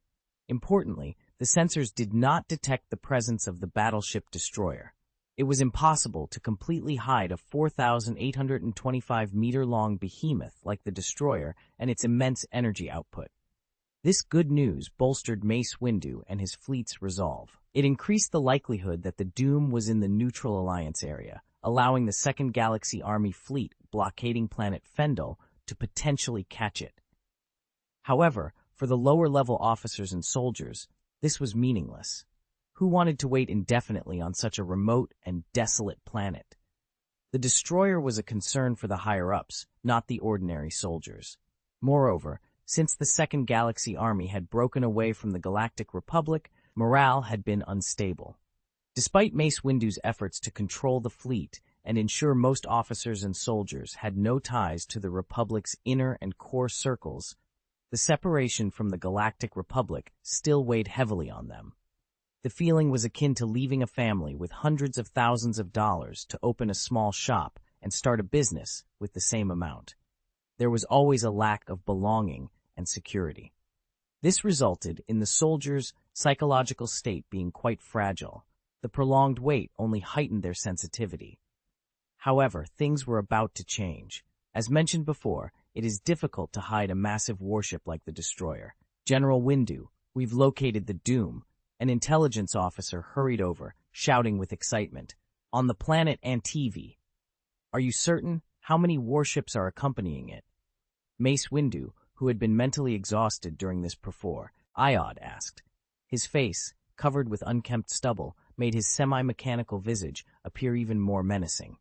Importantly, the sensors did not detect the presence of the battleship destroyer. It was impossible to completely hide a 4,825-meter-long behemoth like the destroyer and its immense energy output. This good news bolstered Mace Windu and his fleet's resolve. It increased the likelihood that the Doom was in the Neutral Alliance area, allowing the Second Galaxy Army fleet blockading planet Fendel to potentially catch it. However, for the lower-level officers and soldiers, this was meaningless. Who wanted to wait indefinitely on such a remote and desolate planet? The destroyer was a concern for the higher-ups, not the ordinary soldiers. Moreover, since the Second Galaxy Army had broken away from the Galactic Republic, morale had been unstable. Despite Mace Windu's efforts to control the fleet and ensure most officers and soldiers had no ties to the Republic's inner and core circles, the separation from the Galactic Republic still weighed heavily on them. The feeling was akin to leaving a family with hundreds of thousands of dollars to open a small shop and start a business with the same amount. There was always a lack of belonging and security. This resulted in the soldiers' psychological state being quite fragile. The prolonged wait only heightened their sensitivity. However, things were about to change. As mentioned before, it is difficult to hide a massive warship like the destroyer. General Windu, we've located the Doom. An intelligence officer hurried over, shouting with excitement. On the planet Antivi. Are you certain? How many warships are accompanying it? Mace Windu, who had been mentally exhausted during this perfor, Iod asked. His face, covered with unkempt stubble, made his semi-mechanical visage appear even more menacing.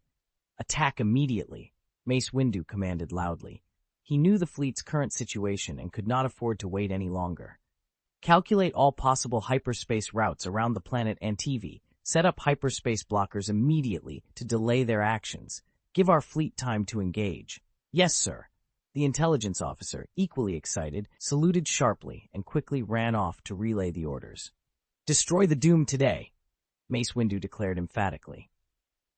Attack immediately, Mace Windu commanded loudly. He knew the fleet's current situation and could not afford to wait any longer. Calculate all possible hyperspace routes around the planet Antivi. Set up hyperspace blockers immediately to delay their actions. Give our fleet time to engage. Yes, sir. The intelligence officer, equally excited, saluted sharply and quickly ran off to relay the orders. Destroy the Doom today, Mace Windu declared emphatically.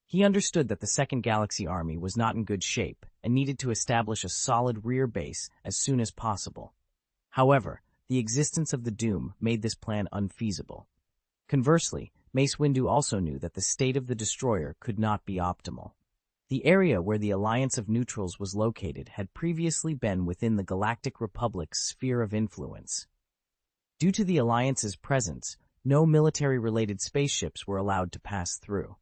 He understood that the Second Galaxy Army was not in good shape and needed to establish a solid rear base as soon as possible. However, the existence of the Doom made this plan unfeasible. Conversely, Mace Windu also knew that the state of the destroyer could not be optimal. The area where the Alliance of Neutrals was located had previously been within the Galactic Republic's sphere of influence. Due to the Alliance's presence, no military-related spaceships were allowed to pass through.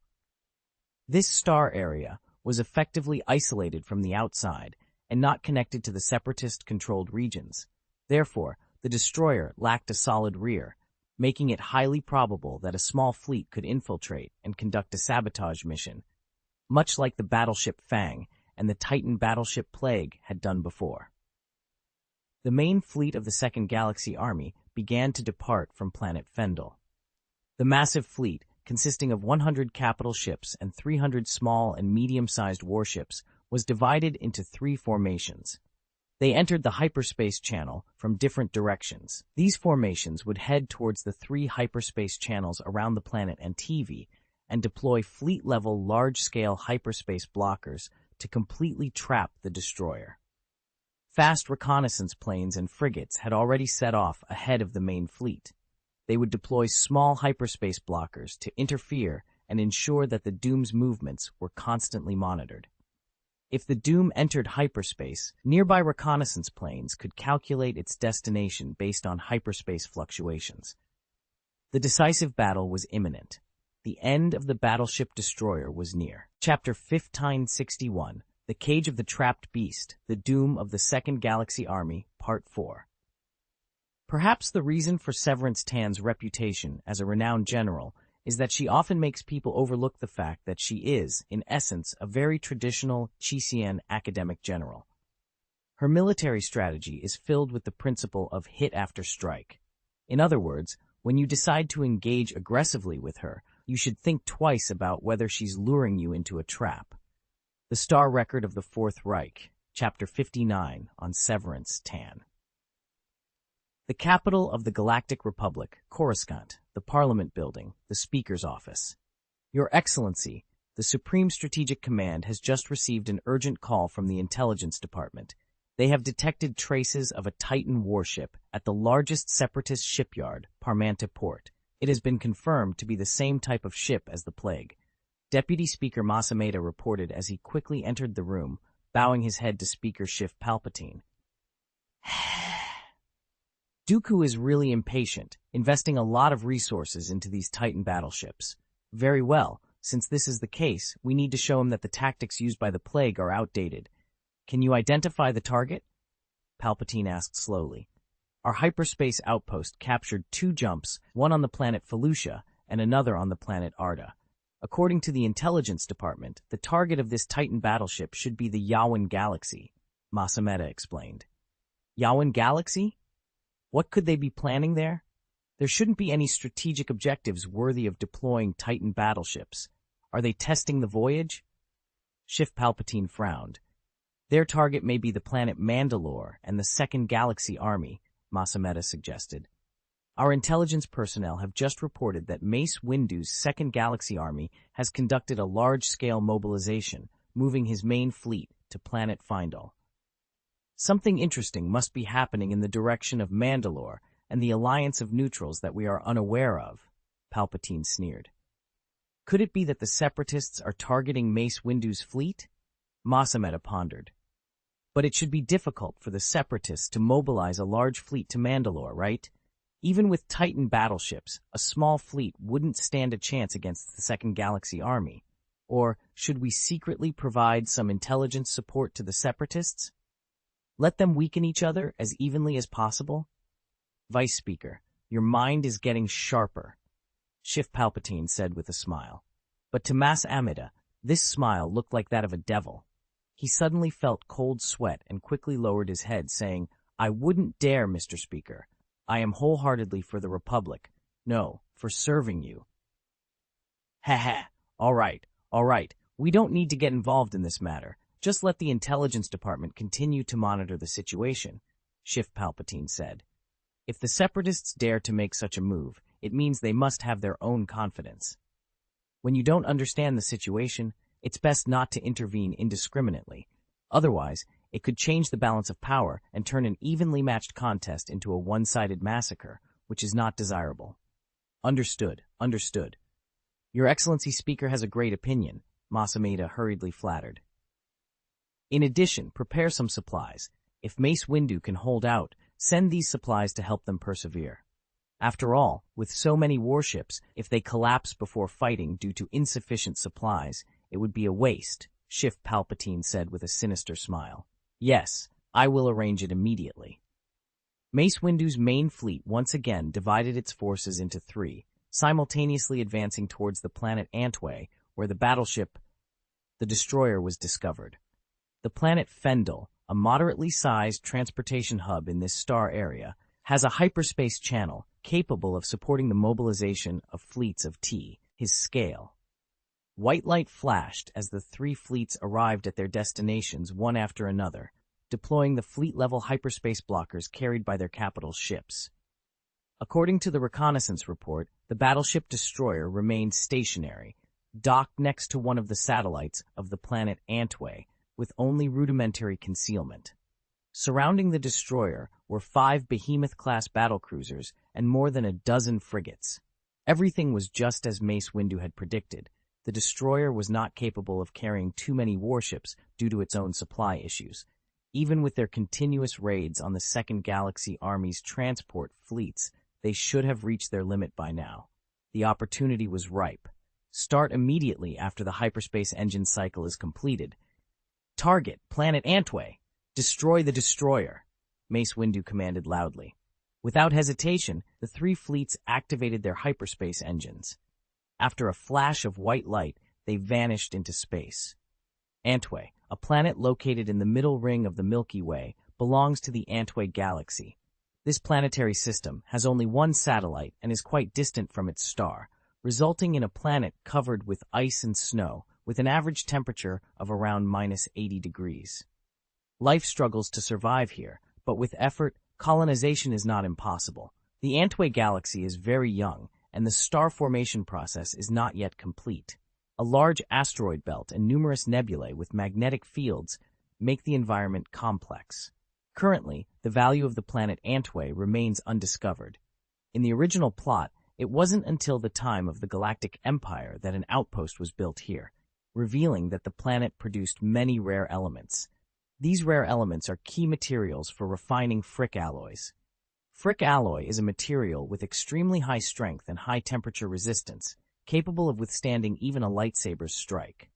This star area was effectively isolated from the outside and not connected to the Separatist-controlled regions. Therefore, the destroyer lacked a solid rear, making it highly probable that a small fleet could infiltrate and conduct a sabotage mission, much like the battleship Fang and the Titan battleship Plague had done before. The main fleet of the Second Galaxy Army began to depart from planet Fendel. The massive fleet, consisting of 100 capital ships and 300 small and medium-sized warships, was divided into 3 formations. They entered the hyperspace channel from different directions. These formations would head towards the 3 hyperspace channels around the planet Antivi and deploy fleet-level large-scale hyperspace blockers to completely trap the destroyer. Fast reconnaissance planes and frigates had already set off ahead of the main fleet. They would deploy small hyperspace blockers to interfere and ensure that the Doom's movements were constantly monitored. If the Doom entered hyperspace, nearby reconnaissance planes could calculate its destination based on hyperspace fluctuations. The decisive battle was imminent. The end of the battleship destroyer was near. Chapter 1561, The Cage of the Trapped Beast, The Doom of the Second Galaxy Army, Part 4. Perhaps the reason for Severance Tan's reputation as a renowned general is that she often makes people overlook the fact that she is, in essence, a very traditional Chixian academic general. Her military strategy is filled with the principle of hit after strike. In other words, when you decide to engage aggressively with her, you should think twice about whether she's luring you into a trap. The Star Record of the Fourth Reich, Chapter 59, on Severance Tan. The capital of the Galactic Republic, Coruscant, the Parliament Building, the Speaker's Office. Your Excellency, the Supreme Strategic Command has just received an urgent call from the Intelligence Department. They have detected traces of a Titan warship at the largest Separatist shipyard, Parmanta Port. It has been confirmed to be the same type of ship as the Plague. Deputy Speaker Masameda reported as he quickly entered the room, bowing his head to Speaker Schiff Palpatine. Dooku is really impatient, investing a lot of resources into these Titan battleships. Very well, since this is the case, we need to show him that the tactics used by the Plague are outdated. Can you identify the target? Palpatine asked slowly. Our hyperspace outpost captured 2 jumps, one on the planet Felucia and another on the planet Arda. According to the Intelligence Department, the target of this Titan battleship should be the Yawan Galaxy, Masameda explained. Yawan Galaxy? What could they be planning there? There shouldn't be any strategic objectives worthy of deploying Titan battleships. Are they testing the voyage? Schiff Palpatine frowned. Their target may be the planet Mandalore and the Second Galaxy Army, Masameda suggested. Our intelligence personnel have just reported that Mace Windu's Second Galaxy Army has conducted a large-scale mobilization, moving his main fleet to planet Findal. Something interesting must be happening in the direction of Mandalore and the Alliance of Neutrals that we are unaware of, Palpatine sneered. Could it be that the Separatists are targeting Mace Windu's fleet? Masameda pondered. But it should be difficult for the Separatists to mobilize a large fleet to Mandalore, right? Even with Titan battleships, a small fleet wouldn't stand a chance against the Second Galaxy Army. Or should we secretly provide some intelligence support to the Separatists? Let them weaken each other as evenly as possible? Vice Speaker, your mind is getting sharper, Schiff Palpatine said with a smile. But to Mas Amida, this smile looked like that of a devil. He suddenly felt cold sweat and quickly lowered his head, saying, I wouldn't dare, Mr. Speaker. I am wholeheartedly for the Republic. No, for serving you. Heh. All right. We don't need to get involved in this matter. Just let the intelligence department continue to monitor the situation, Shift Palpatine said. If the Separatists dare to make such a move, it means they must have their own confidence. When you don't understand the situation, it's best not to intervene indiscriminately. Otherwise, it could change the balance of power and turn an evenly matched contest into a one-sided massacre, which is not desirable. Understood. Your Excellency Speaker has a great opinion, Masameda hurriedly flattered. In addition, prepare some supplies. If Mace Windu can hold out, send these supplies to help them persevere. After all, with so many warships, if they collapse before fighting due to insufficient supplies, it would be a waste, Shift Palpatine said with a sinister smile. Yes, I will arrange it immediately. Mace Windu's main fleet once again divided its forces into three, simultaneously advancing towards the planet Antway, where the battleship, the destroyer, was discovered. The planet Fendel, a moderately sized transportation hub in this star area, has a hyperspace channel capable of supporting the mobilization of fleets of his scale. White light flashed as the three fleets arrived at their destinations one after another, deploying the fleet-level hyperspace blockers carried by their capital ships. According to the reconnaissance report, the battleship destroyer remained stationary, docked next to one of the satellites of the planet Antway, with only rudimentary concealment. Surrounding the destroyer were 5 behemoth-class battlecruisers and more than a dozen frigates. Everything was just as Mace Windu had predicted. The destroyer was not capable of carrying too many warships due to its own supply issues. Even with their continuous raids on the Second Galaxy Army's transport fleets, they should have reached their limit by now. The opportunity was ripe. Start immediately after the hyperspace engine cycle is completed. Target planet Antway. Destroy the destroyer, Mace Windu commanded loudly. Without hesitation, the three fleets activated their hyperspace engines. After a flash of white light, they vanished into space. Antway, a planet located in the middle ring of the Milky Way, belongs to the Antway Galaxy. This planetary system has only one satellite and is quite distant from its star, resulting in a planet covered with ice and snow, with an average temperature of around -80 degrees. Life struggles to survive here, but with effort, colonization is not impossible. The Antway Galaxy is very young, and the star formation process is not yet complete. A large asteroid belt and numerous nebulae with magnetic fields make the environment complex. Currently, the value of the planet Antway remains undiscovered. In the original plot, it wasn't until the time of the Galactic Empire that an outpost was built here, revealing that the planet produced many rare elements. These rare elements are key materials for refining frick alloys. Frick alloy is a material with extremely high strength and high temperature resistance, capable of withstanding even a lightsaber's strike.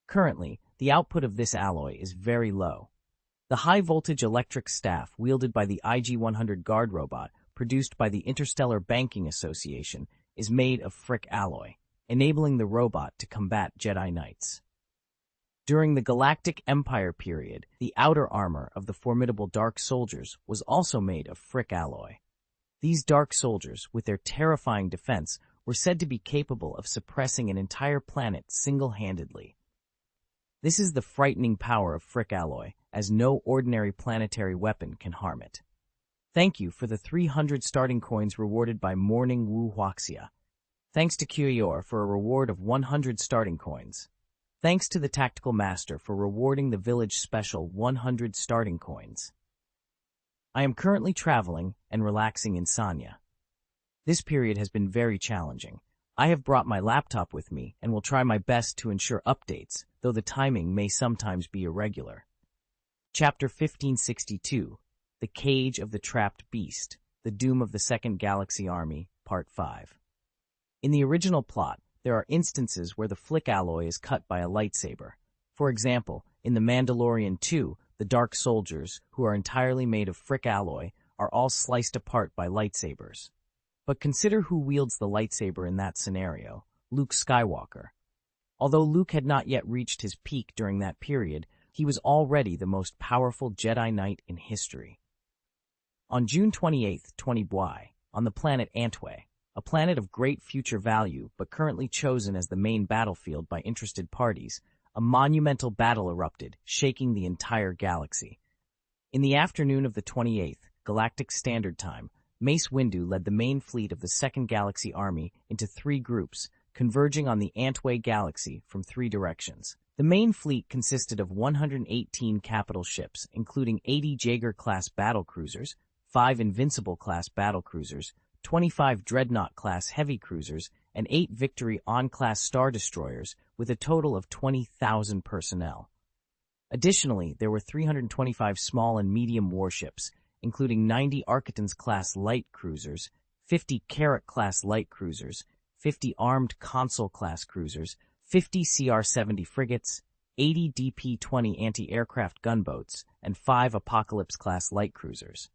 Currently, the output of this alloy is very low. The high-voltage electric staff wielded by the IG-100 guard robot produced by the Interstellar Banking Association is made of frick alloy, enabling the robot to combat Jedi Knights. During the Galactic Empire period, the outer armor of the formidable Dark Soldiers was also made of frick alloy. These Dark Soldiers, with their terrifying defense, were said to be capable of suppressing an entire planet single-handedly. This is the frightening power of frick alloy, as no ordinary planetary weapon can harm it. Thank you for the 300 starting coins rewarded by Morning Wu Huaxia. Thanks to Kyoyor for a reward of 100 starting coins. Thanks to the Tactical Master for rewarding the Village Special 100 starting coins. I am currently traveling and relaxing in Sanya. This period has been very challenging. I have brought my laptop with me and will try my best to ensure updates, though the timing may sometimes be irregular. Chapter 1562, The Cage of the Trapped Beast, The Doom of the Second Galaxy Army, Part 5. In the original plot, there are instances where the flick alloy is cut by a lightsaber. For example, in The Mandalorian 2, the Dark Soldiers, who are entirely made of frick alloy, are all sliced apart by lightsabers. But consider who wields the lightsaber in that scenario, Luke Skywalker. Although Luke had not yet reached his peak during that period, he was already the most powerful Jedi Knight in history. On June 28, 20 Bui, on the planet Antway, a planet of great future value but currently chosen as the main battlefield by interested parties, a monumental battle erupted, shaking the entire galaxy. In the afternoon of the 28th, Galactic Standard Time, Mace Windu led the main fleet of the Second Galaxy Army into 3 groups, converging on the Antway Galaxy from 3 directions. The main fleet consisted of 118 capital ships, including 80 Jaeger-class battlecruisers, 5 Invincible-class battlecruisers, 25 Dreadnought-class heavy cruisers, and 8 Victory-On-class star destroyers, with a total of 20,000 personnel. Additionally, there were 325 small and medium warships, including 90 Arctans-class light cruisers, 50 Carrack-class light cruisers, 50 armed Consul-class cruisers, 50 CR-70 frigates, 80 DP-20 anti-aircraft gunboats, and 5 Apocalypse-class light cruisers.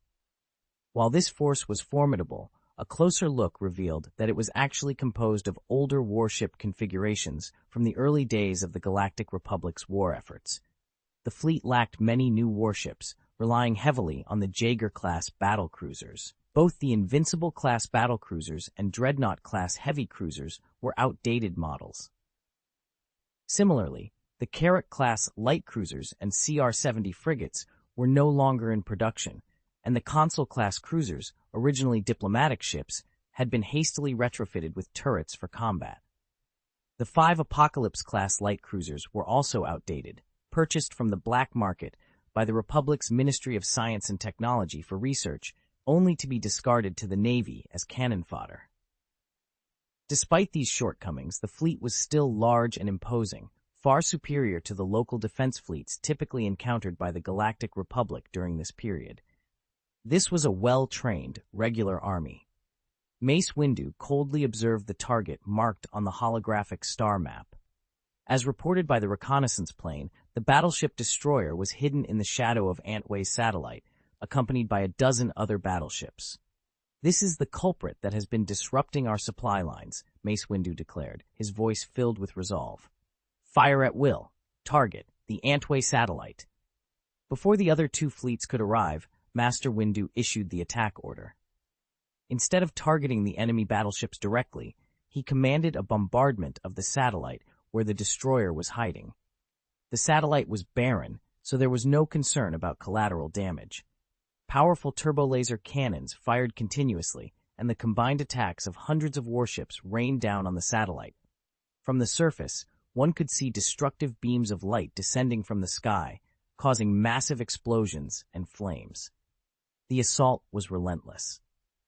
While this force was formidable, a closer look revealed that it was actually composed of older warship configurations from the early days of the Galactic Republic's war efforts. The fleet lacked many new warships, relying heavily on the Jaeger-class battlecruisers. Both the Invincible-class battlecruisers and Dreadnought-class heavy cruisers were outdated models. Similarly, the Carrack-class light cruisers and CR-70 frigates were no longer in production, and the Consul-class cruisers, originally diplomatic ships, had been hastily retrofitted with turrets for combat. The 5 Apocalypse-class light cruisers were also outdated, purchased from the black market by the Republic's Ministry of Science and Technology for research, only to be discarded to the Navy as cannon fodder. Despite these shortcomings, the fleet was still large and imposing, far superior to the local defense fleets typically encountered by the Galactic Republic during this period. This was a well-trained, regular army. Mace Windu coldly observed the target marked on the holographic star map. As reported by the reconnaissance plane, the battleship destroyer was hidden in the shadow of Antway's satellite, accompanied by a dozen other battleships. "This is the culprit that has been disrupting our supply lines," Mace Windu declared, his voice filled with resolve. "Fire at will. Target, the Antway satellite." Before the other 2 fleets could arrive, Master Windu issued the attack order. Instead of targeting the enemy battleships directly, he commanded a bombardment of the satellite where the destroyer was hiding. The satellite was barren, so there was no concern about collateral damage. Powerful turbolaser cannons fired continuously, and the combined attacks of hundreds of warships rained down on the satellite. From the surface, one could see destructive beams of light descending from the sky, causing massive explosions and flames. The assault was relentless.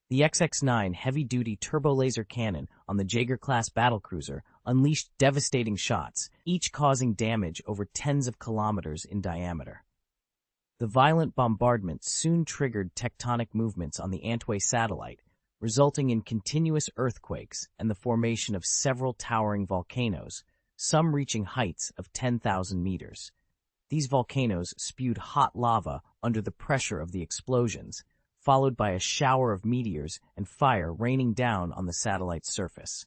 The XX-9 heavy-duty turbolaser cannon on the Jaeger-class battlecruiser unleashed devastating shots, each causing damage over tens of kilometers in diameter. The violent bombardment soon triggered tectonic movements on the Antway satellite, resulting in continuous earthquakes and the formation of several towering volcanoes, some reaching heights of 10,000 meters. These volcanoes spewed hot lava under the pressure of the explosions, followed by a shower of meteors and fire raining down on the satellite's surface.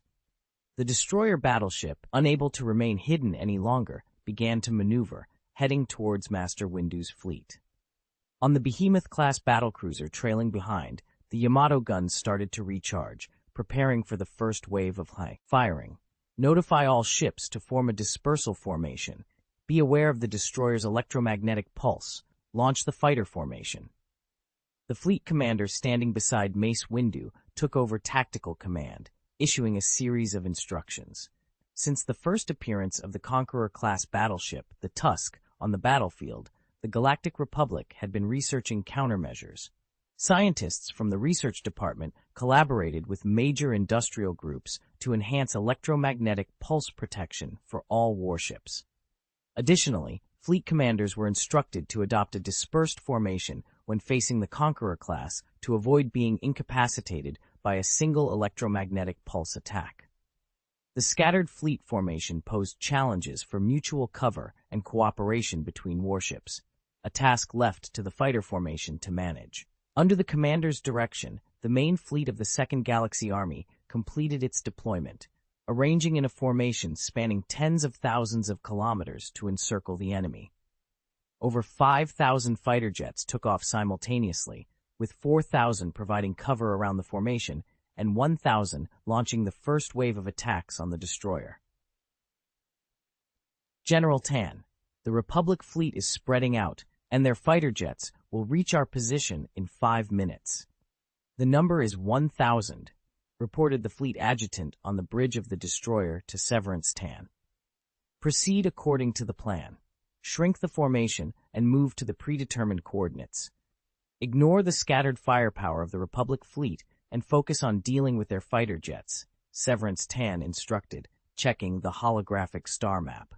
The destroyer battleship, unable to remain hidden any longer, began to maneuver, heading towards Master Windu's fleet. On the Behemoth-class battlecruiser trailing behind, the Yamato guns started to recharge, preparing for the first wave of high firing. "Notify all ships to form a dispersal formation. Be aware of the destroyer's electromagnetic pulse. Launch the fighter formation." The fleet commander standing beside Mace Windu took over tactical command, issuing a series of instructions. Since the first appearance of the Conqueror-class battleship, the Tusk, on the battlefield, the Galactic Republic had been researching countermeasures. Scientists from the research department collaborated with major industrial groups to enhance electromagnetic pulse protection for all warships. Additionally, fleet commanders were instructed to adopt a dispersed formation when facing the Conqueror class to avoid being incapacitated by a single electromagnetic pulse attack. The scattered fleet formation posed challenges for mutual cover and cooperation between warships, a task left to the fighter formation to manage. Under the commander's direction, the main fleet of the Second Galaxy Army completed its deployment, arranging in a formation spanning tens of thousands of kilometers to encircle the enemy. Over 5,000 fighter jets took off simultaneously, with 4,000 providing cover around the formation and 1,000, launching the first wave of attacks on the destroyer. General Tan, the Republic fleet is spreading out, and their fighter jets will reach our position in 5 minutes. The number is 1,000, reported the fleet adjutant on the bridge of the destroyer to Severance Tan. Proceed according to the plan. Shrink the formation and move to the predetermined coordinates. Ignore the scattered firepower of the Republic fleet and focus on dealing with their fighter jets, Severance Tan instructed, checking the holographic star map.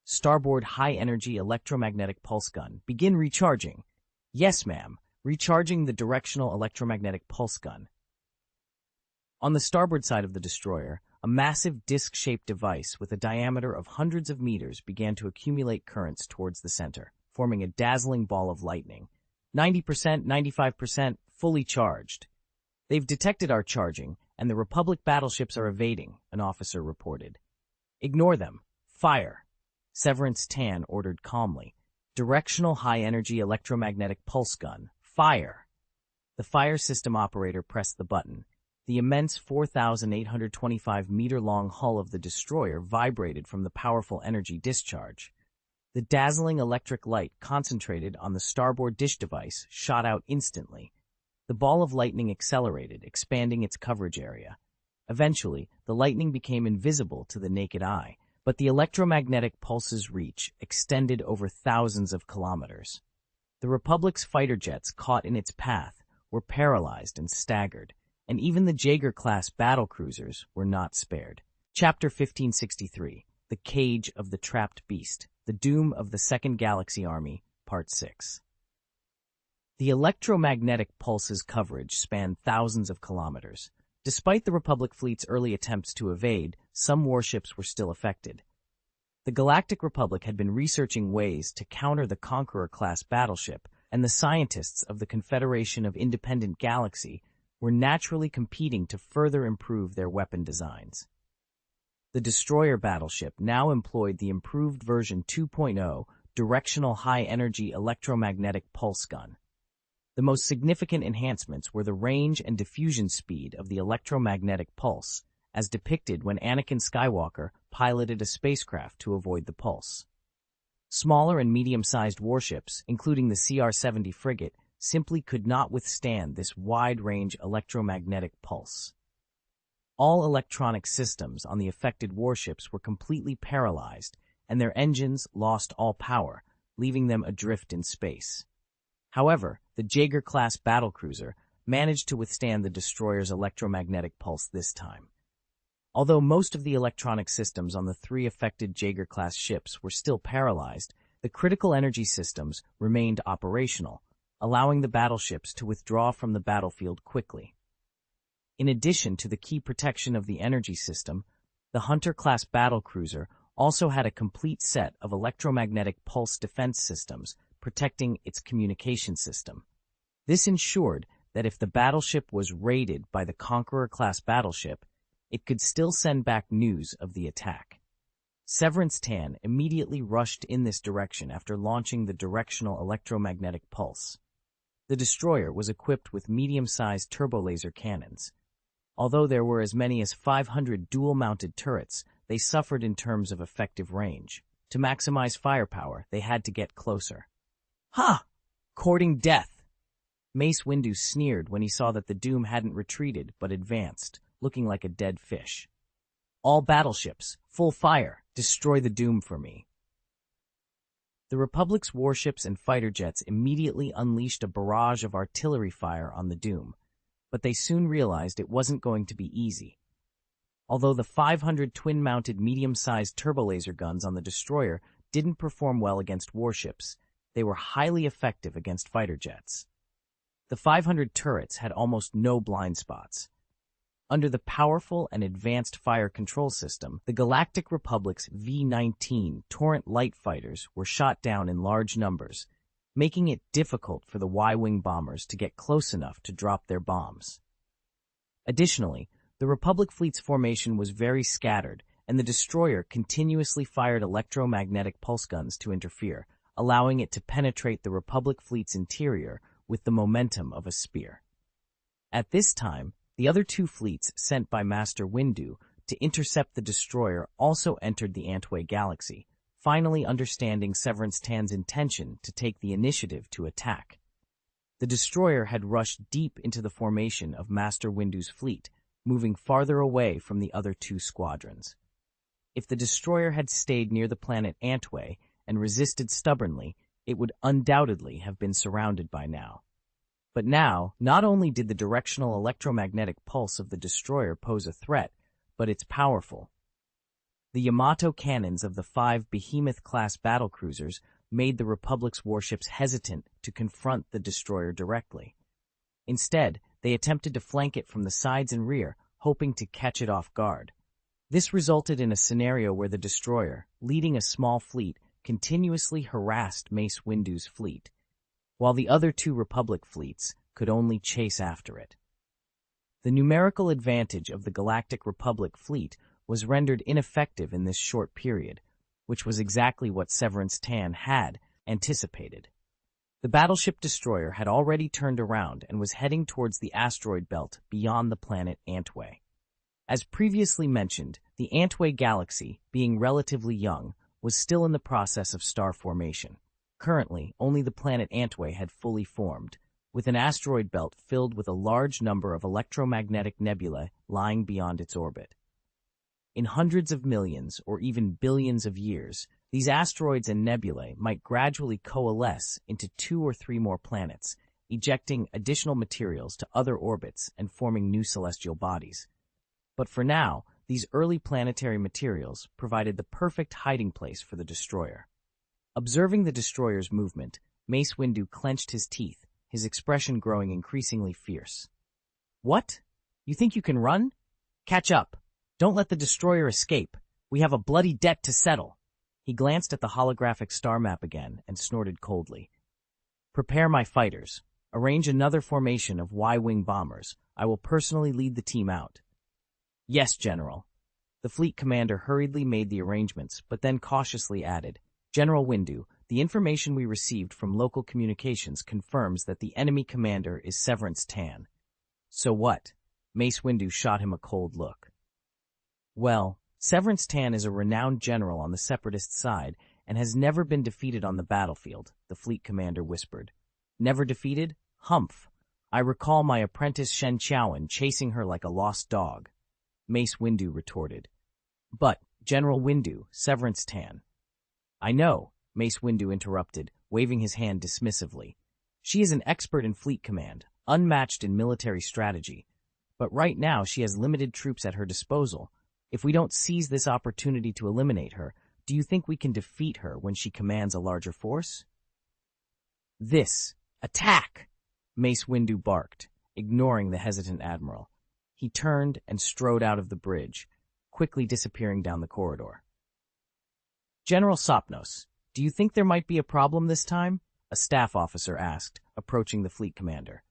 Starboard high-energy electromagnetic pulse gun. Begin recharging. Yes, ma'am. Recharging the directional electromagnetic pulse gun. On the starboard side of the destroyer, a massive disc-shaped device with a diameter of hundreds of meters began to accumulate currents towards the center, forming a dazzling ball of lightning. 90%, 95%, fully charged. They've detected our charging, and the Republic battleships are evading, an officer reported. Ignore them. Fire. Severance Tan ordered calmly. Directional high-energy electromagnetic pulse gun. Fire. The fire system operator pressed the button. The immense 4,825-meter-long hull of the destroyer vibrated from the powerful energy discharge. The dazzling electric light concentrated on the starboard dish device shot out instantly. The ball of lightning accelerated, expanding its coverage area. Eventually, the lightning became invisible to the naked eye, but the electromagnetic pulse's reach extended over thousands of kilometers. The Republic's fighter jets caught in its path were paralyzed and staggered, and even the Jaeger-class battlecruisers were not spared. Chapter 1563, The Cage of the Trapped Beast, The Doom of the Second Galaxy Army, Part 6. The electromagnetic pulse's coverage spanned thousands of kilometers. Despite the Republic fleet's early attempts to evade, some warships were still affected. The Galactic Republic had been researching ways to counter the Conqueror-class battleship, and the scientists of the Confederation of Independent Galaxy were naturally competing to further improve their weapon designs. The destroyer battleship now employed the improved version 2.0 directional high-energy electromagnetic pulse gun. The most significant enhancements were the range and diffusion speed of the electromagnetic pulse, as depicted when Anakin Skywalker piloted a spacecraft to avoid the pulse. Smaller and medium-sized warships, including the CR-70 frigate, simply could not withstand this wide-range electromagnetic pulse. All electronic systems on the affected warships were completely paralyzed, and their engines lost all power, leaving them adrift in space. However, the Jaeger-class battlecruiser managed to withstand the destroyer's electromagnetic pulse this time. Although most of the electronic systems on the 3 affected Jaeger-class ships were still paralyzed, the critical energy systems remained operational, allowing the battleships to withdraw from the battlefield quickly. In addition to the key protection of the energy system, the Hunter-class battlecruiser also had a complete set of electromagnetic pulse defense systems protecting its communication system. This ensured that if the battleship was raided by the Conqueror-class battleship, it could still send back news of the attack. Severance Tan immediately rushed in this direction after launching the directional electromagnetic pulse. The destroyer was equipped with medium-sized turbolaser cannons. Although there were as many as 500 dual-mounted turrets, they suffered in terms of effective range. To maximize firepower, they had to get closer. Ha! Courting death! Mace Windu sneered when he saw that the Doom hadn't retreated but advanced, looking like a dead fish. All battleships, full fire, destroy the Doom for me. The Republic's warships and fighter jets immediately unleashed a barrage of artillery fire on the Doom, but they soon realized it wasn't going to be easy. Although the 500 twin-mounted medium-sized turbolaser guns on the destroyer didn't perform well against warships, they were highly effective against fighter jets. The 500 turrets had almost no blind spots. Under the powerful and advanced fire control system, the Galactic Republic's V-19 Torrent light fighters were shot down in large numbers, making it difficult for the Y-wing bombers to get close enough to drop their bombs. Additionally, the Republic fleet's formation was very scattered, and the destroyer continuously fired electromagnetic pulse guns to interfere, allowing it to penetrate the Republic fleet's interior with the momentum of a spear. At this time, The other two fleets sent by Master Windu to intercept the destroyer also entered the Antway galaxy, finally understanding Severance Tan's intention to take the initiative to attack. The destroyer had rushed deep into the formation of Master Windu's fleet, moving farther away from the other two squadrons. If the destroyer had stayed near the planet Antway and resisted stubbornly, it would undoubtedly have been surrounded by now. But now, not only did the directional electromagnetic pulse of the destroyer pose a threat, but it's powerful. The Yamato cannons of the 5 Behemoth-class battlecruisers made the Republic's warships hesitant to confront the destroyer directly. Instead, they attempted to flank it from the sides and rear, hoping to catch it off guard. This resulted in a scenario where the destroyer, leading a small fleet, continuously harassed Mace Windu's fleet, while the other two Republic fleets could only chase after it. The numerical advantage of the Galactic Republic fleet was rendered ineffective in this short period, which was exactly what Severance Tan had anticipated. The battleship destroyer had already turned around and was heading towards the asteroid belt beyond the planet Antway. As previously mentioned, the Antway galaxy, being relatively young, was still in the process of star formation. Currently, only the planet Antway had fully formed, with an asteroid belt filled with a large number of electromagnetic nebulae lying beyond its orbit. In hundreds of millions or even billions of years, these asteroids and nebulae might gradually coalesce into 2 or 3 more planets, ejecting additional materials to other orbits and forming new celestial bodies. But for now, these early planetary materials provided the perfect hiding place for the destroyer. Observing the destroyer's movement, Mace Windu clenched his teeth, his expression growing increasingly fierce. "What? You think you can run? Catch up. Don't let the destroyer escape. We have a bloody debt to settle." He glanced at the holographic star map again and snorted coldly. "Prepare my fighters. Arrange another formation of Y-wing bombers. I will personally lead the team out." "Yes, General." The fleet commander hurriedly made the arrangements, but then cautiously added, "General Windu, the information we received from local communications confirms that the enemy commander is Severance Tan." "So what?" Mace Windu shot him a cold look. "Well, Severance Tan is a renowned general on the Separatist side and has never been defeated on the battlefield," the fleet commander whispered. "Never defeated? Humph! I recall my apprentice Shen Qiaowen chasing her like a lost dog." Mace Windu retorted. "But, General Windu, Severance Tan—" "I know," Mace Windu interrupted, waving his hand dismissively. "She is an expert in fleet command, unmatched in military strategy. But right now she has limited troops at her disposal. If we don't seize this opportunity to eliminate her, do you think we can defeat her when she commands a larger force?" "Attack!" Mace Windu barked, ignoring the hesitant admiral. He turned and strode out of the bridge, quickly disappearing down the corridor. "General Sopnos, do you think there might be a problem this time?" a staff officer asked, approaching the fleet commander.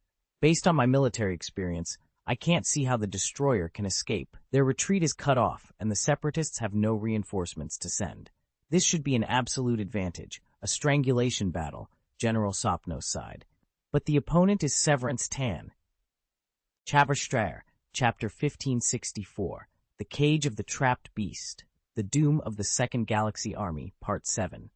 "Based on my military experience, I can't see how the destroyer can escape. Their retreat is cut off, and the Separatists have no reinforcements to send. This should be an absolute advantage, a strangulation battle," General Sopnos sighed. "But the opponent is Severance Tan." Chaverstraer, Chapter 1564, The Cage of the Trapped Beast, The Doom of the Second Galaxy Army, Part 7.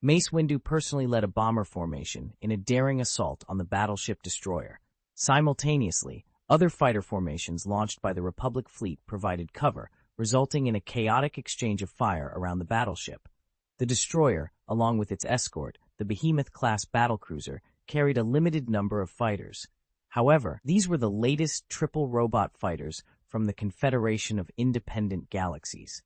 Mace Windu personally led a bomber formation in a daring assault on the battleship destroyer. Simultaneously, other fighter formations launched by the Republic fleet provided cover, resulting in a chaotic exchange of fire around the battleship. The destroyer, along with its escort, the Behemoth-class battlecruiser, carried a limited number of fighters. However, these were the latest triple robot fighters from the Confederation of Independent Galaxies.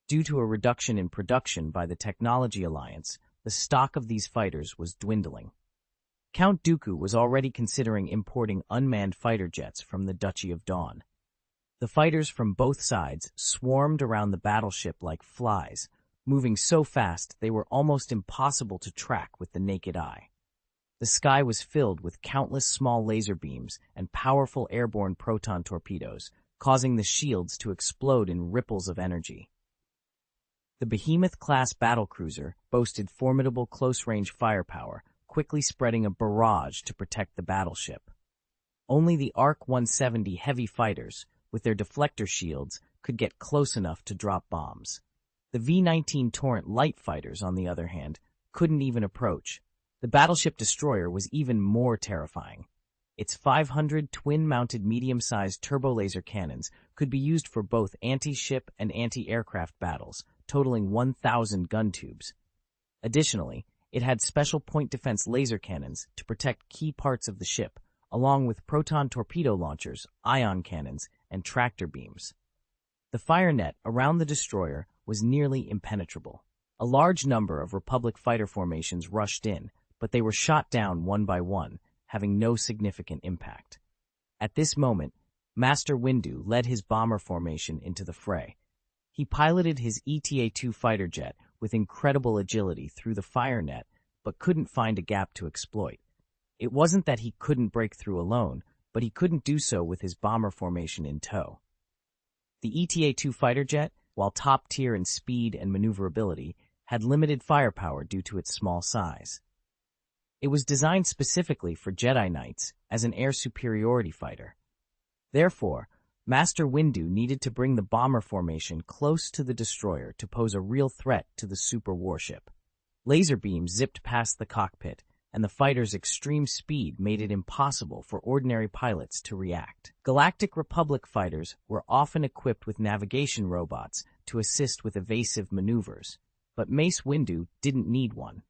Due to a reduction in production by the Technology Alliance, the stock of these fighters was dwindling. Count Dooku was already considering importing unmanned fighter jets from the Duchy of Dawn. The fighters from both sides swarmed around the battleship like flies, moving so fast they were almost impossible to track with the naked eye. The sky was filled with countless small laser beams and powerful airborne proton torpedoes, causing the shields to explode in ripples of energy. The Behemoth-class battlecruiser boasted formidable close-range firepower, quickly spreading a barrage to protect the battleship. Only the ARC-170 heavy fighters, with their deflector shields, could get close enough to drop bombs. The V-19 Torrent light fighters, on the other hand, couldn't even approach. The battleship destroyer was even more terrifying. Its 500 twin-mounted medium-sized turbo-laser cannons could be used for both anti-ship and anti-aircraft battles, totaling 1,000 gun tubes. Additionally, it had special point defense laser cannons to protect key parts of the ship, along with proton torpedo launchers, ion cannons, and tractor beams. The fire net around the destroyer was nearly impenetrable. A large number of Republic fighter formations rushed in, but they were shot down one by one, having no significant impact. At this moment, Master Windu led his bomber formation into the fray. He piloted his ETA-2 fighter jet with incredible agility through the fire net, but couldn't find a gap to exploit. It wasn't that he couldn't break through alone, but he couldn't do so with his bomber formation in tow. The ETA-2 fighter jet, while top tier in speed and maneuverability, had limited firepower due to its small size. It was designed specifically for Jedi Knights as an air superiority fighter. Therefore, Master Windu needed to bring the bomber formation close to the destroyer to pose a real threat to the super warship. Laser beams zipped past the cockpit, and the fighter's extreme speed made it impossible for ordinary pilots to react. Galactic Republic fighters were often equipped with navigation robots to assist with evasive maneuvers, but Mace Windu didn't need one.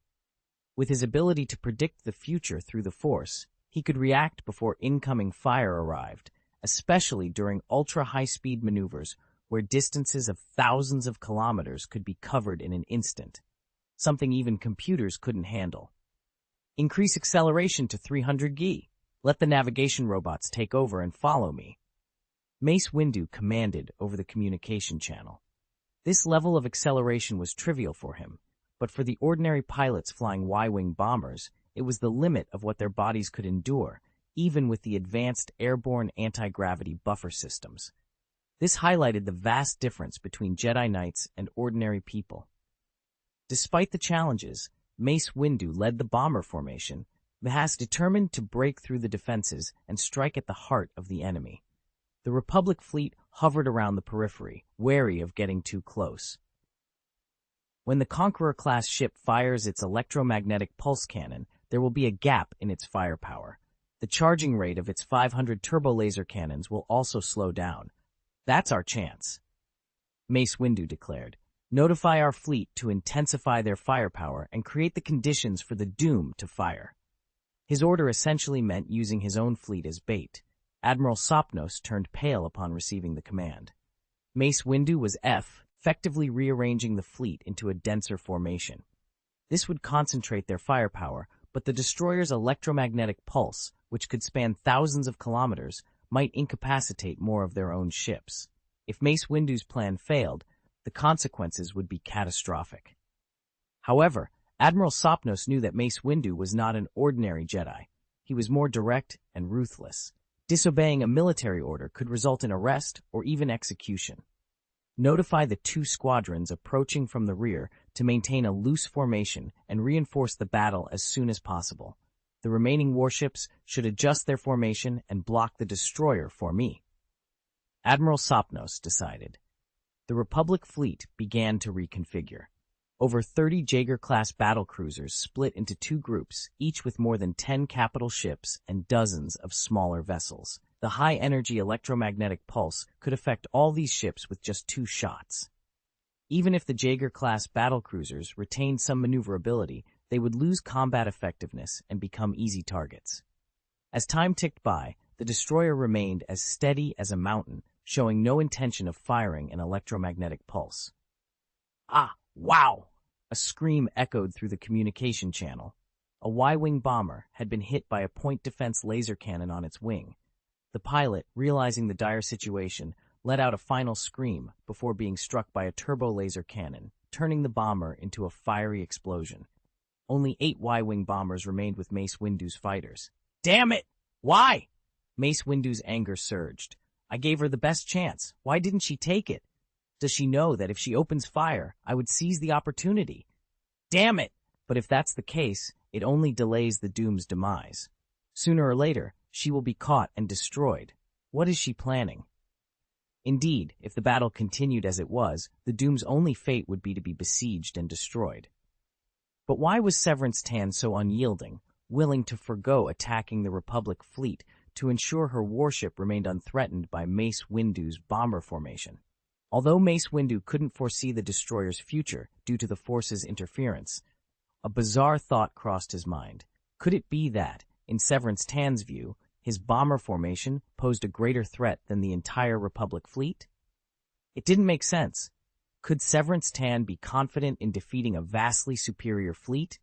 With his ability to predict the future through the Force, he could react before incoming fire arrived, especially during ultra-high-speed maneuvers where distances of thousands of kilometers could be covered in an instant, something even computers couldn't handle. Increase acceleration to 300 G. Let the navigation robots take over and follow me. Mace Windu commanded over the communication channel. This level of acceleration was trivial for him, but for the ordinary pilots flying Y-wing bombers, it was the limit of what their bodies could endure, even with the advanced airborne anti-gravity buffer systems. This highlighted the vast difference between Jedi Knights and ordinary people. Despite the challenges, Mace Windu led the bomber formation, determined to break through the defenses and strike at the heart of the enemy. The Republic fleet hovered around the periphery, wary of getting too close. When the Conqueror-class ship fires its electromagnetic pulse cannon, there will be a gap in its firepower. The charging rate of its 500 turbo-laser cannons will also slow down. That's our chance, Mace Windu declared. Notify our fleet to intensify their firepower and create the conditions for the Doom to fire. His order essentially meant using his own fleet as bait. Admiral Sopnos turned pale upon receiving the command. Mace Windu was effectively rearranging the fleet into a denser formation. This would concentrate their firepower, but the destroyer's electromagnetic pulse, which could span thousands of kilometers, might incapacitate more of their own ships. If Mace Windu's plan failed, the consequences would be catastrophic. However, Admiral Sopnos knew that Mace Windu was not an ordinary Jedi. He was more direct and ruthless. Disobeying a military order could result in arrest or even execution. Notify the 2 squadrons approaching from the rear to maintain a loose formation and reinforce the battle as soon as possible. The remaining warships should adjust their formation and block the destroyer for me. Admiral Sopnos decided. The Republic fleet began to reconfigure. Over 30 Jaeger-class battlecruisers split into 2 groups, each with more than 10 capital ships and dozens of smaller vessels. The high-energy electromagnetic pulse could affect all these ships with just 2 shots. Even if the Jaeger-class battlecruisers retained some maneuverability, they would lose combat effectiveness and become easy targets. As time ticked by, the destroyer remained as steady as a mountain, showing no intention of firing an electromagnetic pulse. Ah, wow! A scream echoed through the communication channel. A Y-wing bomber had been hit by a point defense laser cannon on its wing. The pilot, realizing the dire situation, let out a final scream before being struck by a turbo-laser cannon, turning the bomber into a fiery explosion. Only 8 Y-wing bombers remained with Mace Windu's fighters. Damn it! Why? Mace Windu's anger surged. I gave her the best chance. Why didn't she take it? Does she know that if she opens fire, I would seize the opportunity? Damn it! But if that's the case, it only delays the Doom's demise. Sooner or later, she will be caught and destroyed. What is she planning? Indeed, if the battle continued as it was, the Doom's only fate would be to be besieged and destroyed. But why was Severance Tan so unyielding, willing to forgo attacking the Republic fleet to ensure her warship remained unthreatened by Mace Windu's bomber formation? Although Mace Windu couldn't foresee the destroyer's future due to the Force's interference, a bizarre thought crossed his mind. Could it be that, in Severance Tan's view, his bomber formation posed a greater threat than the entire Republic fleet? It didn't make sense. Could Severance Tan be confident in defeating a vastly superior fleet,